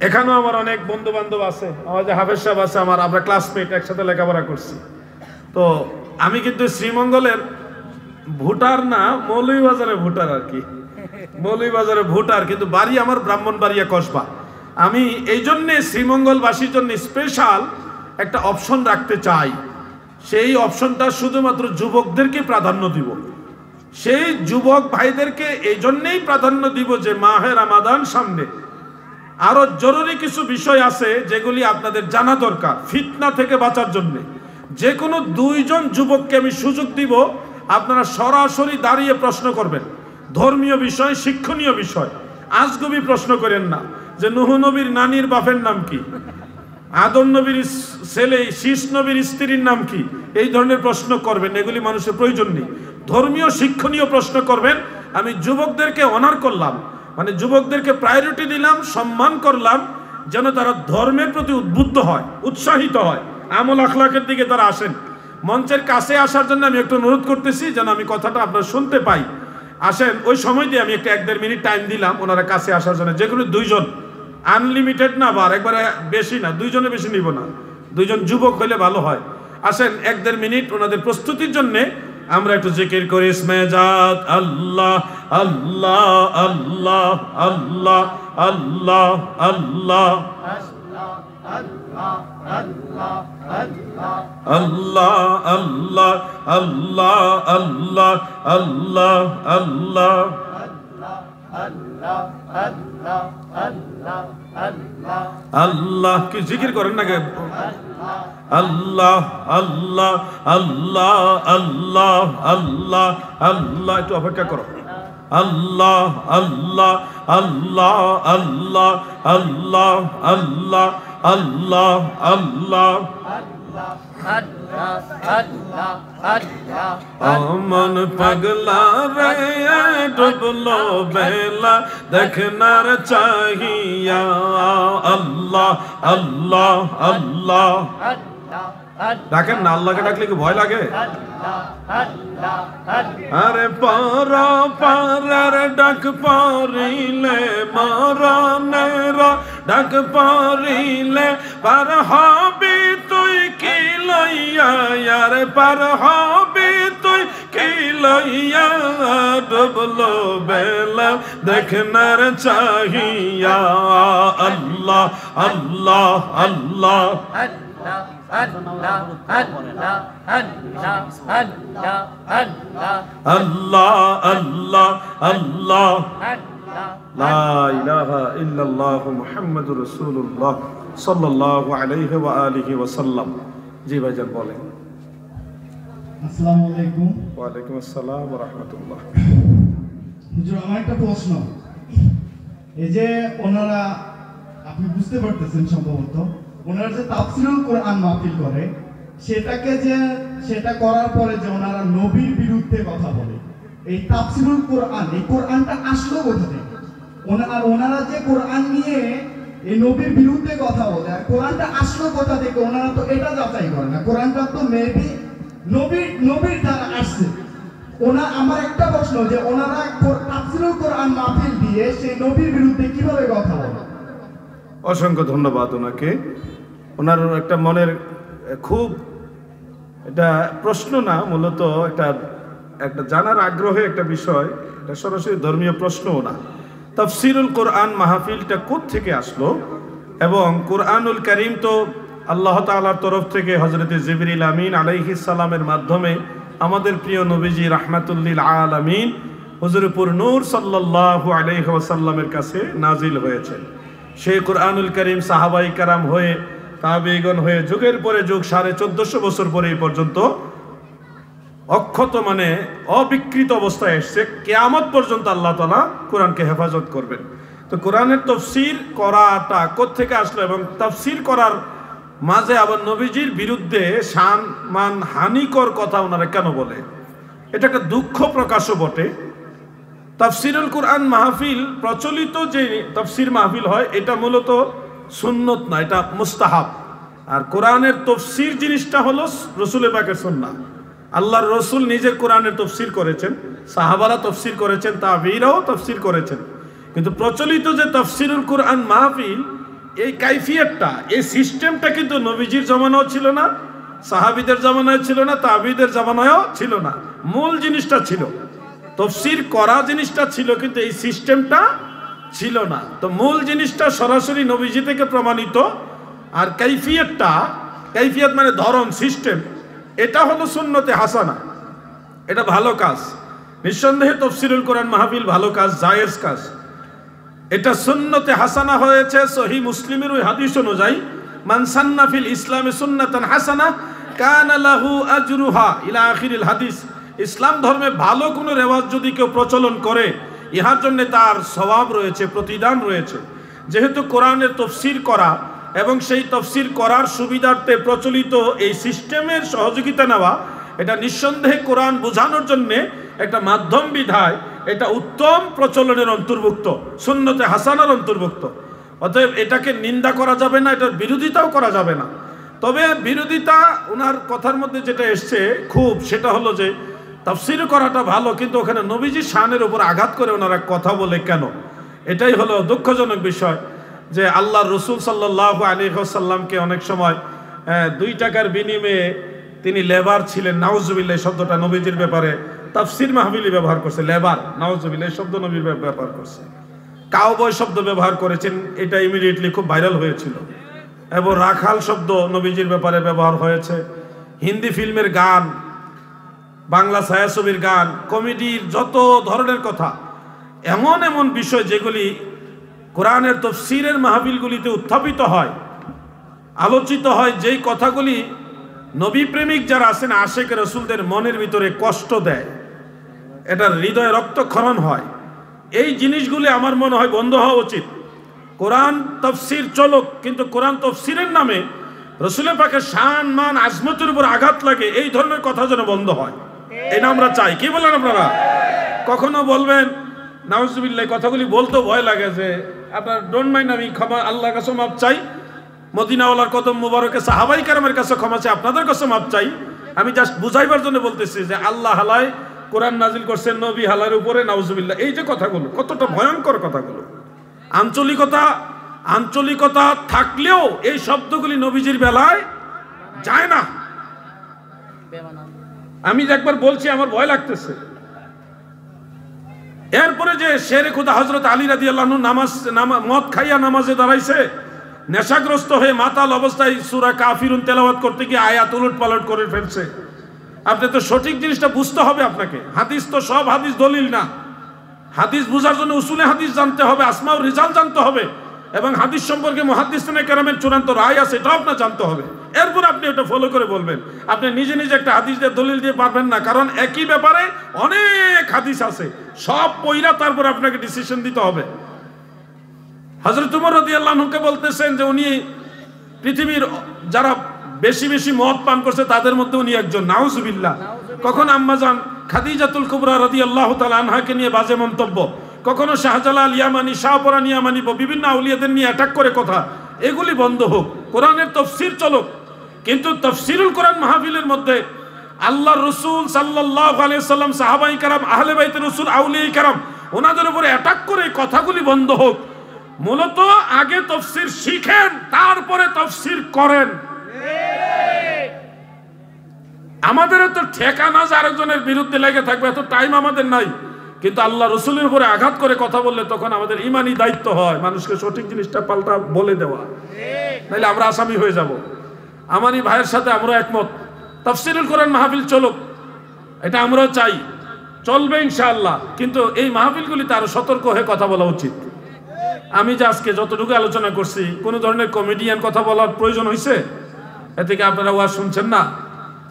এখানেও আমার অনেক বন্ধু বান্ধব আছে, আমার যে হাফেজ সাহেব আছে, আমরা ক্লাসমেট, একসাথে লেখাপড়া করছি। তো আমি কিন্তু শ্রীমঙ্গলের ভোটার না, মৌলভীবাজারের ভোটার আর কি, মৌলভীবাজারের ভোটার, কিন্তু বাড়ি আমার ব্রাহ্মণবাড়িয়া কসবা। আমি এই জন্যে শ্রীমঙ্গলবাসীর জন্য স্পেশাল একটা অপশন রাখতে চাই। সেই অপশনটা শুধুমাত্র যুবকদেরকে প্রাধান্য দিব। সেই যুবক ভাইদেরকে এই জন্যেই প্রাধান্য দিব যে মাহে রমাদান সামনে, আরো জরুরি কিছু বিষয় আছে যেগুলি আপনাদের জানা দরকার ফিতনা থেকে বাঁচার জন্য। যে কোনো 2 জন যুবককে আমি সুযোগ দিব, আপনারা সরাসরি দাঁড়িয়ে প্রশ্ন করবেন, ধর্মীয় বিষয়, শিক্ষণীয় বিষয়। আজগুবি প্রশ্ন করেন না যে নূহ নবীর নানির বাপের নাম কি, আদম নবীর ছেলে শীষ নবীর স্ত্রীর নাম কি, এই ধরনের প্রশ্ন করবেন। এগুলি মানুষের প্রয়োজন নেই। ধর্মীয় শিক্ষণীয় প্রশ্ন করবেন। আমি যুবকদেরকে অনার করলাম, মানে যুবকদেরকে প্রায়োরিটি দিলাম, সম্মান করলাম, যেন তারা ধর্মের প্রতি উদ্বুদ্ধ হয়, উৎসাহিত হয়, আমল আখলাকের দিকে তারা আসেন। মঞ্চের কাছে আসার জন্য আমি একটু অনুরোধ করতেছি, যেন আমি কথাটা আপনারা শুনতে পাই। আসেন, ওই সময় দিয়ে আমি একটু 1-1.5 মিনিট টাইম দিলাম ওনারা কাছে আসার জন্য। যেগুলো 2 জন, আনলিমিটেড না, আবার একবারে বেশি না, 2 জনে বেশি নিব না, 2 জন যুবক হইলে ভালো হয়। আসেন 1-1.5 মিনিট ওনাদের প্রস্তুতির জন্য আমরা একটু জিকির করি। ইসমে জাত আল্লাহ আল্লাহ আল্লাহ আল্লাহ আল্লাহ আল্লাহ আল্লাহ আল্লাহ আল্লাহ আল্লাহ আল্লাহ আল্লাহ আল্লাহ কি জিকির করেন না? আল্লাহ আল্লাহ আল্লাহ আল্লাহ আল্লাহ আল্লাহ। একটু অপেক্ষা করো। আল্লাহ আল্লাহ আল্লাহ আল্লাহ আল্লাহ আল্লাহ আল্লাহ আল্লাহ আমন পাগলা রে ডুবলো বেলা দেখনার চাহিয়া আল্লাহ আল্লাহ আল্লাহ ডাকেন না, আল্লাহকে ডাকলে কি ভয় লাগে? আরে পারা পারার ডাক পারিলে মরণের ডাক পারিলে পার হবি তুই কি লইয়া, আরে পার হবি তুই কি লইয়া ডুবলো বেলা দেখনার চাহিয়া আল্লাহ আল্লাহ আল্লাহ আল্লাহ আল্লাহ আল্লাহ লা ইলাহা ইল্লাল্লাহু মুহাম্মাদুর রাসূলুল্লাহ সাল্লাল্লাহু আলাইহি ওয়া আলিহি ওয়া সাল্লাম। জি ভাইজান বলেন। আসসালামু আলাইকুম। ওয়া আলাইকুম আসসালাম ওয়া রাহমাতুল্লাহ। হুজুর, আমার একটা প্রশ্ন, এই যে ওনারা, আপনি বুঝতে পারতেছেন সম্ভবত, ওনারা যে তাফসীরুল কোরআন মাহফিল করে, সেটা করার পরে যে ওনারা নবীর বিরুদ্ধে কথা বলে, এই তাফসীরুল কোরআন, এই কোরআনটা আসলো কোথা থেকে? ওনারা যে কোরআন নিয়ে এই নবীর বিরুদ্ধে কথা বলে, আর কোরআনটা আসলো কোথা থেকে ওনারা তো এটা যাচাই করে না। কোরআনটা তো মেবি নবীর দ্বারা আসছে। আমার একটা প্রশ্ন, যে ওনারা তাফসীরুল কোরআন মাহফিল দিয়ে সেই নবীর বিরুদ্ধে কিভাবে কথা বলে? অসংখ্য ধন্যবাদ ওনাকে। ওনার একটা মনের খুব, এটা প্রশ্ন না, মূলত একটা জানার আগ্রহে একটা বিষয়, এটা সরাসরি ধর্মীয় প্রশ্নও না। তাফসীরুল কোরআন মাহফিলটা কোত্থেকে আসলো, এবং কোরআনুল কারীম তো আল্লাহ তাআলার তরফ থেকে হযরতে জিবরিল আমিন আলাইহিস সালামের মাধ্যমে আমাদের প্রিয় নবীজি রাহমাতুল্লিল আলামিন হুজুর পুর নূর সাল্লাল্লাহু আলাইহি ওয়াসাল্লামের কাছে নাজিল হয়েছে। সেই কোরআনুল কারীম সাহাবায়ে কেরাম হয়ে, তাবেঈগণ হয়ে, যুগের পরে যুগ 1450 বছর পরে এই পর্যন্ত অক্ষত, মানে অবিকৃত অবস্থায় এসছে। কিয়ামত পর্যন্ত আল্লাহ তাআলা কোরআনকে হেফাজত করবেন। তো কোরআনের তাফসীর করাটা কোত্থেকে আসলো, এবং তাফসীর করার মাঝে আবার নবীজির বিরুদ্ধে সম্মান হানিকর কথা ওনারা কেন বলে, এটা একটা দুঃখ প্রকাশও বটে। তাফসীরুল কোরআন মাহফিল, প্রচলিত যে তাফসীর মাহফিল হয়, এটা মূলত সুন্নত না, এটা মুস্তাহাব। আর কোরআনের তাফসীর জিনিসটা হলো রাসূলের পাকের সুন্নাহ। আল্লাহর রাসূল নিজে কোরআনের তাফসীর করেছেন, সাহাবারা তাফসীর করেছেন, তাবেঈরাও তাফসীর করেছেন। কিন্তু প্রচলিত যে তাফসীরুল কোরআন মাহফিল, এই কাইফিয়তটা, এই সিস্টেমটা কিন্তু নবীজির জামানাও ছিল না, সাহাবীদের জামানায় ছিল না, তাবেঈদের জামানায়ও ছিল না। মূল জিনিসটা ছিল তাফসীর করা জিনিসটা ছিল, কিন্তু এই সিস্টেমটা ছিল না। তো মূল জিনিসটা সরাসরি নবীজি থেকে প্রমাণিত, আর কাইফিয়ত মানে ধরন, সিস্টেম, এটা হলো সুন্নতে হাসানা, এটা ভালো কাজ। নিঃসন্দেহে তাফসীরুল কোরআন মাহফিল ভালো কাজ, জায়েজ কাজ। এটা সুন্নতে হাসানা হয়েছে সহিহ মুসলিমের ওই হাদিস অনুযায়ী, মান সান্না ফিল ইসলামে সুন্নাতান হাসানা কানা লাহু আজরুহা ইলা আখিরিল হাদিস। ইসলাম ধর্মে ভালো কোনো রেওয়াজ যদি কেউ প্রচলন করে, ইহার জন্য তার সওয়াব রয়েছে, প্রতিদান রয়েছে। যেহেতু কোরআনের তাফসীর করা এবং সেই তাফসীর করার সুবিধার্থে প্রচলিত এই সিস্টেমের সহযোগিতা নেওয়া, এটা নিঃসন্দেহে কোরআন বোঝানোর জন্য একটা মাধ্যম বিধায় এটা উত্তম প্রচলনের অন্তর্ভুক্ত, সুন্নতে হাসানার অন্তর্ভুক্ত। অতএব এটাকে নিন্দা করা যাবে না, এটার বিরোধিতাও করা যাবে না। তবে বিরোধিতা ওনার কথার মধ্যে যেটা এসছে খুব, সেটা হলো যে তাফসীর করাটা ভালো, কিন্তু ওখানে নবীজির শানের উপর আঘাত করে ওনারা কথা বলে কেন? এটাই হলো দুঃখজনক বিষয়, যে আল্লাহর রাসূল সাল্লাল্লাহু আলাইহি ওয়াসাল্লামকে অনেক সময় 2 টাকার বিনিময়ে তিনি লেবার ছিলেন, নাউজুবিল্লাহ শব্দটা নবীজির ব্যাপারে তাফসীর মাহফিলে ব্যবহার করছে। লেবার, নাউজুবিল্লাহ শব্দ নবীর ব্যবহার করছে। কাউবয় শব্দ ব্যবহার করেছেন, এটা ইমিডিয়েটলি খুব ভাইরাল হয়েছিল। এবং রাখাল শব্দ নবীজির ব্যাপারে ব্যবহার হয়েছে। হিন্দি ফিল্মের গান, বাংলা ছায়াছবির গান, কমেডির যত ধরনের কথা, এমন এমন বিষয় যেগুলি কোরআনের তাফসীরের মাহফিলগুলিতে উত্থাপিত হয়, আলোচিত হয়, যেই কথাগুলি নবী প্রেমিক যারা আছেন, আশেক রাসূলদের মনের ভিতরে কষ্ট দেয়, এটা হৃদয়ে রক্তক্ষরণ হয়, এই জিনিসগুলি আমার মনে হয় বন্ধ হওয়া উচিত। কোরআন তফসির চলুক, কিন্তু কোরআন তফসিরের নামে রসুলের পাকের শান মান আজমতের উপর আঘাত লাগে, এই ধরনের কথা যেন বন্ধ হয়, এটা আমরা চাই। কি বলেন আপনারা? কখনো বলবেন নাউজুবিল্লাহ, কথাগুলি বলতে ভয় লাগে যে আপনার ডোন্ট মাইন্ড, আমি ক্ষমা আল্লাহর কাছে মাপ চাই, মদিনাওয়ালার কদম মুবারকে সাহাবাই কেরামের কাছে ক্ষমা চাই, আপনাদের কাছে মাপ চাই। আমি জাস্ট বুঝাইবার জন্য বলতেছি যে আল্লাহ হালায় কোরআন নাজিল করছেন নবী হালার উপরে, নাউজুবিল্লাহ, এই যে কথাগুলো কতটা ভয়ঙ্কর কথাগুলো। আঞ্চলিকতা থাকলেও এই শব্দগুলি নবীজির বেলায় যায় না। আমি একবার বলছি, আমার ভয় লাগতেছে। এরপরে যে শেরে খুদা হযরত আলী রাদিয়াল্লাহু আনহু মদ খাইয়া নামাজে দাঁড়াইছে, নেশাগ্রস্ত হয়ে মাতাল অবস্থায় সূরা কাফিরুন তেলাওয়াত করতে গিয়ে আয়াত উলট পালট করে ফেলছে। আপনি তো সঠিক জিনিসটা বুঝতে হবে আপনাকে। হাদিস তো সব হাদিস দলিল না। হাদিস বুঝার জন্য উসুলে হাদিস জানতে হবে, আসমাউর রিজাল জানতে হবে, এবং হাদিস সম্পর্কে মুহাদ্দিসিনে কেরামের চূড়ান্ত রায় আছে, এটাও আপনার জানতে হবে। এরপর আপনি এটা ফলো করে বলবেন। আপনি নিজে নিজে একটা হাদিস দিয়ে দলিল দিয়ে পারবেন না, কারণ একই ব্যাপারে অনেক হাদিস আছে, সব পয়রা তারপর আপনাকে ডিসিশন দিতে হবে। হযরত উমর রাদিয়াল্লাহু আনহুকে বলতেছেন যে উনি পৃথিবীর যারা বেশি বেশি মদ পান করছে তাদের মধ্যে উনি একজন, নাউজুবিল্লাহ। কখন আম্মাজান খাদিজাতুল কুবরা রাদিয়াল্লাহু তাআলা আনহাকে নিয়ে বাজে মন্তব্য, কখনো শাহজালাল ইয়ামানি, শাহপরান ইয়ামানি, বিভিন্ন আউলিয়াদের নিয়ে অ্যাটাক করে কথা, এগুলি বন্ধ হোক। কোরআনের তফসির চলুক, কিন্তু তফসিরুল কোরআন মাহফিলের মধ্যে আল্লাহর রাসূল সাল্লাল্লাহু আলাইহি ওয়াসাল্লাম, সাহাবায়ে কেরাম, আহলে বাইতের রাসূল, আউলিয়ায়ে কেরাম, ওনাদের উপরে অ্যাটাক করে কথাগুলি বন্ধ হোক। মূলত আগে তফসির শিখেন, তারপরে তফসির করেন। আমাদের তো ঠেকানা যে আরেকজনের বিরুদ্ধে লেগে থাকবে এত টাইম আমাদের নাই, কিন্তু আল্লাহ রসুলের উপরে আঘাত করে কথা বললে তখন আমাদের ইমানি দায়িত্ব হয় মানুষকে সঠিক জিনিসটা পাল্টা বলে দেওয়া, নাহলে আমরা আসামি হয়ে যাব। আমারই ভাইয়ের সাথে আমরা একমত, তাফসীরুল কোরআন মাহফিল চলুক, এটা আমরাও চাই, চলবে ইনশাআল্লাহ। কিন্তু এই মাহফিলগুলিতে আরো সতর্ক হয়ে কথা বলা উচিত। আমি যে আজকে যতটুকু আলোচনা করছি, কোনো ধরনের কমেডিয়ান কথা বলার প্রয়োজন হয়েছে? এ থেকে আপনারা ওয়াজ শুনছেন না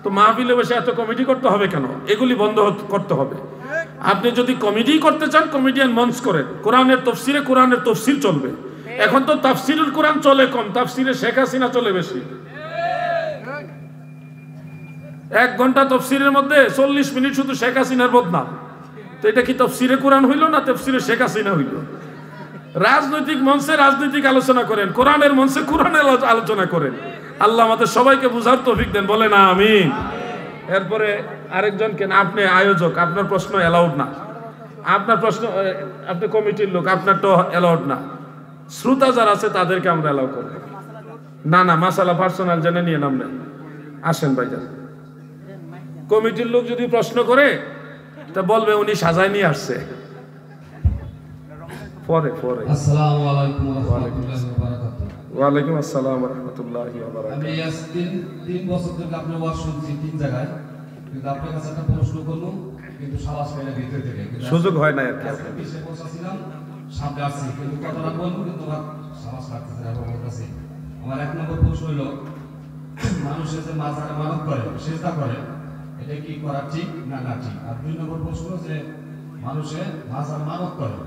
তো মাহফিলে বসে এত কমেডি করতে হবে কেন? এগুলি বন্ধ করতে হবে। আপনি যদি কমেডি করতে চান, কমেডিয়ান মঞ্চ করেন, কোরআনের তফসিরে কোরআনের তফসির চলবে। এখন তো তাফসিরুল কোরআন চলে কম, তাফসিরে শেখ হাসিনা চলে বেশি। 1 ঘন্টা তফসিরের মধ্যে 40 মিনিট শুধু শেখ হাসিনার বদনাম। তো এটা কি তফসিরে কোরআন হইল না তফসিরে শেখ হাসিনা হইল? রাজনৈতিক মঞ্চে রাজনৈতিক আলোচনা করেন, কোরআনের মঞ্চে কোরআনের আলোচনা করেন। আল্লাহ আমাদের সবাইকে বুঝার তৌফিক দেন, বলেন আমিন। এরপরে আরেকজনকে, আপনি আয়োজক, আপনার প্রশ্ন অ্যালাউড না, আপনার প্রশ্ন, আপনি কমিটির লোক, আপনার তো অ্যালাউড না। শ্রোতা যারা আছে তাদেরকে আমরা অ্যালাউ করব না। না, মাসালা পার্সোনাল জেনে নিয়ে নাম নেই, আসেন ভাইজান। কমিটির লোক যদি প্রশ্ন করে তা বলবে উনি সাজায় নিয়ে আসছে। পরে আসসালামু আলাইকুম ওয়া রাহমাতুল্লাহি ওয়া বারাকাতুহু। ওয়া আলাইকুম আসসালাম ওয়া রাহমাতুল্লাহি ওয়া বারাকাতুহু। আমি আজ 3 বছর ধরে আপনার ওয়াজ শুনছি 3 জায়গায়, কিন্তু আপনার কাছে একটা প্রশ্ন করব, কিন্তু সাবাস পাইনা ভিতর থেকে সুযোগ হয় না আর কি। আজকে পিছে বসেছিলাম, সামনে আসছি, কিন্তু কথাটা বলবো, কিন্তু আমার সাবাস লাগতেছে না আমার কাছে। আমার 1 নম্বর প্রশ্ন হলো, মানুষের যে মাজারে মানত করে, সিজদা করে, এটা কি করা ঠিক না না ঠিক? আর 2 নম্বর প্রশ্ন, যে মানুষে মাজারে মানত করে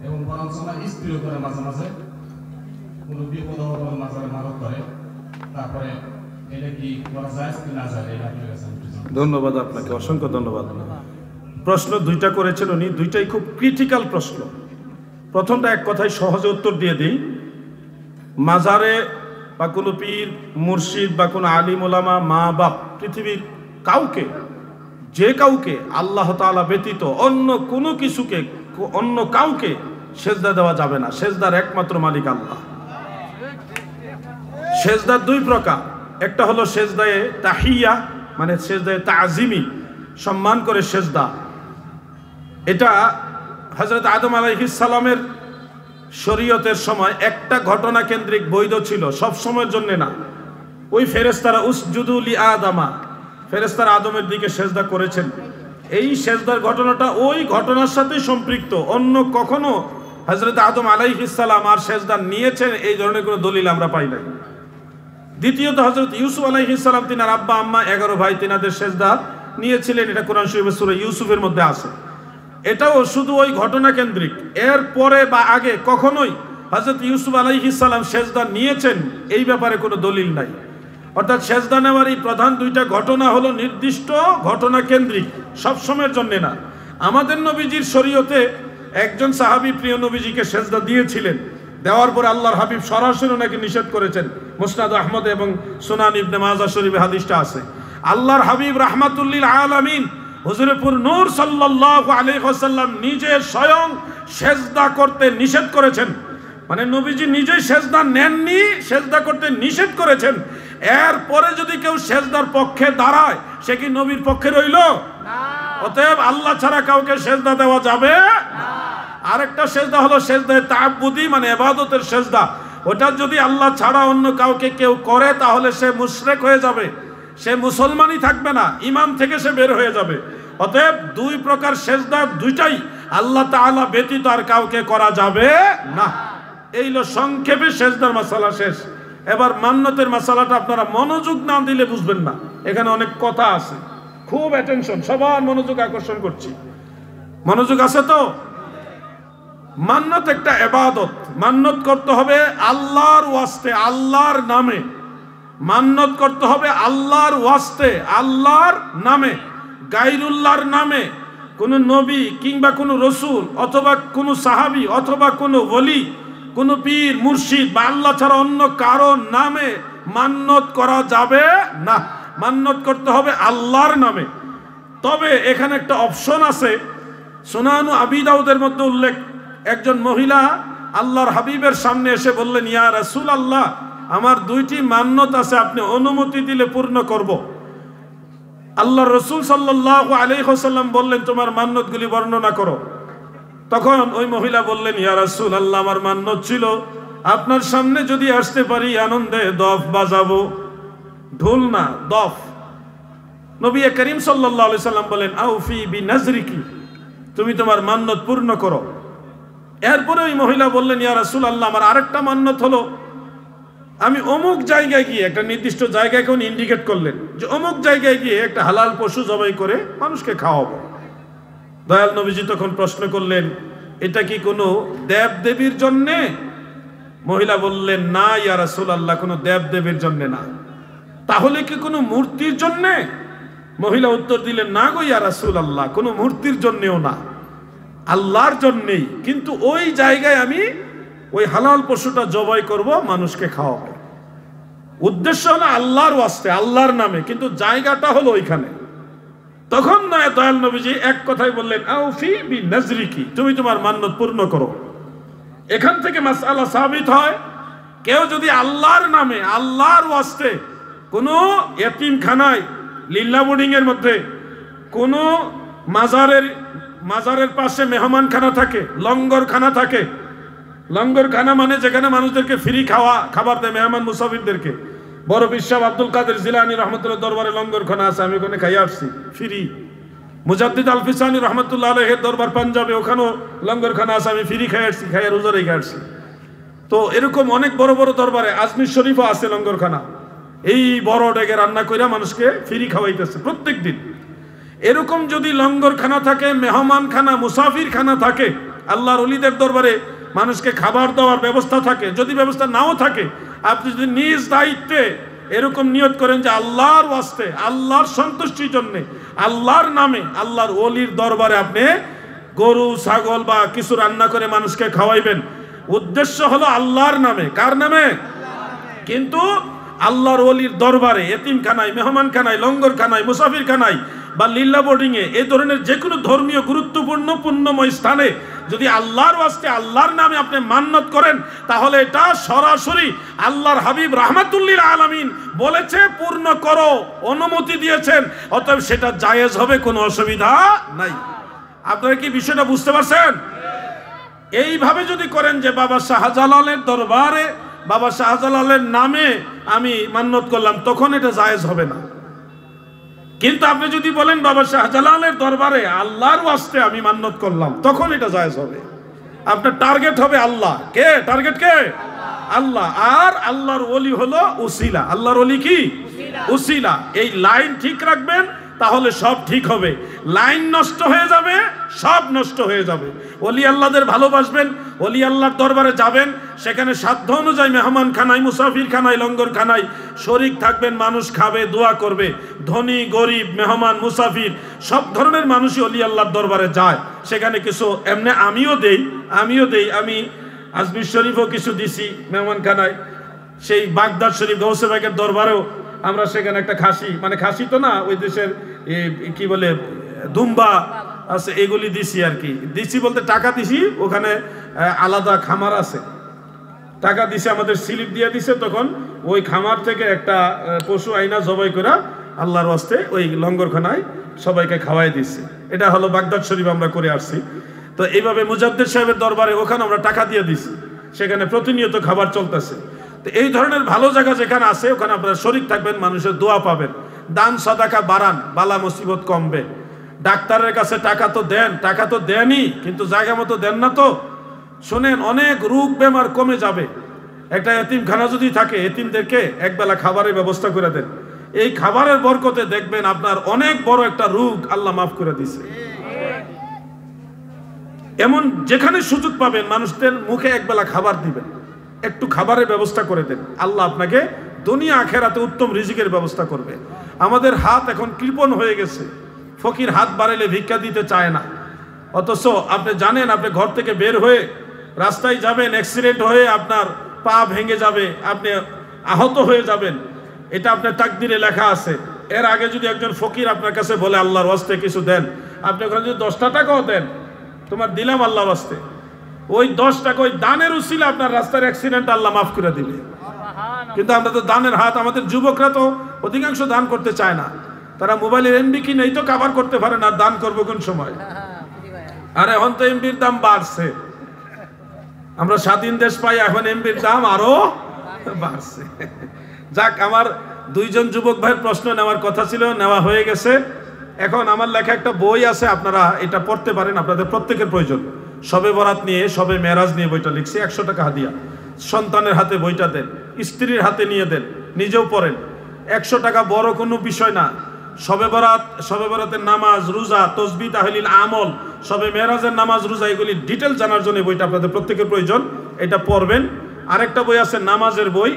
এবং বরঞ্চ আমার স্ত্রীও করে মাঝে মাঝে, কোনো বিপদ হওয়ার পর মাজারে মানত করে, তারপরে এটা কি করা যায় কি না যায়? এটা আপনার কাছে ধন্যবাদ আপনাকে, অসংখ্য ধন্যবাদ। প্রশ্ন 2টা করেছেন উনি, 2টাই খুব ক্রিটিক্যাল প্রশ্ন। প্রথমটা এক কথায় সহজে উত্তর দিয়ে দিই। মাজারে বা কোনো পীর মুর্শিদ বা কোনো আলিম ওলামা, মা বাপ, পৃথিবীর কাউকে, যে কাউকে আল্লাহ তাআলা ব্যতীত অন্য কোনো কিছুকে, অন্য কাউকে সেজদা দেওয়া যাবে না। সেজদার একমাত্র মালিক আল্লাহ। সেজদার 2 প্রকার, একটা হলো সেজদায়ে তাহিয়া, মানে সেজদায়ে তাজিমি, সম্মান করে সেজদা। এটা হযরত আদম আলাইহিস সালামের শরীয়তের সময় একটা ঘটনা কেন্দ্রিক বৈধ ছিল, সব সময়ের জন্য না। ওই ফেরেশতারা উসজুদু লি আদামা, ফেরেশতারা আদমের দিকে সেজদা করেছেন। এই সেজদার ঘটনাটা ওই ঘটনার সাথে সম্পৃক্ত, অন্য কখনো হযরত আদম আলাইহিস সালাম আর সেজদা নিয়েছেন এই ধরনের কোনো দলিল আমরা পাই না। দ্বিতীয়ত হযরত ইউসুফ আলাইহিস সালাম, তিনার আব্বা আম্মা 11 ভাই, তিনাদের সেজদা নিয়েছিলেন, এটা কোরআন শরীফের সূরা ইউসুফের মধ্যে আছে। এটাও শুধু ওই ঘটনা কেন্দ্রিক। এর পরে বা আগে কখনোই হযরত ইউসুফ আলাইহিস সালাম সেজদা নিয়েছেন এই ব্যাপারে কোনো দলিল নাই। অর্থাৎ সেজদা নেওয়ার এই প্রধান দুইটা ঘটনা হলো নির্দিষ্ট ঘটনা কেন্দ্রিক, সব সময়ের জন্য না। আমাদের নবীজির শরীয়তে একজন সাহাবী প্রিয় নবীজিকে সেজদা দিয়েছিলেন, দেওয়ার পর আল্লাহর হাবিব সরাসরি ওনাকে নিষেধ করেছেন। মুসনাদ আহমদ এবং সুনান ইবনে মাজাহ শরীফে হাদিসটা আছে। আল্লাহর হাবিব রাহমাতুল লিল আলামিন হুজুরপুর নূর সাল্লাল্লাহু আলাইহি ওয়াসাল্লাম নিজে স্বয়ং সেজদা করতে নিষেধ করেছেন। মানে নবীজি নিজেই সেজদা নেননি, সেজদা করতে নিষেধ করেছেন। এরপরে যদি কেউ সেজদার পক্ষে দাঁড়ায় সে কি নবীর পক্ষে রইল? অতএব আল্লাহ ছাড়া কাউকে সেজদা দেওয়া যাবে না। আরেকটা সেজদা হলো সেজদায়ে তাআব্বুদি, মানে ইবাদতের সেজদা। ওটা যদি আল্লাহ ছাড়া অন্য কাউকে কেউ করে তাহলে সে মুশরিক হয়ে যাবে, সে মুসলমানই থাকবে না, ইমান থেকে সে বের হয়ে যাবে। অতএব দুই প্রকার সেজদা, দুইটাই আল্লাহ তাআলা ব্যতীত আর কাউকে করা যাবে না। এই হলো সংক্ষেপে সেজদার মাসালা শেষ। এবার মান্নতের মাসালাটা আপনারা মনোযোগ না দিলে বুঝবেন না, এখানে অনেক কথা আছে। খুব অ্যাটেনশন, সবার মনোযোগ আকর্ষণ করছি। মনোযোগ আছে তো? মান্নত একটা ইবাদত। মান্নত করতে হবে আল্লাহর ওয়াস্তে, আল্লাহর নামে। মান্নত করতে হবে আল্লাহর ওয়াস্তে, আল্লাহর নামে। গায়রুল্লাহর নামে কোনো নবী কিংবা কোনো রসুল অথবা কোনো সাহাবী অথবা কোনো ওলি, কোনো পীর মুর্শিদ বা আল্লাহ ছাড়া অন্য কারো নামে মান্নত করা যাবে না। মান্নত করতে হবে আল্লাহর নামে। তবে এখানে একটা অপশন আছে। সুনানু আবি দাউদের মধ্যে উল্লেখ, একজন মহিলা আল্লাহর হাবিবের সামনে এসে বললেন, ইয়া রাসূলুল্লাহ, আমার দুইটি মান্নত আছে, আপনি অনুমতি দিলে পূর্ণ করব। আল্লাহর রাসূল সাল্লাল্লাহু আলাইহি ওয়াসাল্লাম বললেন, তোমার মান্নতগুলি বর্ণনা করো। তখন ওই মহিলা বললেন, ইয়া রাসূলুল্লাহ, আমার মান্নত ছিল আপনার সামনে যদি আসতে পারি আনন্দে দফ বাজাবো। ঢোল না, দফ। নবী করিম সাল্লাল্লাহু আলাইহি সাল্লাম বলেন, আউফি বিনাজরিকি, তুমি তোমার মান্নত পূর্ণ করো। এরপরে ওই মহিলা বললেন, ইয়া রাসূলুল্লাহ, আমার আরেকটা মান্নত হলো আমি অমুক জায়গায় গিয়ে, একটা নির্দিষ্ট জায়গায় কোন ইন্ডিকেট করলেন যে অমুক জায়গায় গিয়ে একটা হালাল পশু জবাই করে মানুষকে খাওয়াবো। দয়াল নবীজি তখন প্রশ্ন করলেন, এটা কি কোনো দেব দেবীর জন্যে? মহিলা বললেন, না ইয়া রাসূলুল্লাহ, কোনো দেব দেবীর জন্যে না। তাহলে কি কোনো মূর্তির জন্যে? মহিলা উত্তর দিলেন, না গো ইয়া রাসূলুল্লাহ, কোনো মূর্তির জন্যেও না, আল্লাহর জন্যেই। কিন্তু ওই জায়গায় আমি ওই হালাল পশুটা জবাই করব, মানুষকে খাওয়াবো। উদ্দেশ্য হলো আল্লাহর ওয়াস্তে, আল্লাহর নামে, কিন্তু জায়গাটা হলো ওইখানে। তখন নয় দয়াল নবীজি এক কথাই বললেন, আউফি বিনাজরিকি, তুমি তোমার মান্নত পূর্ণ করো। এখান থেকে মাসআলা সাবিত হয়, কেউ যদি আল্লাহর নামে, আল্লাহর ওয়াস্তে কোনো এতিমখানায়, লিল্লা বোর্ডিং এর মধ্যে কোনো মাজারের পাশে মেহমানখানা থাকে, লঙ্গরখানা থাকে। লঙ্গরখানা মানে যেখানে মানুষদেরকে ফ্রি খাবার দেয় মেহমান মুসাফিরদেরকে। বড় পীর সাহেব আব্দুল কাদের জিলানী রহমতুল্লাহ দরবারে লঙ্গরখানা আছে, আমি ওখানে খাইয়ে আসছি ফ্রি। মুজাদ্দিদ আল ফিসানি রহমতুল্লাহ আলাইহির দরবার পাঞ্জাবে, ওখানেও লঙ্গরখানা আছে, আমি ফ্রি খাইয়ে আসছি, খাইয়ে রোজা রেখে আসছি। তো এরকম অনেক বড় বড় দরবারে, আজমির শরীফও আছে লঙ্গরখানা, এই বড় ডেকে রান্না করে মানুষকে ফ্রি খাওয়াইতেছে প্রত্যেক দিন। এরকম যদি লঙ্গরখানা থাকে, মেহমানখানা, মুসাফিরখানা থাকে, আল্লাহর ওলিদের দরবারে মানুষকে খাবার দেওয়ার ব্যবস্থা থাকে, যদি ব্যবস্থা নাও থাকে, আপনি যদি নিজ দায়িত্বে এরকম নিয়ত করেন যে আল্লাহর ওয়াস্তে, আল্লাহর সন্তুষ্টির জন্য, আল্লাহর নামে, আল্লাহর ওলির দরবারে আপনি গরু ছাগল বা কিছু রান্না করে মানুষকে খাওয়াইবেন, উদ্দেশ্য হলো আল্লাহর নামে। কার নামে? কিন্তু আল্লাহর ওলির দরবারে, এতিমখানায়, মেহমানখানায়, লঙ্গরখানায়, মুসাফিরখানায় বা লিল্লা বোর্ডিংয়ে, এই ধরনের যে কোনো ধর্মীয় গুরুত্বপূর্ণ পুণ্যময় স্থানে যদি আল্লাহর ওয়াস্তে, আল্লাহর নামে আপনি মান্নত করেন, তাহলে এটা সরাসরি আল্লাহর হাবিব রাহমাতুল লিল আলামিন বলেছে পূর্ণ করো, অনুমতি দিয়েছেন। অতএব সেটা জায়েজ হবে, কোনো অসুবিধা নাই। আপনারা কি বিষয়টা বুঝতে পারছেন? এইভাবে যদি করেন যে বাবা শাহজালালের দরবারে, বাবা শাহজালালের নামে আমি মান্নত করলাম, তখন এটা জায়েজ হবে না। কিন্তু আপনি যদি বলেন বাবা শাহজালালের দরবারে আল্লাহর ওয়াস্তে আমি মান্নত করলাম, তখন এটা জায়েজ হবে। আপনার টার্গেট হবে আল্লাহ। কে টার্গেট? কে? আল্লাহ। আর আল্লাহর ওলি হলো উসিলা। আল্লাহর ওলি কি? উসিলা। এই লাইন ঠিক রাখবেন, তাহলে সব ঠিক হবে। লাইন নষ্ট হয়ে যাবে, সব নষ্ট হয়ে যাবে। ওলি আল্লাহদের ভালোবাসবেন, ওলি আল্লাহর দরবারে যাবেন, সেখানে সাধ্য অনুযায়ী মেহমান খানায়, মুসাফির খানায়, লঙ্গর খানায় শরিক থাকবেন, মানুষ খাবে, দোয়া করবে। ধনী গরিব, মেহমান মুসাফির সব ধরনের মানুষই ওলি আল্লাহর দরবারে যায়। সেখানে কিছু এমনি আমিও দেই। আমি আজমির শরীফও কিছু দিছি মেহমান খানায়। সেই বাগদাদ শরীফ গৌসে বাগের দরবারেও আমরা সেখানে একটা খাসি, মানে খাসি তো না, ওই দেশের কি বলে দুম্বা আছে, এগুলি দিছি আর কি। দিছি বলতে টাকা দিছি, ওখানে আলাদা খামার আছে, টাকা দিছে, আমাদের স্লিপ দিয়ে দিছে। তখন ওই খামার থেকে একটা পশু আইনা জবাই করে আল্লাহর ওয়াস্তে ওই লঙ্গরখানায় সবাইকে খাওয়াই দিচ্ছে। এটা হলো বাগদাদ শরীফ আমরা করে আসছি। তো এইভাবে মুজাদ্দিদ সাহেবের দরবারে ওখানে আমরা টাকা দিয়ে দিছি, সেখানে প্রতিনিয়ত খাবার চলতেছে। তো এই ধরনের ভালো জায়গা যেখানে আছে ওখানে আপনারা শরীক থাকবেন, মানুষের দোয়া পাবেন। দান সাদাকা বাড়ান, বালা মুসিবত কমবে। ডাক্তারের কাছে টাকা তো দেন, টাকা তো দেনই, কিন্তু জায়গা মতো দেন না তো। শোনেন, অনেক রোগ বেমার কমে যাবে। একটা এতিমখানা যদি থাকে, এতিমদেরকে একবেলা খাবারের ব্যবস্থা করে দেন। এই খাবারের বরকতে দেখবেন আপনার অনেক বড় একটা রোগ আল্লাহ মাফ করে দিছে। এমন যেখানে সুযোগ পাবেন মানুষদের মুখে একবেলা খাবার দিবেন, একটু খাবারের ব্যবস্থা করে দেন। আল্লাহ আপনাকে দুনিয়া আখেরাতে উত্তম রিজিকের ব্যবস্থা করবে। আমাদের হাত এখন কৃপণ হয়ে গেছে। ফকির হাত বাড়াইলে ভিক্ষা দিতে চায় না, অথচ আপনি জানেন আপনি ঘর থেকে বের হয়ে রাস্তায় যাবেন, অ্যাক্সিডেন্ট হয়ে আপনার পা ভেঙে যাবে, আপনি আহত হয়ে যাবেন, এটা আপনার তাকদিরে লেখা আছে। এর আগে যদি একজন ফকির আপনার কাছে বলে আল্লাহর ওয়াস্তে কিছু দেন, আপনি ওখানে যদি 10টা টাকাও দেন, তোমার দিলাম আল্লাহর ওয়াস্তে, ওই 10 টাকা ওই দানের উসিলা আপনার রাস্তার অ্যাক্সিডেন্ট আল্লাহ মাফ করে দিবে। কিন্তু আমরা তো দানের হাত, আমাদের যুবকরা তো অধিকাংশ দান করতে চায় না। তারা মোবাইলের এমবি কিনেই তো কভার করতে পারে না, দান করবো কোন সময়? আর এখন তো এমবির দাম বাড়ছে, আমরা স্বাধীন দেশ পাই, এখন এমবির দাম আরো বাড়ছে। যাক, আমার 2জন যুবক ভাইয়ের প্রশ্ন নেওয়ার কথা ছিল, নেওয়া হয়ে গেছে। এখন আমার লেখা একটা বই আছে, আপনারা এটা পড়তে পারেন, আপনাদের প্রত্যেকের প্রয়োজন। শবে বরাত নিয়ে, শবে মেরাজ নিয়ে বইটা লিখছি। 100 টাকা হাদিয়া। সন্তানের হাতে বইটা দেন, স্ত্রীর হাতে নিয়ে দেন, নিজেও পড়েন। 100 টাকা বড় কোনো বিষয় না। শবে বরাতের নামাজ, রোজা, তসবিহ, তাহলিল, আমল, শবে মেরাজের নামাজ, রোজা, এগুলি ডিটেল জানার জন্য বইটা আপনাদের প্রত্যেকের প্রয়োজন, এটা পড়বেন। আরেকটা বই আছে নামাজের বই,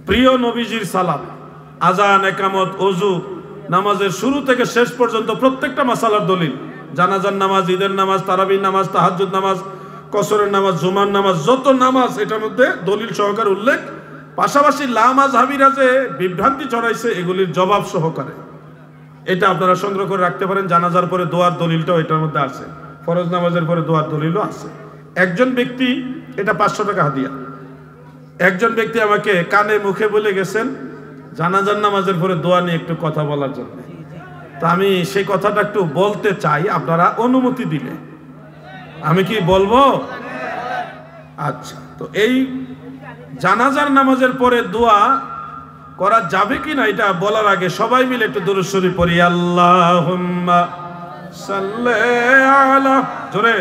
প্রিয় নবীজির সালাত, আজান, একামত, ওযু, নামাজের শুরু থেকে শেষ পর্যন্ত প্রত্যেকটা মাসালার দলিল। জানাজার নামাজ, ঈদের নামাজ, তারাবির নামাজ, তাহাজ্জুদ নামাজ, কসরের নামাজ, জুমার নামাজ, যত নামাজ এটার মধ্যে দলিল সহকারে উল্লেখ। পাশাপাশি লামাযহাবিরা যে বিভ্রান্তি ছড়াইছে এগুলির জবাব সহকারে, এটা আপনারা সংগ্রহ করে রাখতে পারেন। জানাজার পরে দোয়ার দলিলটাও এটার মধ্যে আছে, ফরজ নামাজের পরে দোয়ার দলিলও আছে। একজন ব্যক্তি, এটা 500 টাকা হাদিয়া, একজন ব্যক্তি আমাকে কানে মুখে বলে গেছেন জানাজার নামাজের পরে দোয়া নিয়ে একটু কথা বলার জন্য। তা আমি সেই কথাটা একটু বলতে চাই, আপনারা অনুমতি দিলে আমি কি বলবো? আচ্ছা, তো এই জানাজার নামাজের পরে দোয়া করা যাবে কিনা এটা বলার আগে সবাই মিলে একটু দুরূদ শরীফ পড়ি। আল্লাহুম্মা সাল্লি আলা, জোরে,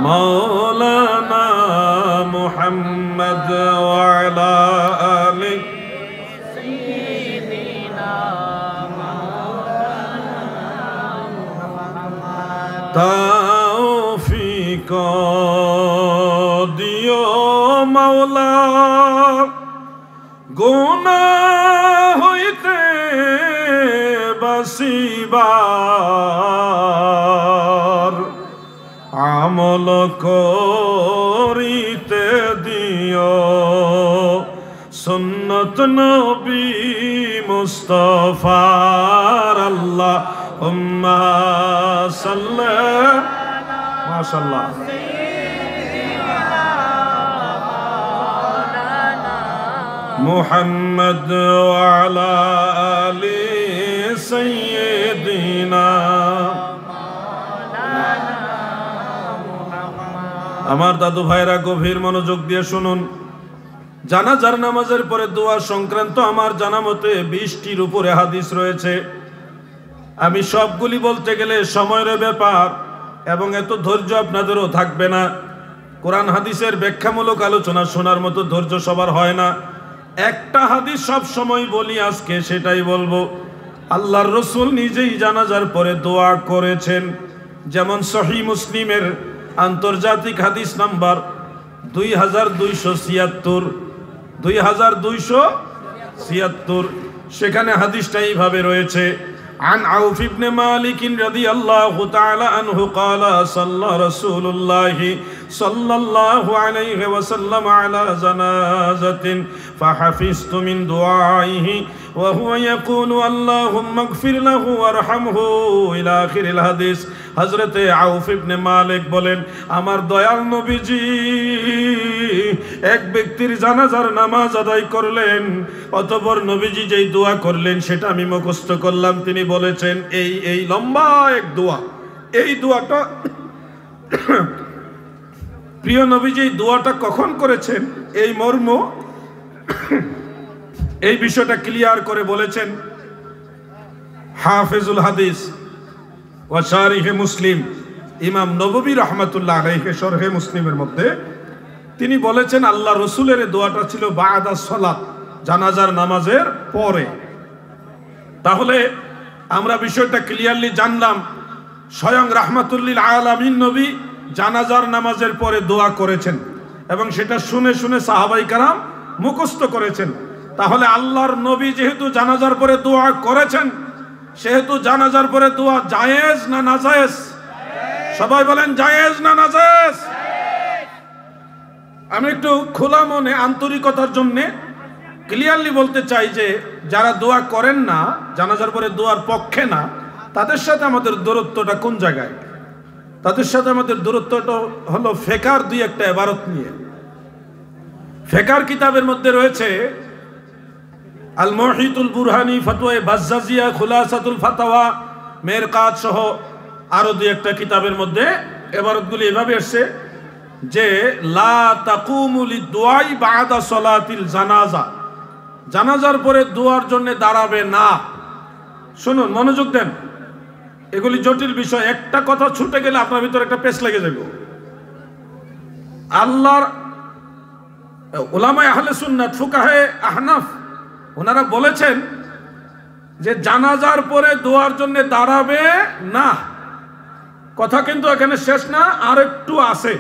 মাওলানা মুহাম্মদ ওয়া আলা আলি সাইয়্যিদিনা মাওলানা তৌফিক দিও মাওলা, গুনাহ হইতে বাঁচিবার আমল করিতে দিও, সুন্নত নবী মুস্তাফার। আল্লাহুম্মা সাল্লি, মাশাআল্লাহ, মুহাম্মদ ওয়া আলা আলি সাইয়্যিদিনা। আমার দাদু ভাইরা গভীর মনোযোগ দিয়ে শুনুন। জানাজার নামাজের পরে দোয়া সংক্রান্ত আমার জানা মতে 20টির উপরে হাদিস রয়েছে। আমি সবগুলি বলতে গেলে সময়ের ব্যাপার এবং এত ধৈর্য আপনাদেরও থাকবে না। কোরআন হাদিসের ব্যাখ্যামূলক আলোচনা শোনার মতো ধৈর্য সবার হয় না। একটা হাদিস সব সময় বলি, আজকে সেটাই বলবো। আল্লাহর রাসূল নিজেই জানাজার পরে দোয়া করেছেন। যেমন সহিহ মুসলিমের আন্তর্জাতিক হাদিস নাম্বার 2276 সেখানে হাদিসটা এইভাবে রয়েছে, عن عوف بن مالك رضي الله تعالى عنه قال صلى رسول الله صلى الله عليه وسلم على جنازة فحفظت من دعائه وهو يقول اللهم اغفر له وارحمه إلى آخر الحديث। হযরতে আউফ ইবনে মালিক বলেন, আমার দয়াল নবীজি এক ব্যক্তির জানাজার নামাজ আদায় করলেন, অতঃপর নবীজি যেই দোয়া করলেন সেটা আমি মুখস্থ করলাম। তিনি বলেছেন এই লম্বা এক দোয়া, এই দোয়াটা প্রিয় নবীজি এই দোয়াটা কখন করেছেন, এই মর্ম এই বিষয়টা ক্লিয়ার করে বলেছেন হাফিজুল হাদিস ওয়া শারিহে মুসলিম ইমাম নববী রাহমাতুল্লাহ আলাইহি শরহে মুসলিমের মধ্যে তিনি বলেছেন আল্লাহ রাসূলের দোয়াটা ছিল বাদা সালাত, জানাজার নামাজের পরে। তাহলে আমরা বিষয়টা ক্লিয়ারলি জানলাম, স্বয়ং রাহমাতুল্লিল আলামিন নবী জানাজার নামাজের পরে দোয়া করেছেন এবং সেটা শুনে শুনে সাহাবাই কারাম মুখস্থ করেছেন। তাহলে আল্লাহর নবী যেহেতু জানাজার পরে দোয়া করেছেন, সেহেতু জানাজার পরে দোয়া জায়েজ না নাজায়েজ? সবাই বলেন জায়েজ না নাজায়েজ? আমি একটু খোলা মনে আন্তরিকতার জন্য ক্লিয়ারলি বলতে চাই যে যারা দোয়া করেন না, জানাজার পরে দোয়ার পক্ষে না, তাদের সাথে আমাদের দূরত্বটা কোন জায়গায়? তাদের সাথে আমাদের দূরত্বটা হলো ফেকার দুই একটা ইবারত নিয়ে। ফেকার কিতাবের মধ্যে রয়েছে আল মুহিতুল বুরহানি, ফতোয়া বাজ্জাজিয়া, খুলাসাতুল ফাতাওয়া, মেরকাত সহ আরো দুই একটা কিতাবের মধ্যে ইবারতগুলি এভাবে আসছে যে লা তাকুমু লিদুআই বাদা সালাতিল জানাজা, জানাজার পরে দোয়ার জন্য দাঁড়াবে না। শুনুন, মনোযোগ দেন, এগুলি জটিল বিষয়। একটা কথা ছুটে গেলে আপনার ভিতরে একটা পেশ লেগে যাবে। আল্লাহর উলামায়ে আহলে সুন্নাত, ফুকাহে আহনাফ, ওনারা বলেছেন যে জানাজার পরে দোয়ার জন্য দাঁড়াবে না। কথা কিন্তু এখানে শেষ না, আর একটু আছে।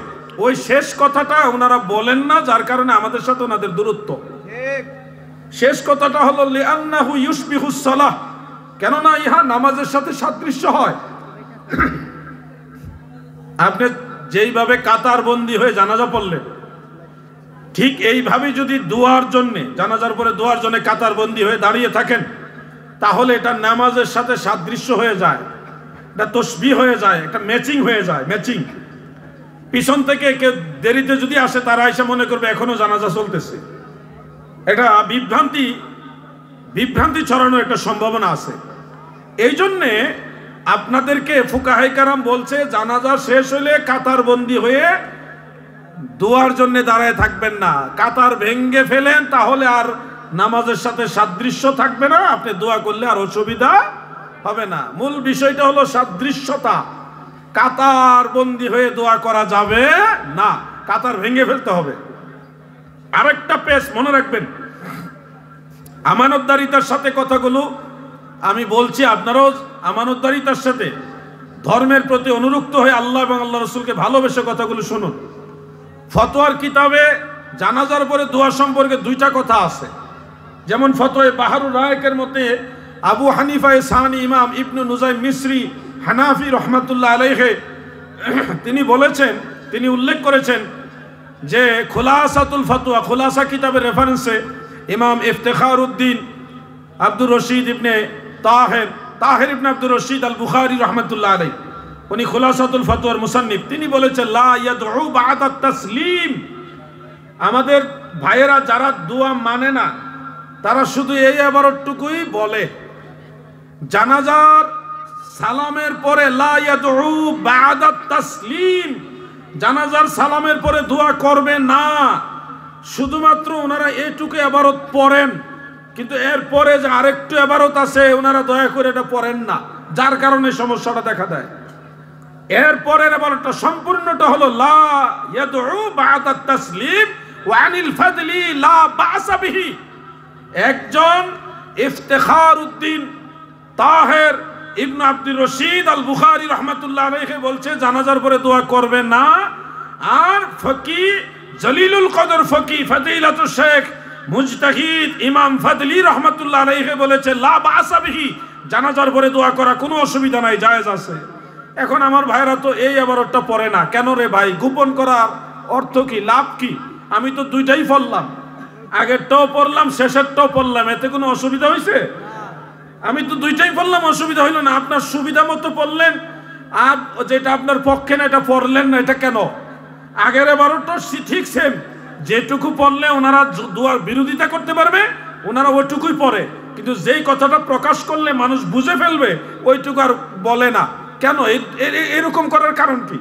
ওই শেষ কথাটা ওনারা বলেন না, যার কারণে আমাদের সাথে ওনাদের দূরত্ব। শেষ কথাটা হলো লিআন্নাহু ইউশবিহুস সালাহ, কেননা ইহা নামাজের সাথে সাদৃশ্য হয়। আপনি যেইভাবে কাতার বন্দী হয়ে জানাজা পড়লেন, ঠিক এইভাবে যদি দোয়ার জন্য, জানাজার পরে দোয়ার জন্য কাতার বন্দী হয়ে দাঁড়িয়ে থাকেন, তাহলে এটা নামাজের সাথে সাদৃশ্য হয়ে যায়, এটা তসবিহ হয়ে যায়, একটা ম্যাচিং হয়ে যায়। ম্যাচিং, পিছন থেকে কেউ দেরিতে যদি আসে, তারা এসে মনে করবে এখনো জানাজা চলতেছে। এটা বিভ্রান্তি ছড়ানোর একটা সম্ভাবনা আছে। এই জন্যে আপনাদেরকে ফুকাহে কেরাম বলছে জানাজা শেষ হলে কাতার বন্দী হয়ে দোয়ার জন্য দাঁড়ায় থাকবেন না। কাতার ভেঙ্গে ফেলেন, তাহলে আর নামাজের সাথে সাদৃশ্য থাকবে না, আপনি দোয়া করলে আর অসুবিধা হবে না। মূল বিষয়টা হলো সাদৃশ্যতা। কাতার বন্দী হয়ে দোয়া করা যাবে না, কাতার ভেঙ্গে ফেলতে হবে। আরেকটা পেশ মনে রাখবেন, আমানতদারিতার সাথে কথাগুলো আমি বলছি, আপনারাও আমানতদারিতার সাথে ধর্মের প্রতি অনুরক্ত হয়ে আল্লাহ এবং আল্লাহ রাসূলকে ভালোবেসে কথাগুলো শুনুন। ফতোয়ার কিতাবে জানাজার পরে দোয়া সম্পর্কে দুইটা কথা আছে। যেমন ফতোয়া বাহারুর রায়কের মধ্যে আবু হানিফা সানি ইমাম ইবনু নুজাইম মিসরি হানাফি রহমাতুল্লাহ আলাইহি তিনি বলেছেন, তিনি উল্লেখ করেছেন যে খুলাসাতুল ফতোয়া, খুলাসা কিতাবের রেফারেন্সে ইমাম ইফতেখার উদ্দিন আব্দুর রশিদ ইবনে তাহের ইবনে আব্দুর রশিদ আল বুখারী রহমাতুল্লাহ আলাইহি, উনি খুলাসাতুল ফতোয়ার মুসান্নিফ, তিনি বলেছেন লা ইয়াদউ বা'দা তাসলিম। আমাদের ভাইয়েরা যারা দোয়া মানে না, তারা শুধু এই ইবারতটুকুই বলে, জানাজার সালামের পরে লা ইয়াদউ বা'দা তাসলিম, জানাজার সালামের পরে দোয়া করবে না। শুধুমাত্র ওনারা এইটুকু ইবারত পড়েন, কিন্তু এরপরে যে আরেকটু ইবারত আছে ওনারা দয়া করে এটা পড়েন না, যার কারণে সমস্যাটা দেখা দেয়। এরপরের ইবারতটা সম্পূর্ণটা হলো লা ইয়াদউ বা'দা তাসলিম ওয়া আনিল ফাদলি লা বা'সা বিহি। একজন ইফতেখার উদ্দিন তাহের ইবনে আব্দুর রশিদ আল বুখারী রাহমাতুল্লাহ আলাইহি বলছে জানাজার পরে দোয়া করবে না। আর ফকি জলিলুল কদর ফকি ফদিলাতুল শেখ মুজতাহিদ ইমাম ফাদলি রাহমাতুল্লাহ আলাইহি বলেছে লা বাসা বিহি, জানাজার পরে দোয়া করা কোনো অসুবিধা নাই, জায়েজ আছে। এখন আমার ভাইরা তো এই আবারটা পড়ে না কেন রে ভাই? গোপন করার অর্থ কি, লাভ কি? আমি তো দুইটাই পড়লাম, আগেরটাও পড়লাম শেষেরটাও পড়লাম, এতে কোনো অসুবিধা হয়েছে? আমি তো দুইটাই পড়লাম, অসুবিধা হইল না। আপনার সুবিধা মতো পড়লেন, আর যেটা আপনার পক্ষে না এটা পড়লেন না, এটা কেন? আগের 12টা ঠিক সেম, যেটুকু পড়লে ওনারা দুয়ার বিরোধিতা করতে পারবে ওনারা ওইটুকুই পড়ে, কিন্তু যেই কথাটা প্রকাশ করলে মানুষ বুঝে ফেলবে ওইটুকু আর বলে না। কেন এরকম করার কারণ কি?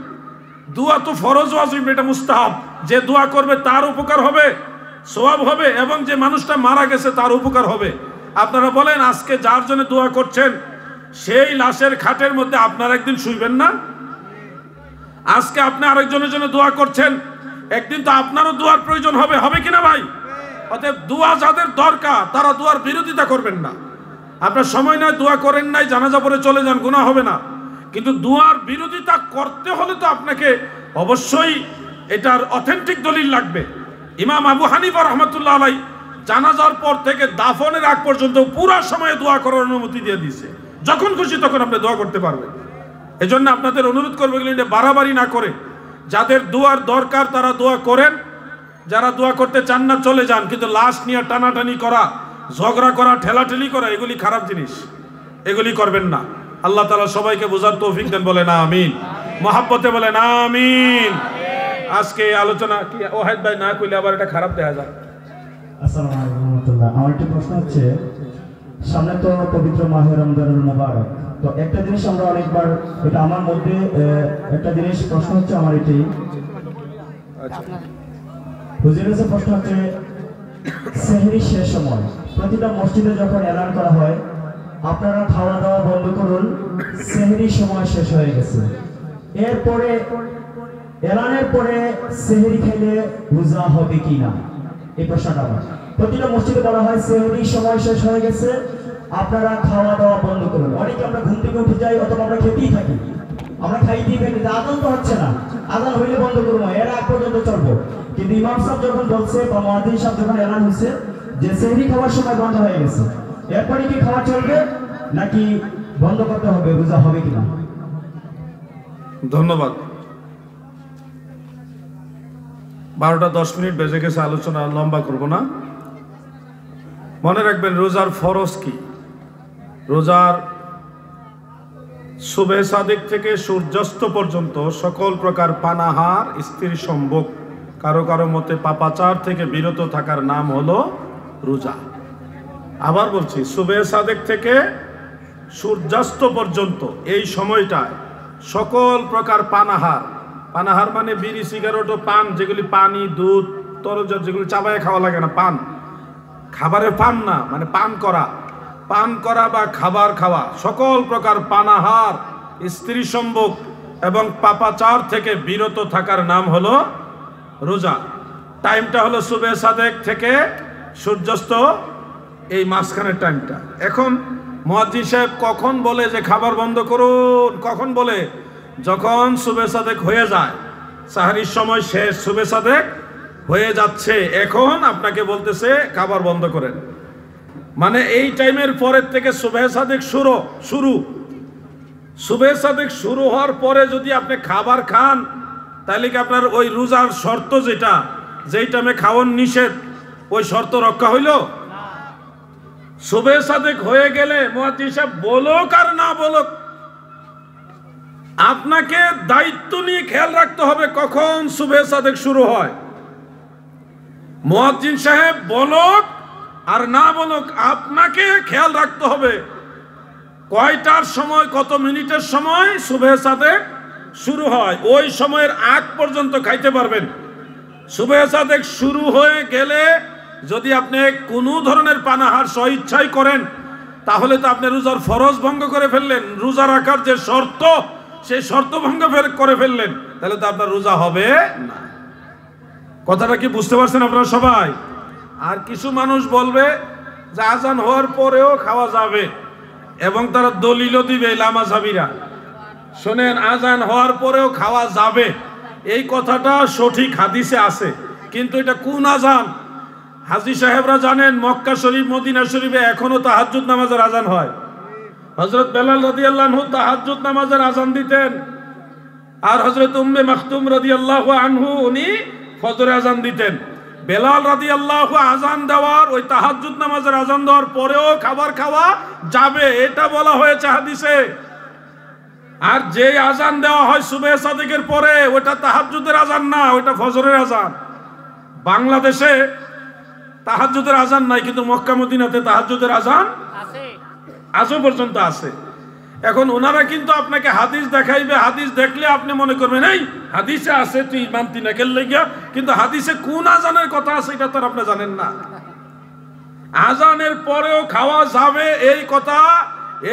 দোয়া তো ফরজ ওয়াজিব, এটা মুস্তাহাব। যে দোয়া করবে তার উপকার হবে, সওয়াব হবে, এবং যে মানুষটা মারা গেছে তার উপকার হবে। আপনারা বলেন আজকে যার জন্য দোয়া করছেন সেই লাশের খাটের মধ্যে আপনারা একদিন শুইবেন না? আজকে আপনি আরেকজনের জন্য দোয়া করছেন, একদিন তো আপনারও দোয়ার প্রয়োজন হবে, হবে কিনা ভাই? অতএব দোয়া যাদের দরকার তারা দোয়ার বিরোধিতা করবেন না। আপনার সময় নয়, দোয়া করেন নাই, জানাজা পরে চলে যান, গুনাহ হবে না। কিন্তু দোয়ার বিরোধিতা করতে হলে তো আপনাকে অবশ্যই এটার অথেন্টিক দলিল লাগবে। ইমাম আবু হানিফা রাহমাতুল্লাহ আলাইহি জানাজার পর থেকে দাফনের আগ পর্যন্ত পুরো সময়ে দোয়া করার অনুমতি দিয়ে দিয়েছে। যখন খুশি তখন আপনি দোয়া করতে পারবেন। এজন্য আপনাদের অনুরোধ করবো এটা বাড়াবাড়ি না করে, যাদের দোয়ার দরকার তারা দোয়া করেন, যারা দোয়া করতে চান না চলে যান। কিন্তু লাশ নিয়ে টানাটানি করা, ঝগড়া করা, ঠেলাঠেলি করা এগুলি খারাপ জিনিস, এগুলি করবেন না। আল্লাহ তাআলা সবাইকে বোঝার তৌফিক দেন, বলেন আমিন। মহাব্বতে বলেন আমিন। আজকে আলোচনা কি ওয়াহিদ ভাই না কইলে আবার এটা খারাপ দেখা যায়। আসসালামু আলাইকুম ওয়া রাহমাতুল্লাহ। আমার একটা প্রশ্ন হচ্ছে, সামনে তো পবিত্র মাহে রমজানুল মুবারক, তো একটা জিনিস আমরা অনেকবার, এটা আমার মধ্যে একটা জিনিস প্রশ্ন হচ্ছে আমার এটাই, হুজুরের কাছে প্রশ্ন হচ্ছে, সেহরি শেষ সময় প্রতিটা মসজিদে যখন এলান করা হয় আপনারা খাওয়া দাওয়া বন্ধ করুন, সেহরি সময় শেষ হয়ে গেছে, এরপরে এলানের পরে সেহরি খেলে রোজা হবে কিনা, এই প্রশ্নটা আমার। প্রতিটা মসজিদে বলা হয় সেহরি সময় শেষ হয়ে গেছে, আপনারা খাওয়া দাওয়া বন্ধ করুন। অনেকে আমরা ঘুম থেকে উঠে যাই অথবা আমরা খেতেই থাকি, আমরা খাইতেই থাকি, আজান তো হচ্ছে না, আজান হইলে বন্ধ করবো, এর আগ পর্যন্ত চলবো। কিন্তু ইমাম সাহেব যখন বলছে বা মুয়াজ্জিন সাহেব যখন এলান হয়েছে যে সেহরি খাওয়ার সময় বন্ধ হয়ে গেছে, এরপরে কি খাওয়া চলবে নাকি বন্ধ করতে হবে, রোজা হবে কিনা? ধন্যবাদ। 12টা 10 মিনিট বেজে গেছে, আলোচনা লম্বা করব না। মনে রাখবেন রোজার ফরজ কি। রোজার সুবে সাদিক থেকে সূর্যাস্ত পর্যন্ত সকল প্রকার পানাহার, স্ত্রী সম্ভোগ, কারো কারো মতে পাপাচার থেকে বিরত থাকার নাম হলো রোজা। আবার বলছি, সুবে সাদিক থেকে সূর্যাস্ত পর্যন্ত এই সময়টায় সকল প্রকার পানাহার, পানাহার মানে বিড়ি, সিগারেট ও পান, যেগুলি পানি, দুধ, তরল যেগুলি চাবায় খাওয়া লাগে না, পান, খাবারের পান না, মানে পান করা বা খাবার খাওয়া, সকল প্রকার পানাহার, স্ত্রী সম্ভোগ এবং পাপাচার থেকে বিরত থাকার নাম হলো রোজা। টাইমটা হলো সুবে সাদেক থেকে সূর্যাস্ত, এই মাঝখানের টাইমটা। এখন মুয়াজ্জিন সাহেব কখন বলে যে খাবার বন্ধ করুন? কখন বলে? যখন সুবে সাদেক হয়ে যায়, সাহরির সময় শেষ, সুবে সাদেক হয়ে যাচ্ছে, এখন আপনাকে বলতেছে খাবার বন্ধ করেন। মানে এই টাইমের পরের থেকে সুবে সাদেক শুরু। সুবে সাদেক শুরু হওয়ার পরে যদি আপনি খাবার খান, তাহলে কি আপনার ওই রোজার শর্ত যেই টাইমে খাওয়ার নিষেধ, ওই শর্ত রক্ষা হইল? সুবে সাদেক হয়ে গেলে মুয়াজ্জিন সাহেব বলুক আর না বলুক, আপনাকে দায়িত্ব নিয়ে খেয়াল রাখতে হবে কখন সুবে সাদেক শুরু হয়। মুয়াজ্জিন সাহেব বলুক আর না বলুক, আপনাকে খেয়াল রাখতে হবে কয়টার সময়, কত মিনিটের সময় সুবে সাদেক শুরু হয়। ওই সময়ের আগ পর্যন্ত খাইতে পারবেন। সুবে সাদেক শুরু হয়ে গেলে যদি আপনি কোনো ধরনের পানাহার স্বইচ্ছাই করেন, তাহলে তো আপনি রোজার ফরজ ভঙ্গ করে ফেললেন। রোজা রাখার যে শর্ত, সেই শর্ত ভঙ্গ করে ফেললেন, তাহলে তো আপনার রোজা হবে না। কথাটা কি বুঝতে পারছেন আপনারা সবাই? আর কিছু মানুষ বলবে যে আজান হওয়ার পরেও খাওয়া যাবে, এবং তারা দলিলও দিবে লামাজাবিরা। শোনেন, আজান হওয়ার পরেও খাওয়া যাবে এই কথাটা সঠিক হাদিসে আছে, কিন্তু এটা কোন আজান? হাজী সাহেবরা জানেন মক্কা শরীফ মদিনা শরীফে এখনো তাহাজ্জুদ নামাজের আজান হয়। হযরত বেলাল রাদিয়াল্লাহু আনহু তাহাজ্জুদ নামাজের আজান দিতেন, আর হযরত উম্মে মাকতুম রাদিয়াল্লাহু আনহু উনি ফজরের আজান দিতেন। বেলাল রাদিয়াল্লাহু আজান দেওয়ার ওই তাহাজ্জুদ নামাজের আজান দেওয়ার পরেও খাবার খাওয়া যাবে, এটা বলা হয়েছে হাদিসে। আর যে আজান দেওয়া হয় সুবহে সাদিকের পরে, ওটা তাহাজ্জুদের আজান না, ওটা ফজরের আজান। বাংলাদেশে তাহাজ্জুদের আজান নাই, কিন্তু মক্কা মদিনাতে তাহাজ্জুদের আজান আছে, আজও পর্যন্ত আছে। এখন ওনারা কিন্তু আপনাকে হাদিস দেখাইবে, হাদিস দেখলে আপনি মনে করবেন এই হাদিসে আছে, তুই মানতি না কেন লাগিয়া, কিন্তু হাদিসে কোন আজানের কথা আছে এটা তো আপনি জানেন না। আজানের পরেও খাওয়া যাবে এই কথা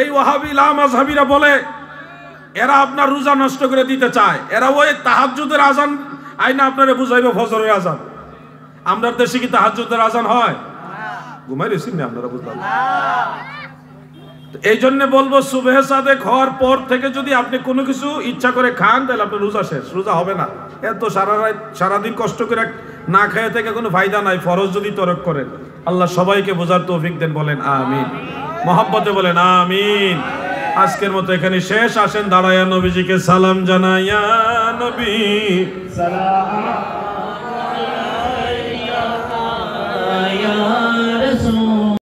এই ওয়াহাবি লামাযহাবিরা বলে। এরা আপনার রোজা নষ্ট করে দিতে চায়। এরা ওই তাহাজ্জুদের আজান আইনা আপনারে বুঝাইবে ফজরের আজান। আমরা দেশে কি তাহাজ্জুদের আজান হয়? ঘুমাই রেছেন না আপনারা, বুঝলাম। এই জন্য বলবো সুবহে সাদেক হওয়ার পর থেকে যদি আপনি কোনো কিছু ইচ্ছা করে খান, তাহলে আপনার রোজা শেষ, রোজা হবে না। এত সারাদিন কষ্ট করে না খেয়ে থেকে কোনো ফায়দা নাই, ফরজ যদি তরক করেন। আল্লাহ সবাইকে বোঝার তৌফিক দেন, বলেন আমিন। মহব্বতে বলেন আমিন। আজকের মতো এখানে শেষ। আসেন দাঁড়ায়া নবীজিকে সালাম জানাইয়া, নবী সালাম।